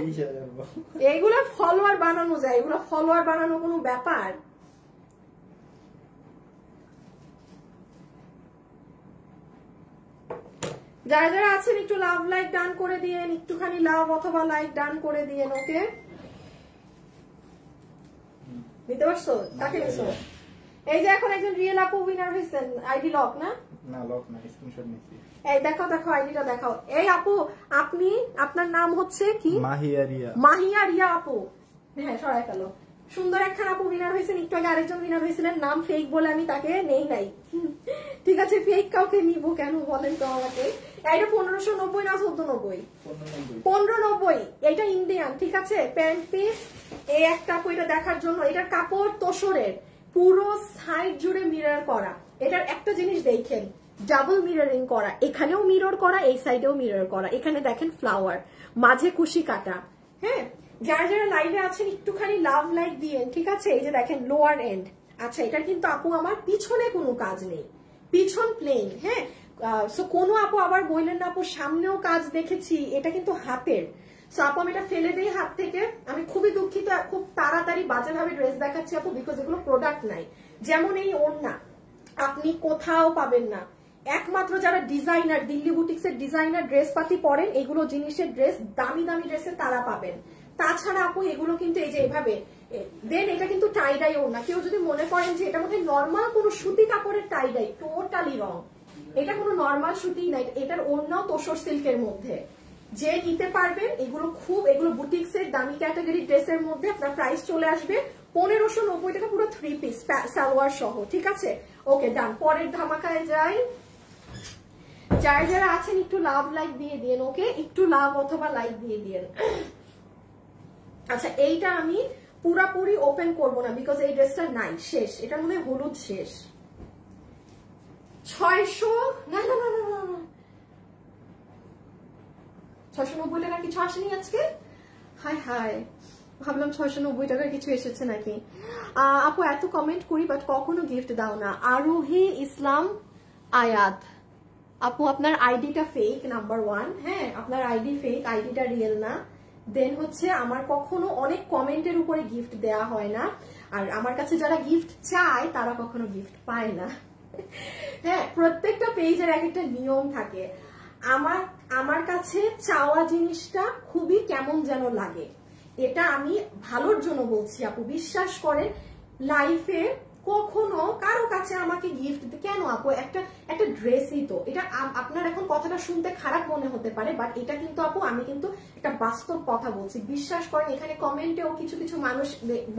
এইগুলা ফলোয়ার বানানো যায়, এগুলা ফলোয়ার বানানো কোনো ব্যাপার? যারা যারা আছেন একটু লাভ লাইক ডান করে দিয়েন, একটুখানি লাভ অথবা লাইক ডান করে দিয়েন। ওকে, বুঝতে পারছো কাকে নিছো? এই যে এখন একজন রিয়েল আপু উইনার হয়েছেন, আইডি লক না? না লক না, স্ক্রিনশট নিছি। এই দেখো দেখো আইডিটা দেখাও। এই আপু আপনি, আপনার নাম হচ্ছে কি? মাহিয়া রিয়া। মাহিয়া রিয়া আপু, হ্যাঁ সরাই ফেলো। সুন্দর একখান আপু উইনার হয়েছেন, একটু আগে আরেকজন উইনার হয়েছিলেন, নাম ফেক বলে আমি তাকে নেই নাই। ঠিক আছে, ফেক কাউকে নিব কেন বলেন তো আমাকে? এটা 1590 না 1490? 1590। এটা ইন্ডিয়ান, ঠিক আছে, প্যান্ট পিস। এই একটা আপু এটা দেখার জন্য, এটার কাপড় তোসরের, পুরো সাইড জুড়ে মিরর করা। এটার একটা জিনিস দেখেন, ডাবল মিররিং করা, এখানেও মিরর করা, এই সাইডেও মিরর করা। এখানে দেখেন ফ্লাওয়ার, মাঝে কুশি কাটা। হ্যাঁ, যারা যারা লাইভে আছেন একটুখানি লাভ লাইক দিয়েন, ঠিক আছে? এই যে দেখেন লোয়ার এন্ড। আচ্ছা, এটার কিন্তু আপু আমার পিছনে কোনো কাজ নেই, পিছন প্লেন। হ্যাঁ, সো কোনো আপু আবার বললেন না আপু সামনেও কাজ দেখেছি, এটা কিন্তু হাতের। সো আপু আমি এটা ফেলে দিই হাত থেকে, আমি খুবই দুঃখিত, খুব তাড়াতাড়ি বাজেভাবে ড্রেস দেখাচ্ছি আপু, বিকজ এগুলো প্রোডাক্ট নাই। যেমন এই ওড়না আপনি কোথাও পাবেন না, একমাত্র যারা ডিজাইনার, দিল্লি বুটিক্সের ডিজাইনার ড্রেস পাতি পরেন, এগুলো জিনিসের ড্রেস, দামি দামি ড্রেসের তারা পাবেন। তাছাড়া আপু এগুলো কিন্তু এই যে এভাবে দেন, এটা কিন্তু টাইডাই ওড়না। কেউ যদি মনে করেন যে এটা মধ্যে নর্মাল কোনো সুতি কাপড়ের টাইডাই, টোটালি রং। এটা কোনো নর্মাল সুতি নাই, এটার ওড়নাও তোসর সিল্কের মধ্যে। যে নিতে পারবেন এগুলো খুব, এগুলো বুটিক্সের দামি ক্যাটাগরি ড্রেসের মধ্যে আপনার প্রাইস চলে আসবে 1590 টাকা, পুরো 3 পিস সালোয়ার সহ, ঠিক আছে? ওকে ডান, পরের ধামাকায় যাই। যারা যারা আছেন একটু লাভ লাইক দিয়ে দিন। ওকে, একটু লাভ অথবা লাইক দিয়ে দিন। আচ্ছা, এইটা আমি পুরাপুরি ওপেন করব না, বিকজ এই ড্রেসটা নাই, শেষ। এটা মনে হয় হলুদ শেষ। 600 না না না না 690 টাকার কিছু আসেনি আজকে? হাই হাই, ভাবলাম 690 টাকার কিছু এসেছে নাকি। আপু এত কমেন্ট করি বাট কখনো গিফট দাও না। আরোহী ইসলাম আয়াত আপু, আপনার আইডিটা ফেক, নাম্বার 1। হ্যাঁ, আপনার আইডি ফেক, আইডিটা রিয়েল না। দেন হচ্ছে আমার কখনো অনেক কমেন্টের উপরে গিফট দেয়া হয় না, আর আমার কাছে যারা গিফট চায় তারা কখনো গিফট পায় না। হ্যাঁ, প্রত্যেকটা পেজের এক একটা নিয়ম থাকে। আমার কাছে চাওয়া জিনিসটা খুবই কেমন যেন লাগে, এটা আমি ভালোর জন্য বলছি আপু, বিশ্বাস করেন। লাইফে কখনো কারো কাছে আমাকে গিফট কেন আপু, একটা ড্রেসই তো এটা। আপনার এখন কথাটা শুনতে খারাপ মনে হতে পারে, বাট এটা কিন্তু আপু আমি কিন্তু একটা বাস্তব কথা বলছি, বিশ্বাস করেন। এখানে কমেন্টেও কিছু কিছু মানুষ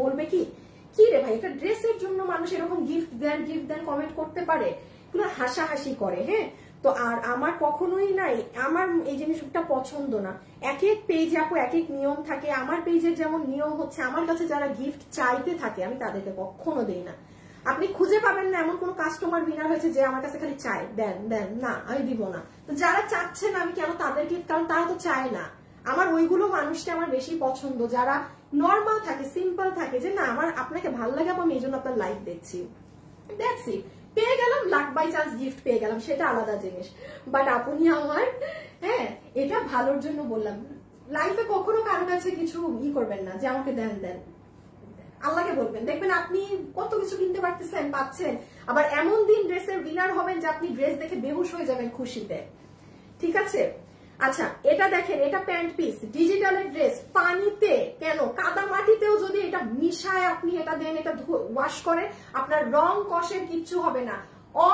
বলবে কি রে ভাই, একটা ড্রেসের জন্য মানুষ এরকম গিফট দেন কমেন্ট করতে পারে, পুরো হাসাহাসি করে। হ্যাঁ, তো আর আমার কখনোই নাই, আমার এই জিনিসটা পছন্দ না। এক এক পেজে আপু এক এক নিয়ম থাকে। আমার পেজের যেমন নিয়ম হচ্ছে, আমার কাছে যারা গিফট চাইতে থাকে আমি তাদেরকে কখনো দেই না। আপনি খুঁজে পাবেন না এমন কোন কাস্টমার উইনার হয়েছে যে আমার কাছে খালি চায় দেন দেন, না আমি দিব না। তো যারা চাচ্ছেন আমি কেন তাদেরকে, কারণ তারা তো চায় না। আমার ওইগুলো মানুষকে আমার বেশি পছন্দ, যারা নর্মাল থাকে, সিম্পল থাকে, যে না আমার আপনাকে ভালো লাগে আমি এই জন্য আপনার লাইফ দেখছি, দেখছি পেয়ে গেলাম, লাক বাই চান্স গিফট পেয়ে গেলাম, সেটা আলাদা জিনিস। বাট আপনি আমার, হ্যাঁ এটা ভালোর জন্য বললাম। লাইফে কখনো কারো কাছে কিছু করবেন না যে আমাকে দেন দেন, আল্লাহকে বলবেন, দেখবেন আপনি কত কিছু কিনতে পারতেছেন, পাচ্ছেন। আবার এমন দিন ড্রেসের উইনার হবেন যে আপনি ড্রেস দেখে বেহুশ হয়ে যাবেন খুশিতে, ঠিক আছে? আচ্ছা, এটা দেখেন, এটা প্যান্ট পিস, ডিজিটালের ড্রেস, পানিতে কেন কাদা মাটিতেও যদি এটা মিশায় আপনি এটা দেন, এটা ওয়াশ করে, আপনার রং কষের কিচ্ছু হবে না।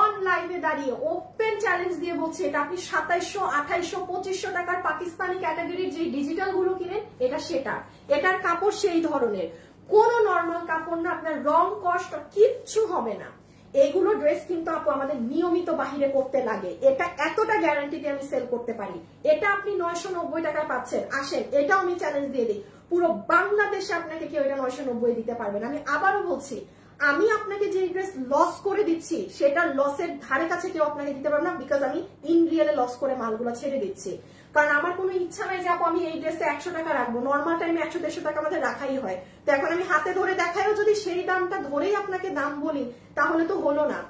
অনলাইনে দাঁড়িয়ে ওপেন চ্যালেঞ্জ দিয়ে বলছে, এটা আপনি 2700, 2800, 2500 টাকার পাকিস্তানি ক্যাটাগরির যে ডিজিটাল গুলো কিনেন, এটা সেটা, এটার কাপড় সেই ধরনের, কোনো নর্মাল কাপড় না, আপনার রং কষ্ট কিচ্ছু হবে না। এইগুলো ড্রেস কিন্তু আপু আমাদের নিয়মিত বাহিরে পড়তে লাগে, এটা এতটা গ্যারান্টি দিয়ে আমি সেল করতে পারি। এটা আপনি 990 টাকায় পাচ্ছেন, আসেন এটাও আমি চ্যালেঞ্জ দিয়ে দিই, পুরো বাংলাদেশে আপনাকে কেউ এটা 990 দিতে পারবেন। আমি আবারও বলছি, আমি আপনাকে যে ড্রেস লস করে দিচ্ছি সেটা লসের ধারে কাছে কেউ আপনাকে দিতে পারবে না, বিকজ আমি ইন রিয়েলে লস করে মালগুলো ছেড়ে দিচ্ছি। কারণ আমার কোনো ইচ্ছা নাই যে আপু আমি এই ড্রেসে 100 টাকা রাখবো, নর্মাল টাইমে 100-150 টাকা আমাদের রাখাই হয়। তো এখন আমি হাতে ধরে দেখাইও যদি সেই দামটা ধরেই আপনাকে দাম বলি তাহলে তো হলো না।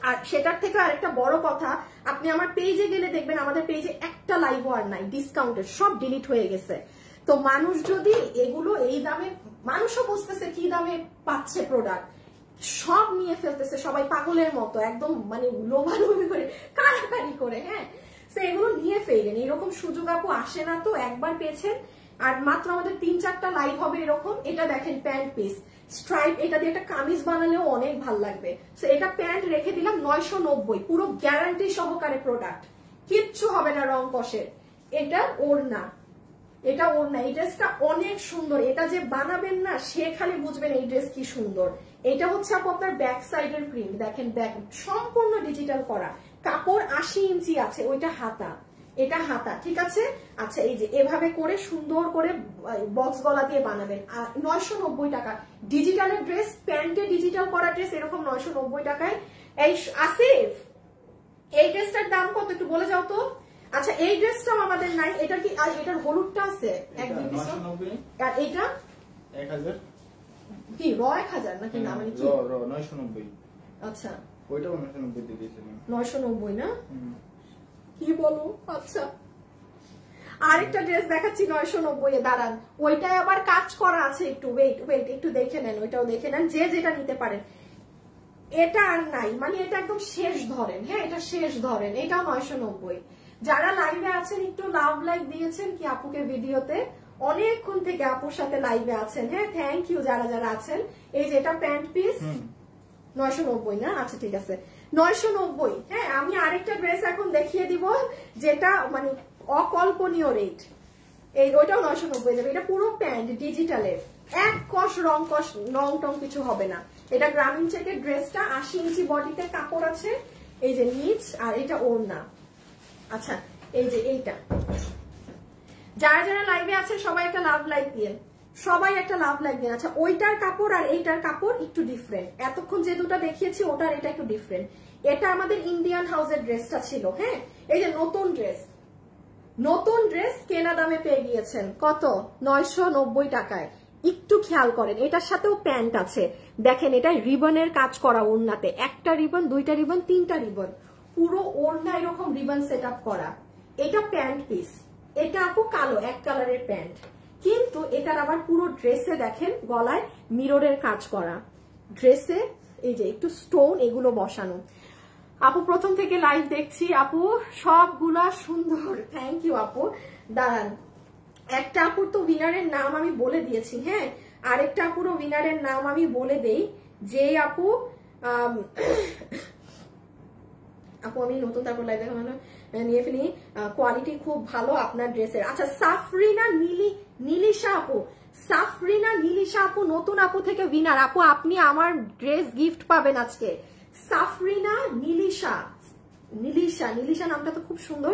আর সেটার থেকে আরেকটা বড় কথা, আপনি আমার পেজে গেলে দেখবেন আমাদের পেজে একটা লাইভও আর নাই, ডিসকাউন্টেড, সব ডিলিট হয়ে গেছে। তো মানুষ যদি এগুলো এই দামে, মানুষও বুঝতেছে কি দামে পাচ্ছে প্রোডাক্ট, সব নিয়ে ফেলতেছে সবাই পাগলের মতো, একদম মানে লোভালোভি করে, কাড়াকাড়ি করে। হ্যাঁ, তো এগুলো নিয়ে ফেলেন, এরকম সুযোগ আপু আসে না। তো একবার পেয়েছেন, আর মাত্র আমাদের 3-4টা লাইভ হবে এরকম। এটা দেখেন প্যান্ট পিস স্ট্রাইপ, এটা দিয়ে একটা কামিজ বানালেও অনেক ভালো লাগবে। তো এটা প্যান্ট রেখে দিলাম 990, পুরো গ্যারান্টি সহকারে প্রোডাক্ট, কিচ্ছু হবে না রং কষের। এটা ওড়না, এটা ওড়না, এই ড্রেসটা অনেক সুন্দর। এটা যে বানাবেন না সে খালি বুঝবেন এই ড্রেস কি সুন্দর। এটা হচ্ছে আপু আপনার ব্যাক সাইডের প্রিন্ট, দেখেন ব্যাক সম্পূর্ণ ডিজিটাল করা, কাপড় 80 ইঞ্চি আছে, ওইটা হাতা, এটা হাতা, ঠিক আছে। আচ্ছা, এই যে এভাবে করে সুন্দর করে বক্স গলা দিয়ে বানাবেন, 990 টাকা। ডিজিটালের ড্রেস, প্যান্টে ডিজিটাল করা ড্রেস এরকম 990 টাকায়। এই আসিফ, এই ড্রেসটার দাম কত একটু বলে যাও তো। আচ্ছা, এই ড্রেসটাও আমাদের নাই, এটার কি, আর এটার হলুদটা আছে 1-2 আর এটা 1000 কি র 1000 নাকি না, মানে কি র 990। আচ্ছা, ওইটাও 990 দিয়ে দিয়েছিলাম। 990 না, কি বলো। আচ্ছা, আরেকটা ড্রেস দেখাচ্ছি 990 এ, দাঁড়ান, ওইটাই আবার কাজ করা আছে, একটু ওয়েট ওয়েট, একটু দেখে নেন, ওইটাও দেখে নেন, যে যেটা নিতে পারেন। এটা আর নাই, মানে এটা একদম শেষ ধরেন। হ্যাঁ, এটা শেষ ধরেন, এটাও 990। যারা লাইভে আছেন একটু লাভ লাইক দিয়েছেন কি আপুকে ভিডিওতে, অনেকক্ষণ থেকে আপুর সাথে লাইভে আছেন। হ্যাঁ, থ্যাংক ইউ যারা যারা আছেন। এই যে এটা প্যান্ট পিস 990 না, আচ্ছা ঠিক আছে 990। হ্যাঁ, আমি আরেকটা ড্রেস এখন দেখিয়ে দিব যেটা মানে অকল্পনীয় রেট, এই ওইটাও 990 যাবে। এটা পুরো প্যান্ট ডিজিটালের, এক কষ রং কষ রং টং কিছু হবে না। এটা গ্রামীণ চেকের ড্রেসটা, 80 ইঞ্চি বডিতে কাপড় আছে, এই যে নিচ, আর এটা ওড়না। আচ্ছা, এই যে এইটা, যারা যারা লাইভে আছে সবাই একটা লাভ লাইক দিয়ে, সবাই একটা লাভ লাইক দিয়ে। আচ্ছা, ওইটার কাপড় আর এইটার কাপড় একটু ডিফারেন্ট, এতক্ষণ যে দুটো দেখিয়েছি ওটার এটা একটু ডিফারেন্ট। এটা আমাদের ইন্ডিয়ান হাউসের ড্রেসটা ছিল। হ্যাঁ, এই যে নতুন ড্রেস, নতুন ড্রেস কেনা দামে পেয়ে গিয়েছেন কত, 990 টাকায়। একটু খেয়াল করেন, এটার সাথেও প্যান্ট আছে, দেখেন এটা রিবনের কাজ করা ওড়নাতে, একটা রিবন, 2টা রিবন, 3টা রিবন, পুরো ওড়না এরকম রিবন সেট আপ করা। এটা প্যান্ট পিস, এটা আপু কালো এক কালারের প্যান্ট, কিন্তু এটার আবার পুরো ড্রেসে দেখেন গলায় মিররের কাজ করা, ড্রেসে এই যে একটু স্টোন এগুলো বসানো। আপু প্রথম থেকে লাইভ দেখছি আপু, সবগুলা সুন্দর, থ্যাংক ইউ আপু। দাঁড়ান, একটা আপুর তো উইনারের নাম আমি বলে দিয়েছি। হ্যাঁ, আরেকটা আপুরও উইনারের নাম আমি বলে দেই, যে আপু আপু আমি নতুন তারপর লাইভ দেখা নিয়ে ফেলি, কোয়ালিটি খুব ভালো আপনার ড্রেসের। আচ্ছা, সাফরিনা নীলিশা আপু, সাফরিনা নীলিশা আপু নতুন আপু থেকে উইনার। আপু আপনি আমার ড্রেস গিফট পাবেন আজকে। সাফরিনা নীলিশা, নীলিশা নামটা তো খুব সুন্দর।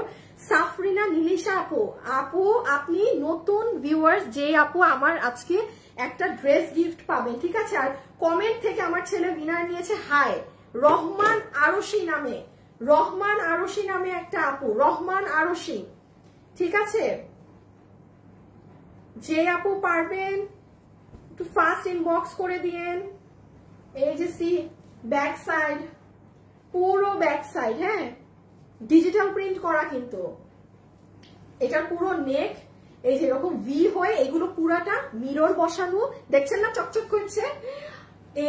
সাফরিনা নীলিশা আপু, আপু আপনি নতুন ভিউয়ার্স, যে আপু আমার আজকে একটা ড্রেস গিফট পাবেন, ঠিক আছে। আর কমেন্ট থেকে আমার ছেলে উইনার নিয়েছে, হাই রহমান আরশি নামে, রহমান আরশি নামে একটা আপু, রহমান আরশি, ঠিক আছে। যে আপু পারবেন একটু ফাস্ট ইনবক্স করে দিয়েন। এই যে সি ব্যাক সাইড, পুরো ব্যাক সাইড, হ্যাঁ ডিজিটাল প্রিন্ট করা, কিন্তু এটার পুরো নেক এই যে এরকম ভি হয়ে, এগুলো পুরাটা মিরর বসানো, দেখছেন না চকচক করছে।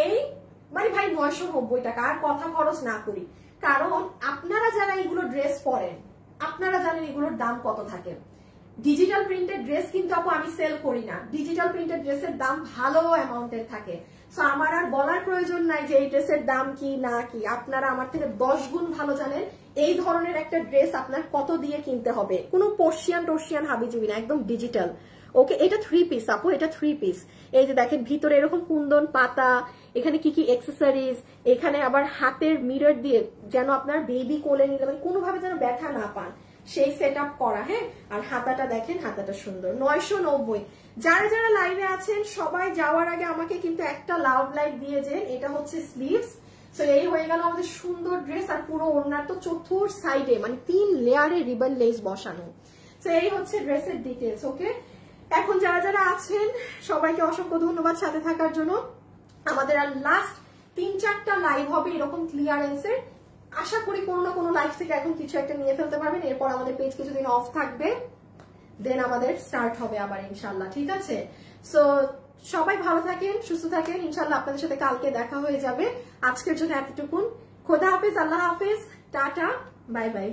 এই মানে ভাই 990 টাকা, আর কথা খরচ না করি, কারণ আপনারা যারা এগুলো ড্রেস পরেন আপনারা জানেন এগুলোর দাম কত থাকে। ডিজিটাল প্রিন্টেড ড্রেস কিন্তু আপু আমি সেল করি না, ডিজিটাল প্রিন্টেড ড্রেসের দাম ভালো অ্যামাউন্টের থাকে। সো আমার আর বলার প্রয়োজন নাই যে এই ড্রেসের দাম কি না কি, আপনারা আমার থেকে 10 গুণ ভালো জানেন এই ধরনের একটা ড্রেস আপনার কত দিয়ে কিনতে হবে। কোনো পর্শিয়ান হাবিজুবি না, একদম ডিজিটাল। ওকে, এটা 3 পিস আপু, এটা 3 পিস। এই যে দেখেন ভিতরে এরকম কুন্দন পাতা, এখানে কি কি অ্যাক্সেসরিজ, এখানে আবার হাতের মিরর দিয়ে যেন আপনার বেবি কোলে নিলে মানে কোনোভাবে যেন ব্যথা না পান সেই সেট আপ করা। হ্যাঁ, আর হাতাটা দেখেন, হাতাটা সুন্দর। 990। যারা যারা লাইভে আছেন সবাই যাওয়ার আগে আমাকে কিন্তু একটা লাভ লাইক দিয়ে যে, এটা হচ্ছে স্লিভস। সো এই হয়ে গেল আমাদের সুন্দর ড্রেস, আর পুরো ওড়নার তো চতুর সাইডে মানে 3 লেয়ারে রিবন লেস বসানো। তো এই হচ্ছে ড্রেসের ডিটেলস। ওকে, এখন যারা যারা আছেন সবাইকে অসংখ্য ধন্যবাদ সাথে থাকার জন্য। আমাদের আর লাস্ট 3-4টা লাইভ হবে এরকম ক্লিয়ারেন্সের। আশা করি কোনো না কোনো লাইভ থেকে এখন কিছু একটা নিয়ে ফেলতে পারবেন। এরপর আমাদের পেজ কিছুদিন অফ থাকবে, দেন আমাদের স্টার্ট হবে আবার ইনশাল্লাহ। ঠিক আছে, সো সবাই ভালো থাকেন, সুস্থ থাকেন। ইনশাল্লাহ আপনাদের সাথে কালকে দেখা হয়ে যাবে। আজকের জন্য এতটুকুন। খোদা হাফেজ, আল্লাহ হাফেজ, টাটা, বাই বাই।